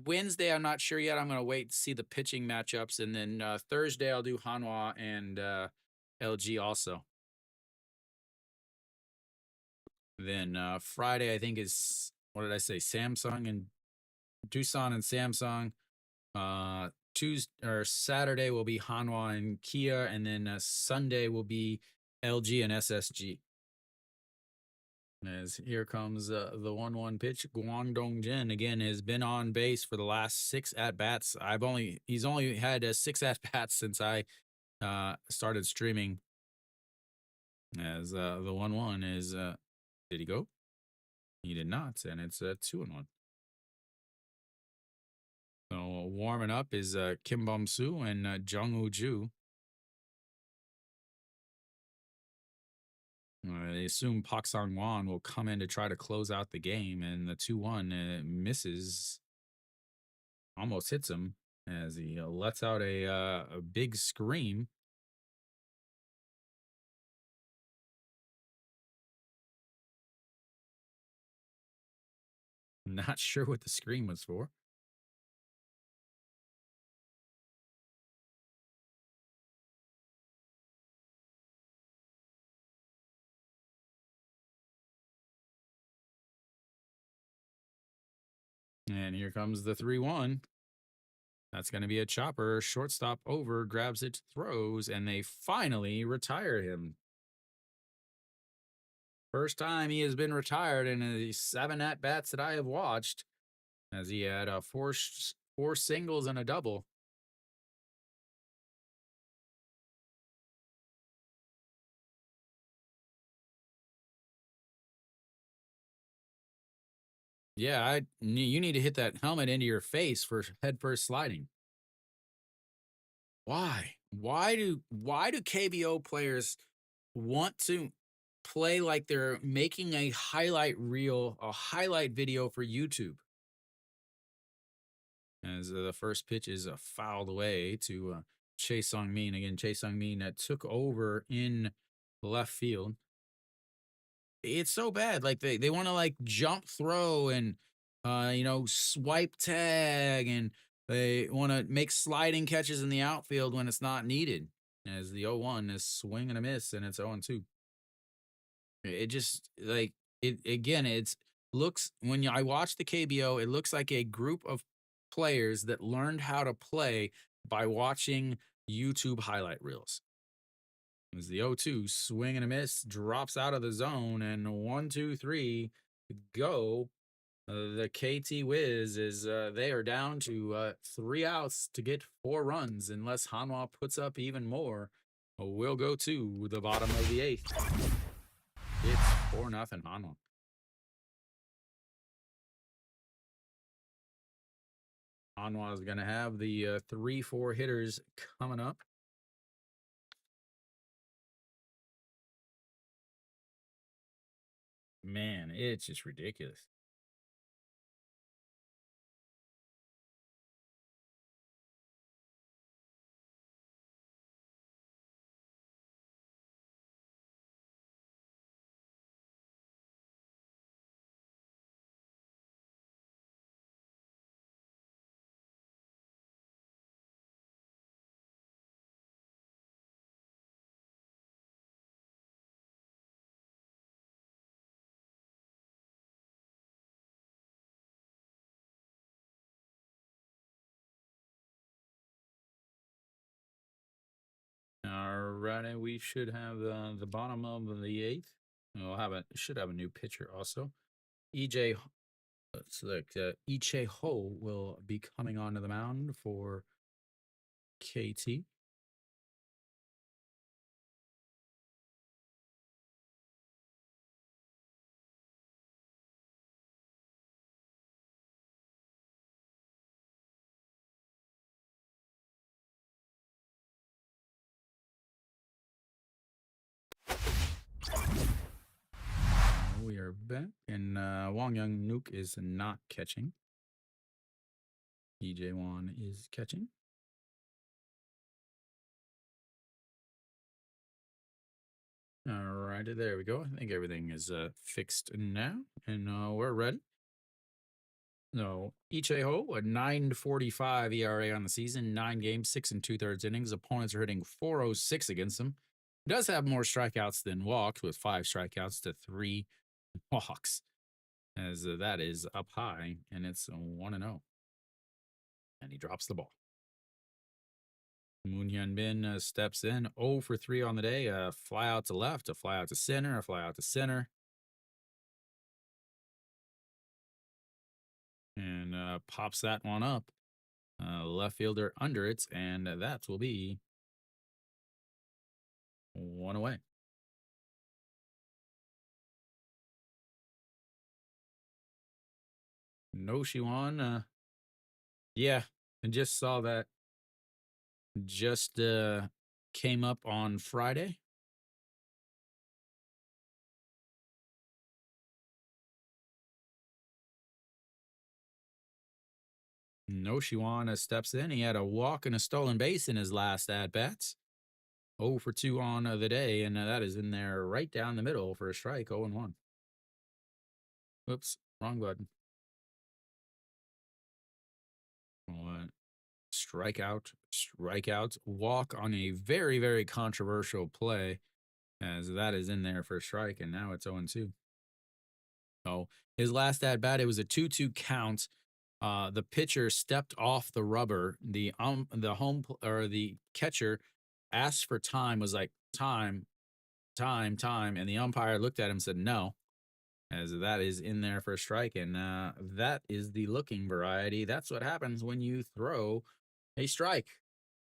Wednesday I'm not sure yet. I'm gonna wait to see the pitching matchups, and then Thursday I'll do Hanwha and LG also. Then Friday I think is, what did I say? Samsung and Doosan and Samsung. Tuesday or Saturday will be Hanwha and Kia, and then Sunday will be LG and SSG. As here comes the 1-1 pitch. Guangdong Jin again has been on base for the last 6 at bats. He's only had 6 at bats since I started streaming. As the 1-1 is did he go? He did not, and it's 2-1. So warming up is Kim Bum Soo and Jung Woo Ju. They assume Pak Sang Wan will come in to try to close out the game, and the 2-1 misses, almost hits him as he lets out a big scream. Not sure what the scream was for. And here comes the 3-1. That's going to be a chopper. Shortstop over, grabs it, throws, and they finally retire him. First time he has been retired in the 7 at bats that I have watched, as he had four singles and a double. Yeah, you need to hit that helmet into your face for head first sliding. Why? Why do KBO players want to play like they're making a highlight reel, a highlight video for YouTube? As the first pitch is fouled away to Chae Sung-min. Again, Chae Sung-min took over in left field. It's so bad. Like they want to like jump throw and swipe tag, and they want to make sliding catches in the outfield when it's not needed. As the 0-1 is swing and a miss, and it's 0-2. It just like it again. It's looks when I watch the KBO, it looks like a group of players that learned how to play by watching YouTube highlight reels. As the 0-2 swing and a miss, drops out of the zone, and 1-2-3 go. The KT Wiz is they are down to 3 outs to get 4 runs unless Hanwha puts up even more. We'll go to the bottom of the 8th. It's 4-0 Hanwha. Hanwha is going to have the 3-4 hitters coming up. Man, it's just ridiculous. All righty, we should have the bottom of the 8th. Should have a new pitcher also. EJ, select Iche Ho will be coming onto the mound for KT. are back. And Wong Young Nuke is not catching. DJ Wan is catching. All right, there we go. I think everything is fixed now, and we're ready. No, Ichiro, a 9.45 ERA on the season, 9 games, 6 2/3 innings. Opponents are hitting .406 against him. He does have more strikeouts than walks, with 5 strikeouts to 3 walks, as that is up high, and it's 1-0. And he drops the ball. Moon Hyun Bin steps in, 0 for 3 on the day. A fly out to left, a fly out to center, a fly out to center. And pops that one up. Left fielder under it, and that will be 1 away. No Shiwan. Yeah, I just saw that. Just came up on Friday. No Shiwan steps in. He had a walk and a stolen base in his last at-bats. 0 for 2 on the day, and that is in there right down the middle for a strike, 0-1. Whoops, wrong button. What? Strikeout, walk on a very, very controversial play, as that is in there for a strike, and now it's 0-2. Oh, his last at bat, it was a 2-2 count. The pitcher stepped off the rubber. The catcher asked for time, was like time, and the umpire looked at him and said no, as that is in there for a strike, and that is the looking variety. That's what happens when you throw a strike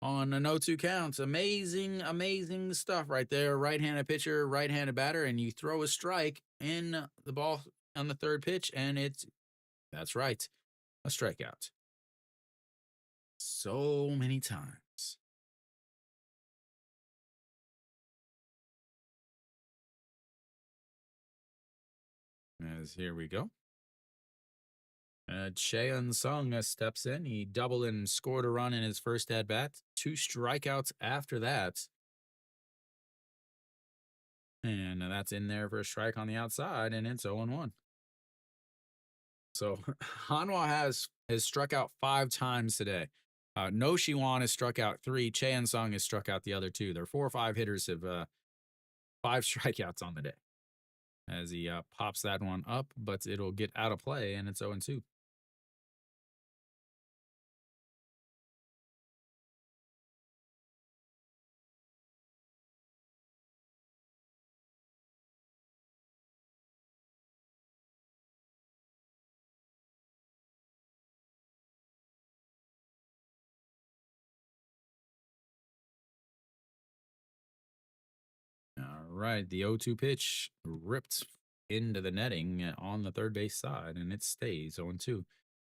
on a 0-2 count. Amazing stuff right there. Right-handed pitcher, right-handed batter, and you throw a strike in the ball on the third pitch, and that's right, a strikeout. So many times. As here we go. Cheon Sung steps in. He doubled and scored a run in his first at-bat. 2 strikeouts after that. And that's in there for a strike on the outside, and it's 0-1. So Hanwha has struck out 5 times today. No Shiwan has struck out 3. Cheon Sung has struck out the other 2. Their 4 or 5 hitters have 5 strikeouts on the day. As he pops that one up, but it'll get out of play, and it's 0-2. All right, the 0-2 pitch ripped into the netting on the third base side, and it stays 0-2.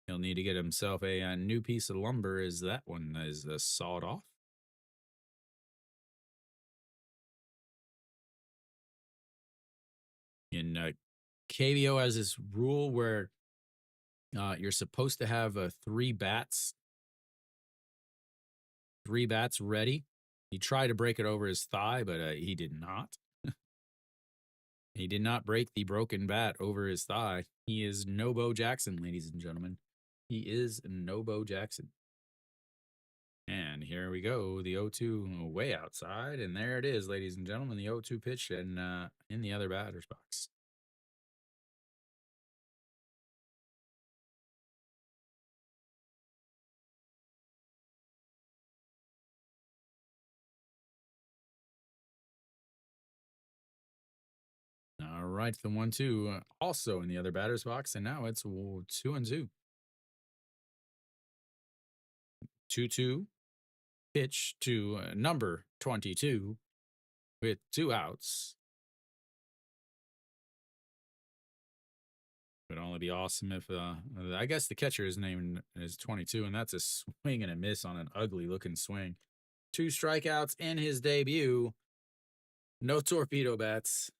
He'll need to get himself a new piece of lumber, as that one is sawed off. In KBO has this rule where you're supposed to have 3 bats ready. He tried to break it over his thigh, but he did not. He did not break the broken bat over his thigh. He is no Bo Jackson, ladies and gentlemen. He is no Bo Jackson. And here we go, the 0-2 way outside, and there it is, ladies and gentlemen, the 0-2 pitch and in the other batter's box. All right, the 1-2 also in the other batter's box, and now it's 2-2. 2-2 pitch to number 22 with 2 outs. Would only be awesome if I guess the catcher is named as 22, and that's a swing and a miss on an ugly looking swing. 2 strikeouts in his debut. No torpedo bats.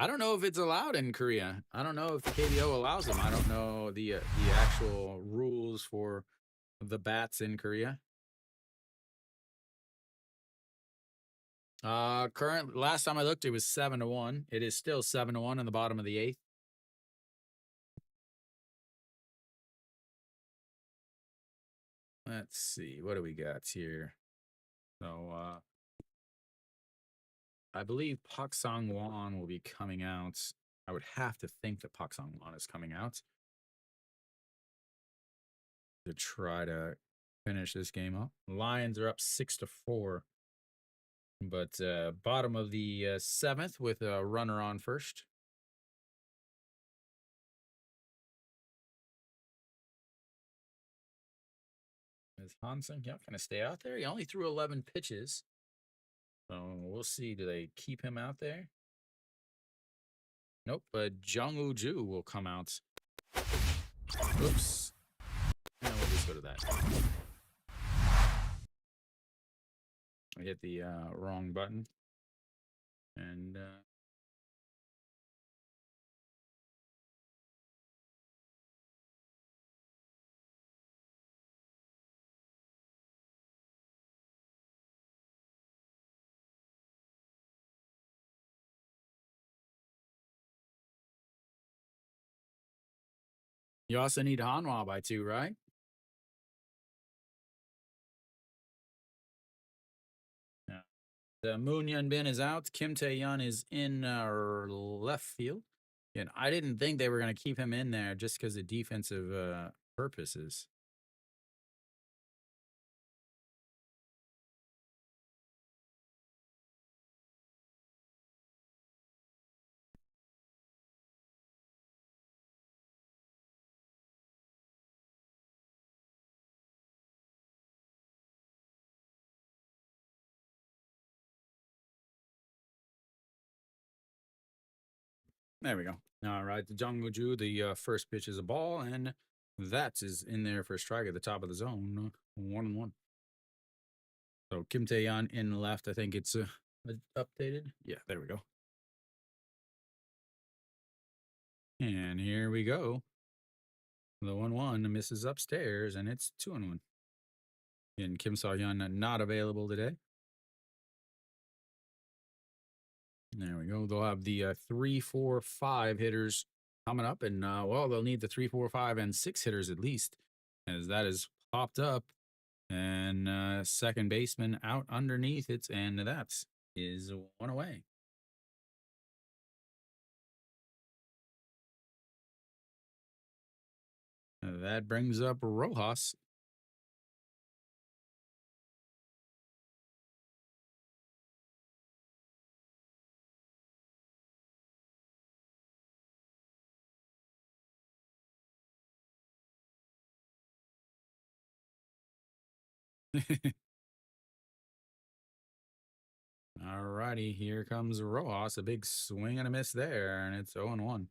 I don't know if it's allowed in Korea. I don't know if the KBO allows them. I don't know the actual rules for the bats in Korea. Current last time I looked, it was 7-1. It is still 7-1 in the bottom of the 8th. Let's see, what do we got here? So I believe Pak Sang-won will be coming out. I would have to think that Pak Sang-won is coming out to try to finish this game up. Lions are up 6-4. But bottom of the 7th with a runner on first. Is Hansen going to stay out there? He only threw 11 pitches. So we'll see. Do they keep him out there? Nope. But Jung Ju will come out. Oops. And we'll just go to that. I hit the wrong button. And you also need Hanwha by 2, right? Yeah. The Moon Yun Bin is out. Kim Tae-yeon is in left field. And I didn't think they were going to keep him in there just because of defensive purposes. There we go. All right, the Jung Ju, the first pitch is a ball, and that is in there for a strike at the top of the zone. 1-1. So Kim Tae-yeon in left. I think it's updated. Yeah, there we go. And here we go. The 1-1 misses upstairs, and it's 2-1. And Kim Tae-yeon not available today. There we go. They'll have the 3, 4, 5 hitters coming up, and well, they'll need the 3, 4, 5, and 6 hitters at least, as that is popped up. And second baseman out underneath it, and that is 1 away. That brings up Rojas. All righty, here comes Rojas. A big swing and a miss there, and it's 0-1.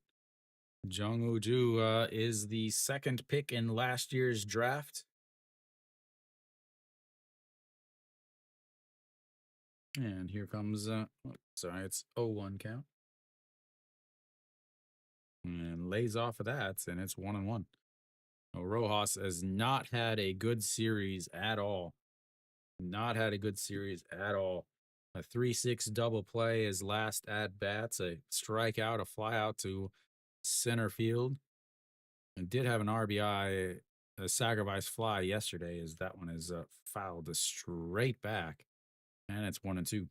Jung Ju is the second pick in last year's draft. And here comes, sorry, it's 0-1 count. And lays off of that, and it's 1-1. Rojas has not had a good series at all. Not had a good series at all. A 3-6 double play his last at bats, a strikeout, a flyout to center field. And did have an RBI, a sacrifice fly yesterday, as that one is fouled straight back. And it's 1-2.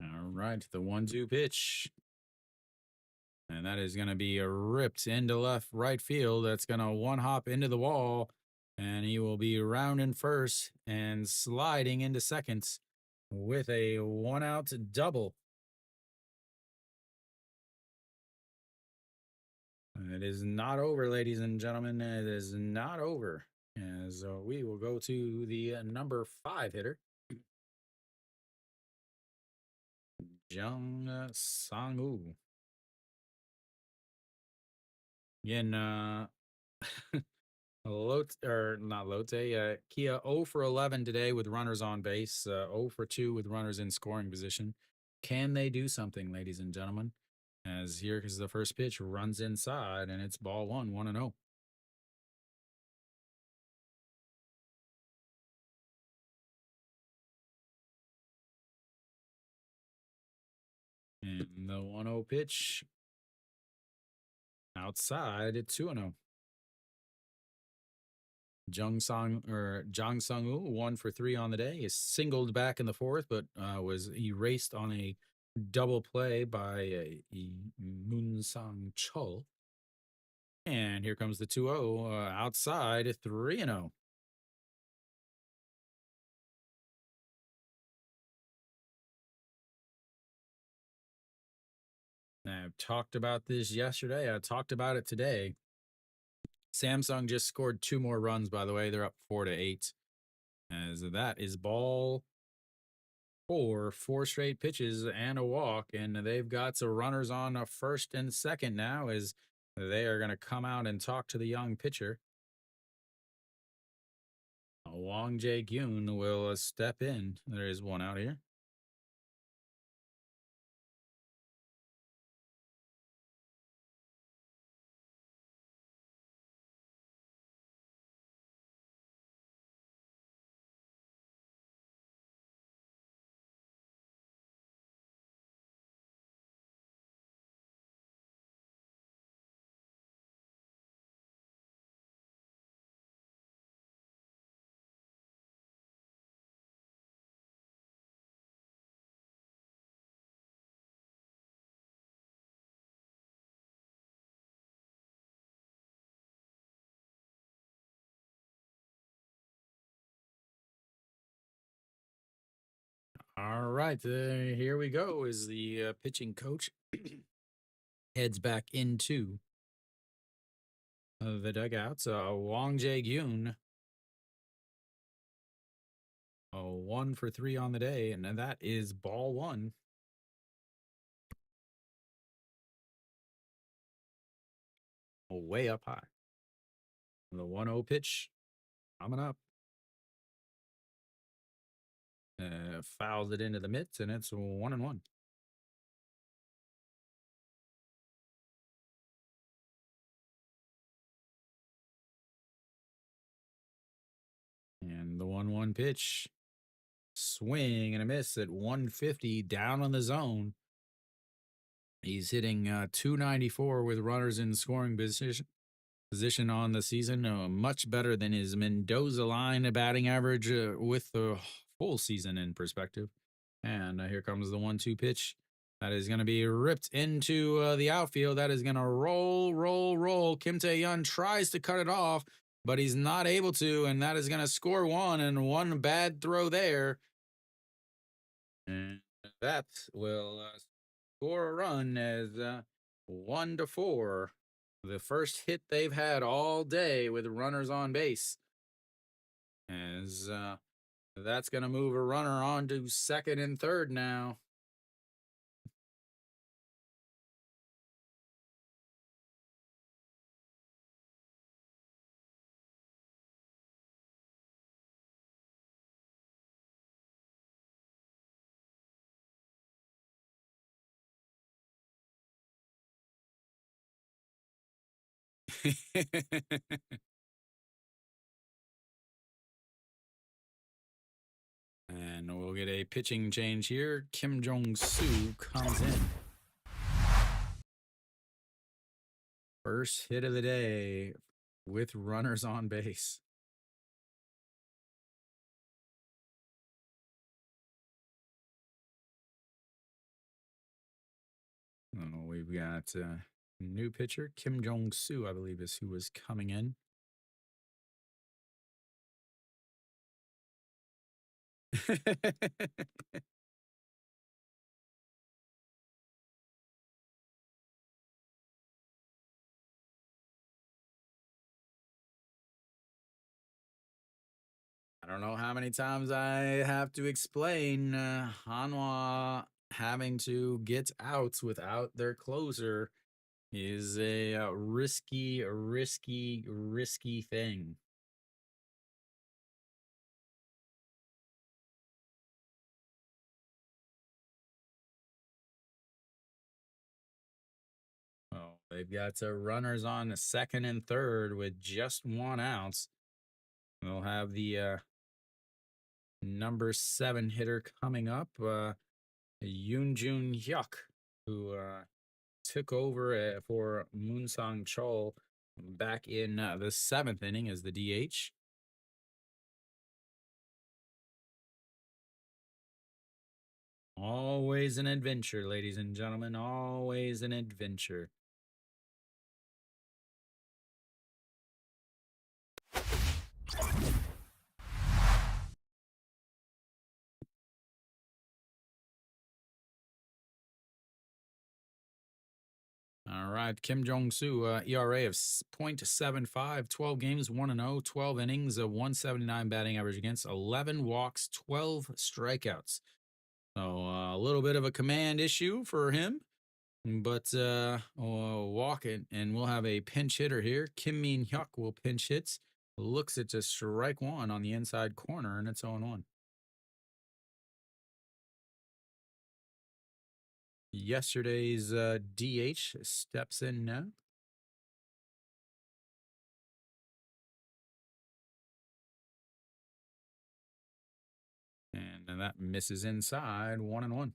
All right, the 1-2 pitch. And that is going to be ripped into right field. That's going to one hop into the wall. And he will be rounding first and sliding into second with a 1-out double. It is not over, ladies and gentlemen. It is not over. As we will go to the number 5 hitter. Jung Sang-woo. Again, not Lotte. Kia 0 for 11 today with runners on base. 0 for 2 with runners in scoring position. Can they do something, ladies and gentlemen? As here is the first pitch, runs inside, and it's ball 1-0. And the 1-0 pitch outside at 2-0. Jung Sung-woo 1 for 3 on the day. Is singled back in the fourth, but was erased on a double play by Moon Sang Chul. And here comes the 2-0 outside 3-0. I've talked about this yesterday. I talked about it today. Samsung just scored 2 more runs, by the way. They're up 4-8. As that is ball 4, 4 straight pitches and a walk. And they've got some runners on a first and second now as they are going to come out and talk to the young pitcher. Wang Jae-gyun will step in. There is one out here. All right, here we go. Is the pitching coach heads back into the dugouts. Wang Jae-gyun, 1 for 3 on the day, and that is ball 1. Way up high. The 1-0 pitch coming up. Fouls it into the mitts, and it's 1-1. And the 1-1 pitch, swing and a miss at 150 down on the zone. He's hitting 294 with runners in scoring position on the season. Much better than his Mendoza line batting average with the full season in perspective. And here comes the 1-2 pitch. That is going to be ripped into the outfield. That is going to roll. Kim Tae-yeon tries to cut it off, but he's not able to, and that is going to score 1, and 1 bad throw there. And that will score a run as 1-4. The first hit they've had all day with runners on base. As that's going to move a runner on to second and third now. And we'll get a pitching change here. Kim Jong-soo comes in. First hit of the day with runners on base. We've got a new pitcher, Kim Jong-soo, I believe is who was coming in. I don't know how many times I have to explain Hanwha having to get out without their closer is a risky thing. Oh, they've got runners on the second and third with just 1 out. They'll have the number 7 hitter coming up, Yoon Jun Hyuk, who took over for Moon Sang Chol back in the 7th inning as the DH. Always an adventure, ladies and gentlemen. Always an adventure. All right, Kim Jong-soo, ERA of .75, 12 games, 1-0, 12 innings, a 179 batting average against, 11 walks, 12 strikeouts. So a little bit of a command issue for him, but walk it, and we'll have a pinch hitter here. Kim Min Hyuk will pinch hit. Looks at just strike one on the inside corner, and it's 0-1. Yesterday's DH steps in now. And that misses inside, 1-1.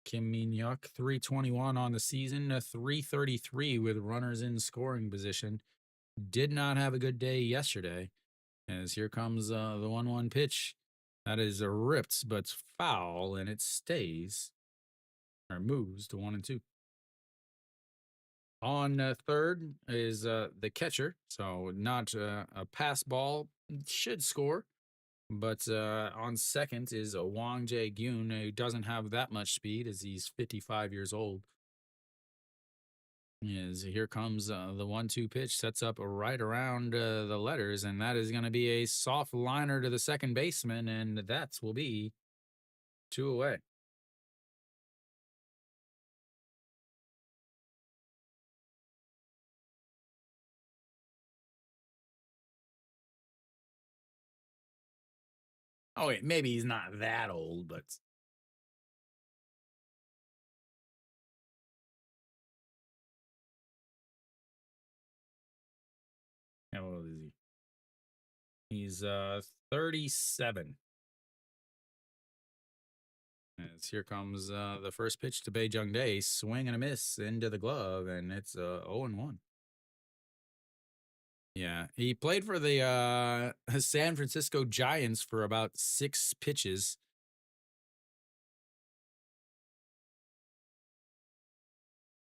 Kim Min Hyuk, 321 on the season, 333 with runners in scoring position. Did not have a good day yesterday, as here comes the 1-1 pitch. That is ripped, but foul, and it stays, or moves to 1-2. On third is the catcher, so not a pass ball, should score. But on second is Wang Jae-gyun, who doesn't have that much speed as he's 55 years old. Here comes the 1-2 pitch, sets up right around the letters, and that is going to be a soft liner to the second baseman, and that will be 2 away. Oh, wait, maybe he's not that old, but how old is he? He's 37. As here comes the first pitch to Bae Jung Dae, swing and a miss into the glove, and it's 0-1. Yeah, he played for the San Francisco Giants for about 6 pitches.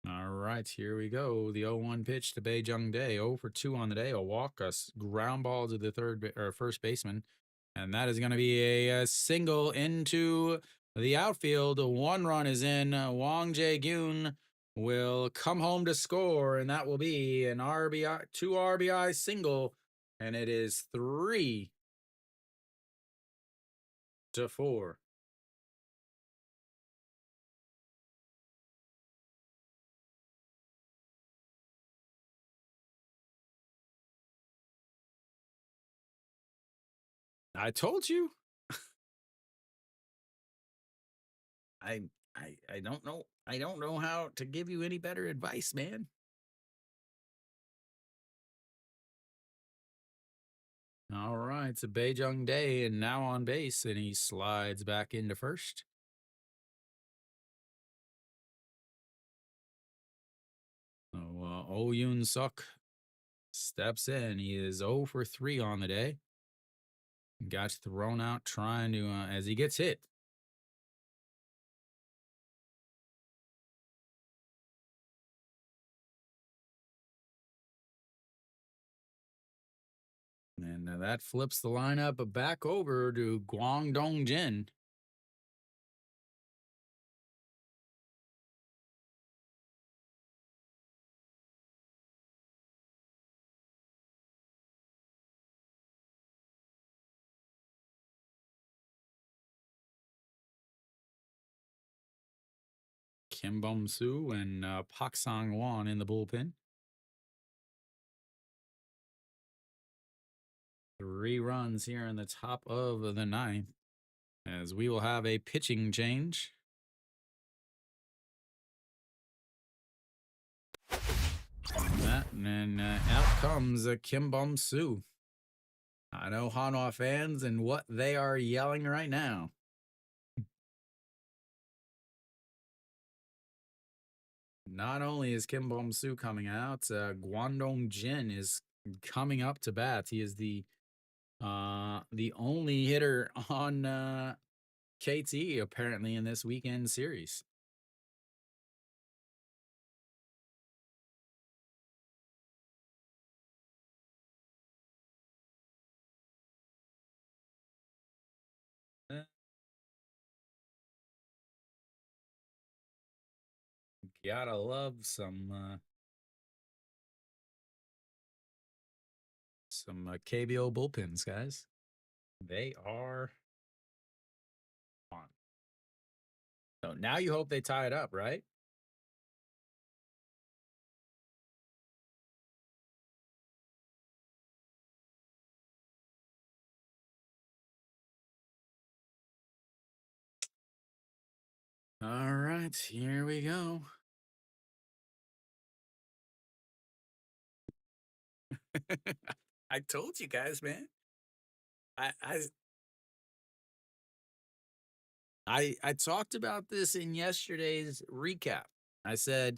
All right, here we go. The 0-1 pitch to Bae Jung Dae, 0 for 2 on the day. A walk, a ground ball to the first baseman, and that is going to be a single into the outfield. 1 run is in. Wang Jae-gyun will come home to score, and that will be an RBI, 2 RBI single, and it is 3-4. I told you. I don't know. I don't know how to give you any better advice, man. All right, it's a Bae Jung Dae, and now on base, and he slides back into first. So Oh Yoon Suk steps in. He is 0 for 3 on the day. Got thrown out trying to as he gets hit. And that flips the lineup back over to Guangdong Jin. Kim Bum-soo and Pak Sang-won in the bullpen. 3 runs here in the top of the 9th, as we will have a pitching change. And then out comes Kim Bum-soo. I know Hanwha fans and what they are yelling right now. Not only is Kim Bum-soo coming out, Gwandong Jin is coming up to bat. He is the only hitter on KT apparently in this weekend series. Gotta love some KBO bullpens, guys. They are on. So now you hope they tie it up, right? All right, here we go. I told you guys, man. I talked about this in yesterday's recap. I said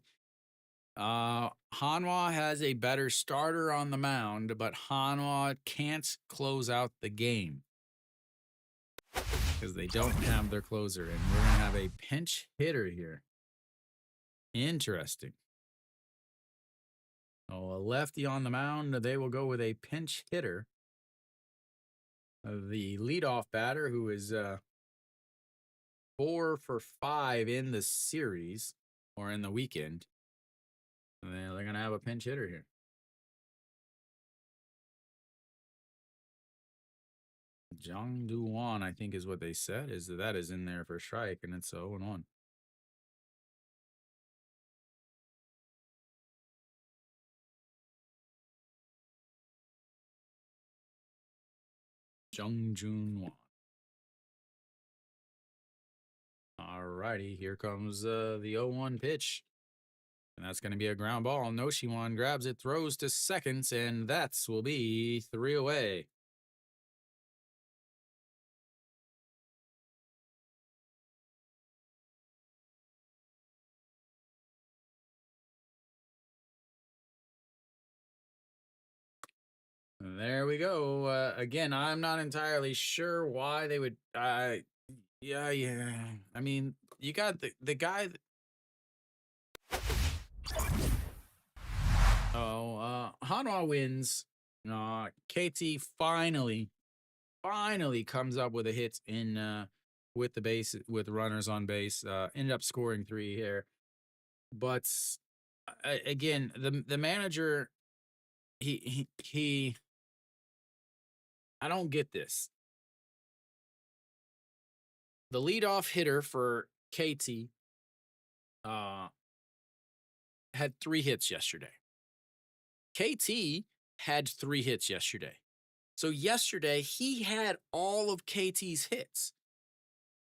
Hanwha has a better starter on the mound, but Hanwha can't close out the game because they don't have their closer, and we're gonna have a pinch hitter here. Interesting. Oh, a lefty on the mound. They will go with a pinch hitter. The leadoff batter, who is 4 for 5 in the series or in the weekend. And they're gonna have a pinch hitter here. Jung Do-won, I think is what they said, is that is in there for strike, and it's 0-1. Jung Joon-won. All righty, here comes the 0-1 pitch. And that's going to be a ground ball. Noshiwan grabs it, throws to second, and that will be 3 away. There we go. Again, I'm not entirely sure why they would. Yeah. I mean, you got the guy. Hanwha wins. KT finally comes up with a hit in with the base with runners on base. Ended up scoring 3 here, but again, the manager, he I don't get this. The leadoff hitter for KT had 3 hits yesterday. KT had 3 hits yesterday. So yesterday, he had all of KT's hits.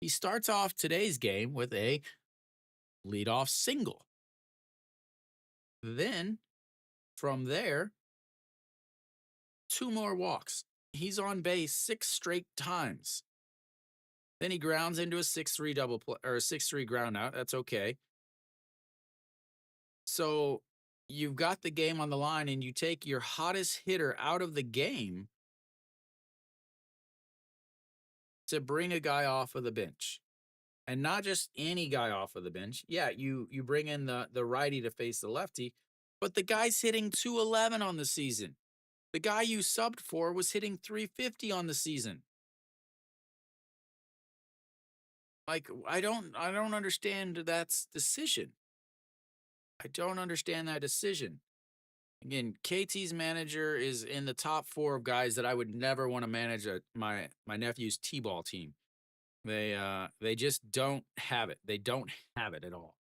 He starts off today's game with a leadoff single. Then, from there, 2 more walks. He's on base 6 straight times. Then he grounds into a 6-3 double play or a 6-3 ground out. That's okay. So you've got the game on the line, and you take your hottest hitter out of the game to bring a guy off of the bench. And not just any guy off of the bench. Yeah, you bring in the righty to face the lefty, but the guy's hitting 211 on the season. The guy you subbed for was hitting 350 on the season. Like, I don't understand that decision. I don't understand that decision. Again, KT's manager is in the top 4 of guys that I would never want to manage my nephew's T-ball team. They just don't have it. They don't have it at all.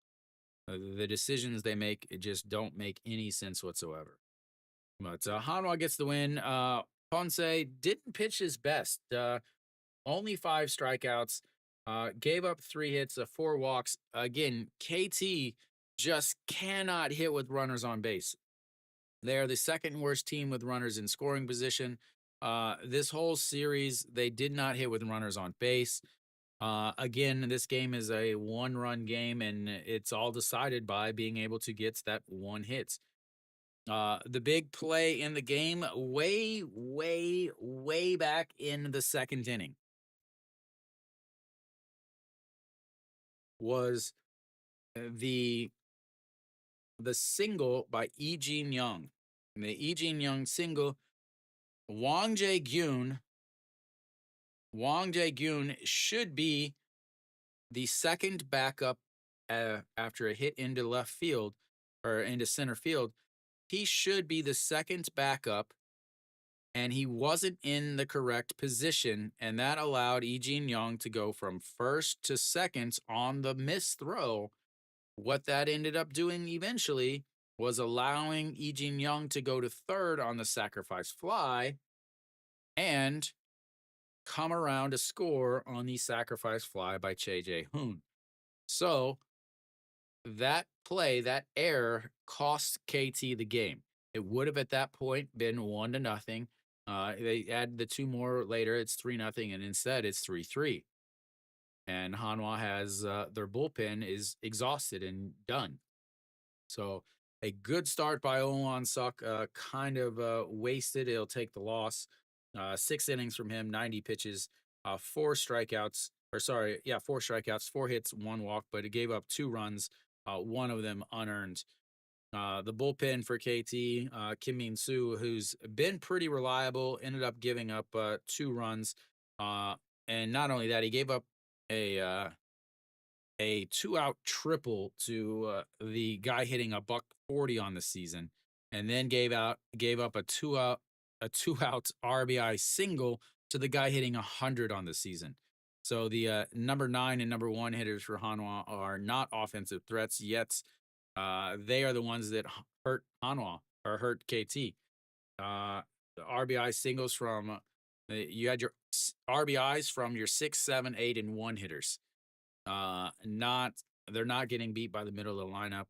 The decisions they make just don't make any sense whatsoever. But Hanwha gets the win. Ponce didn't pitch his best. Only 5 strikeouts. Gave up 3 hits, 4 walks. Again, KT just cannot hit with runners on base. They are the second worst team with runners in scoring position. This whole series, they did not hit with runners on base. Again, this game is a 1-run game, and it's all decided by being able to get that 1 hit. The big play in the game, way back in the second inning, was the single by E. Jean Young. And the E. Jean Young single, Wang Jae-gyun should be the second backup after a hit into left field or into center field. He should be the second backup, and he wasn't in the correct position, and that allowed E. Jean Young to go from first to second on the missed throw. What that ended up doing eventually was allowing E. Jean Young to go to third on the sacrifice fly and come around to score on the sacrifice fly by Che Jae-hoon. So that play, that error, cost KT the game. It would have at that point been 1-0. They add the 2 more later. It's 3-0, and instead it's 3-3. And Hanwha has their bullpen is exhausted and done. So a good start by Owan Suk, kind of wasted. It'll take the loss. 6 innings from him, 90 pitches, 4 strikeouts. 4 strikeouts, 4 hits, 1 walk, but it gave up 2 runs, 1 of them unearned. The bullpen for KT, Kim Min-soo, who's been pretty reliable, ended up giving up 2 runs. And not only that, he gave up a 2-out triple to the guy hitting a $140 on the season, and then gave up a 2-out RBI single to the guy hitting 100 on the season. So the number 9 and number 1 hitters for Hanwha are not offensive threats yet. They are the ones that hurt Hanwha or hurt KT. The RBI singles from you had your RBIs from your 6, 7, 8, and 1 hitters. They're not getting beat by the middle of the lineup.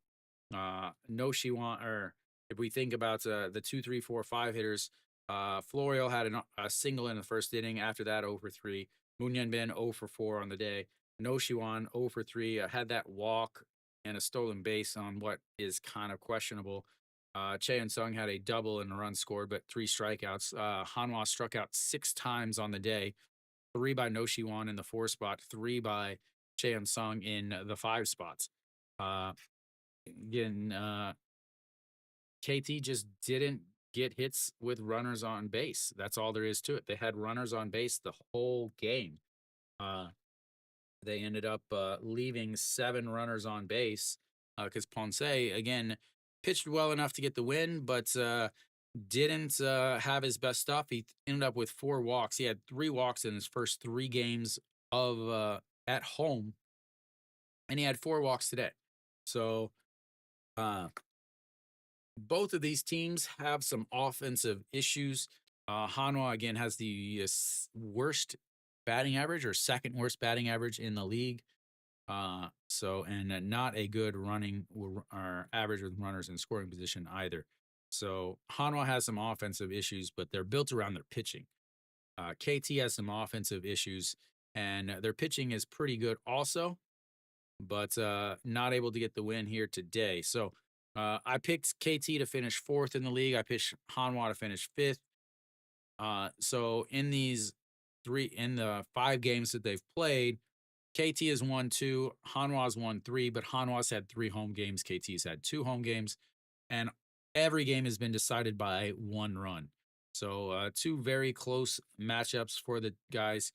No Shiwan, or if we think about the 2, 3, 4, 5 hitters, Florial had a single in the first inning. After that, 0 for 3. Moon Bin 0 for 4 on the day. No Shiwan 0 for 3. Had that walk and a stolen base on what is kind of questionable. Chae Sung had a double and a run scored, but 3 strikeouts. Hanwha struck out 6 times on the day. 3 by No Shiwan in the 4 spot, 3 by Chae Sung in the 5 spots. Again, KT just didn't get hits with runners on base. That's all there is to it. They had runners on base the whole game. They ended up leaving 7 runners on base because Ponce, again, pitched well enough to get the win, but didn't have his best stuff. He ended up with 4 walks. He had 3 walks in his first 3 games of at home, and he had 4 walks today. So both of these teams have some offensive issues. Hanwha, again, has the worst batting average or second worst batting average in the league. And not a good running or average with runners in scoring position either. So Hanwha has some offensive issues, but they're built around their pitching. KT has some offensive issues, and their pitching is pretty good also, but not able to get the win here today. So I picked KT to finish 4th in the league. I picked Hanwha to finish 5th. So in the 5 games that they've played, KT has won 2, Hanwha's won 3, but Hanwha's had 3 home games. KT's had 2 home games, and every game has been decided by 1 run. So 2 very close matchups for the guys.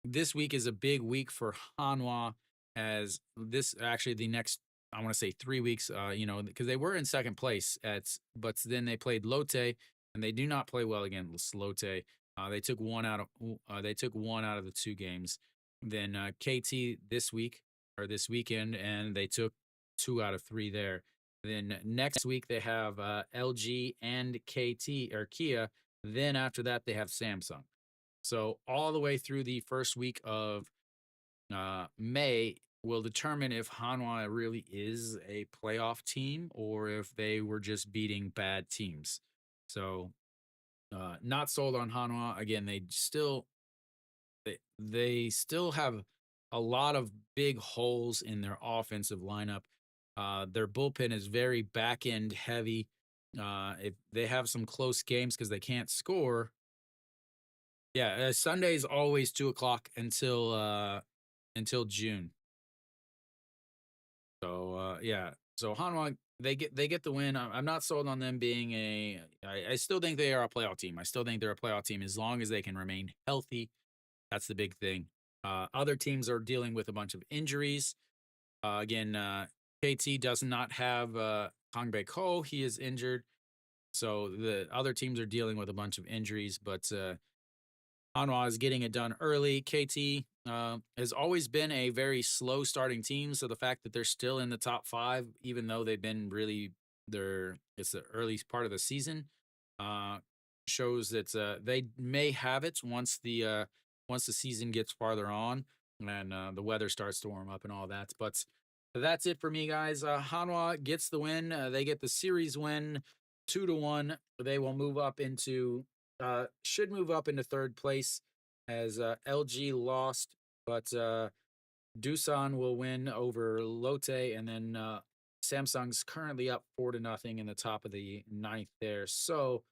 This week is a big week for Hanwha, as this actually the next, I want to say 3 weeks, because they were in second place but then they played Lotte, and they do not play well against Lotte. They took one out of the 2 games. Then KT this weekend, and they took 2 out of 3 there. Then next week they have LG and KT or Kia. Then after that they have Samsung. So all the way through the first week of May will determine if Hanwha really is a playoff team or if they were just beating bad teams. So not sold on Hanwha. Again, they still have a lot of big holes in their offensive lineup. Their bullpen is very back end heavy. If they have some close games because they can't score. Yeah, Sunday's always 2 o'clock until June. So yeah, so Hanwha they get the win. I'm not sold on them being I still think they are a playoff team. I still think they're a playoff team as long as they can remain healthy. That's the big thing. Other teams are dealing with a bunch of injuries. Again, KT does not have Kang Bae Ko. He is injured. So the other teams are dealing with a bunch of injuries, but Hanwha is getting it done early. KT has always been a very slow starting team, so the fact that they're still in the top 5, even though they've been it's the early part of the season, shows that they may have it once the season gets farther on and the weather starts to warm up and all that. But that's it for me, guys. Hanwha gets the win. They get the series win, 2-1. They will move up into should move up into third place as LG lost, but Doosan will win over Lotte, and then Samsung's currently up 4-0 in the top of the 9th there. So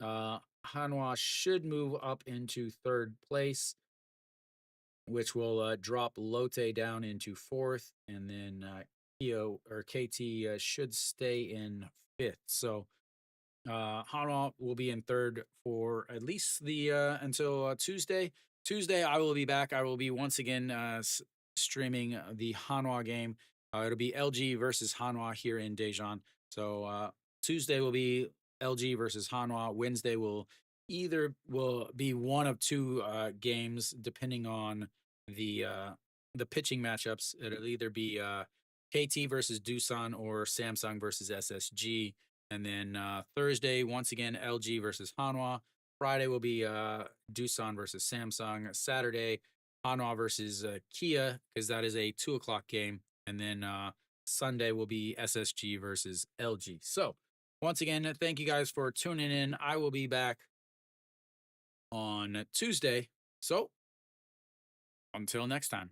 Hanwha should move up into third place, which will drop Lotte down into 4th, and then KT should stay in 5th. So Hanwha will be in 3rd for at least the until Tuesday. Tuesday, I will be back. I will be once again streaming the Hanwha game. It'll be LG versus Hanwha here in Daejeon. So Tuesday will be LG versus Hanwha. Wednesday will be one of 2 games depending on the pitching matchups. It'll either be KT versus Doosan or Samsung versus SSG. And then Thursday, once again, LG versus Hanwha. Friday will be Doosan versus Samsung. Saturday, Hanwha versus Kia, because that is a 2 o'clock game. And then Sunday will be SSG versus LG. So, once again, thank you guys for tuning in. I will be back on Tuesday. So, until next time.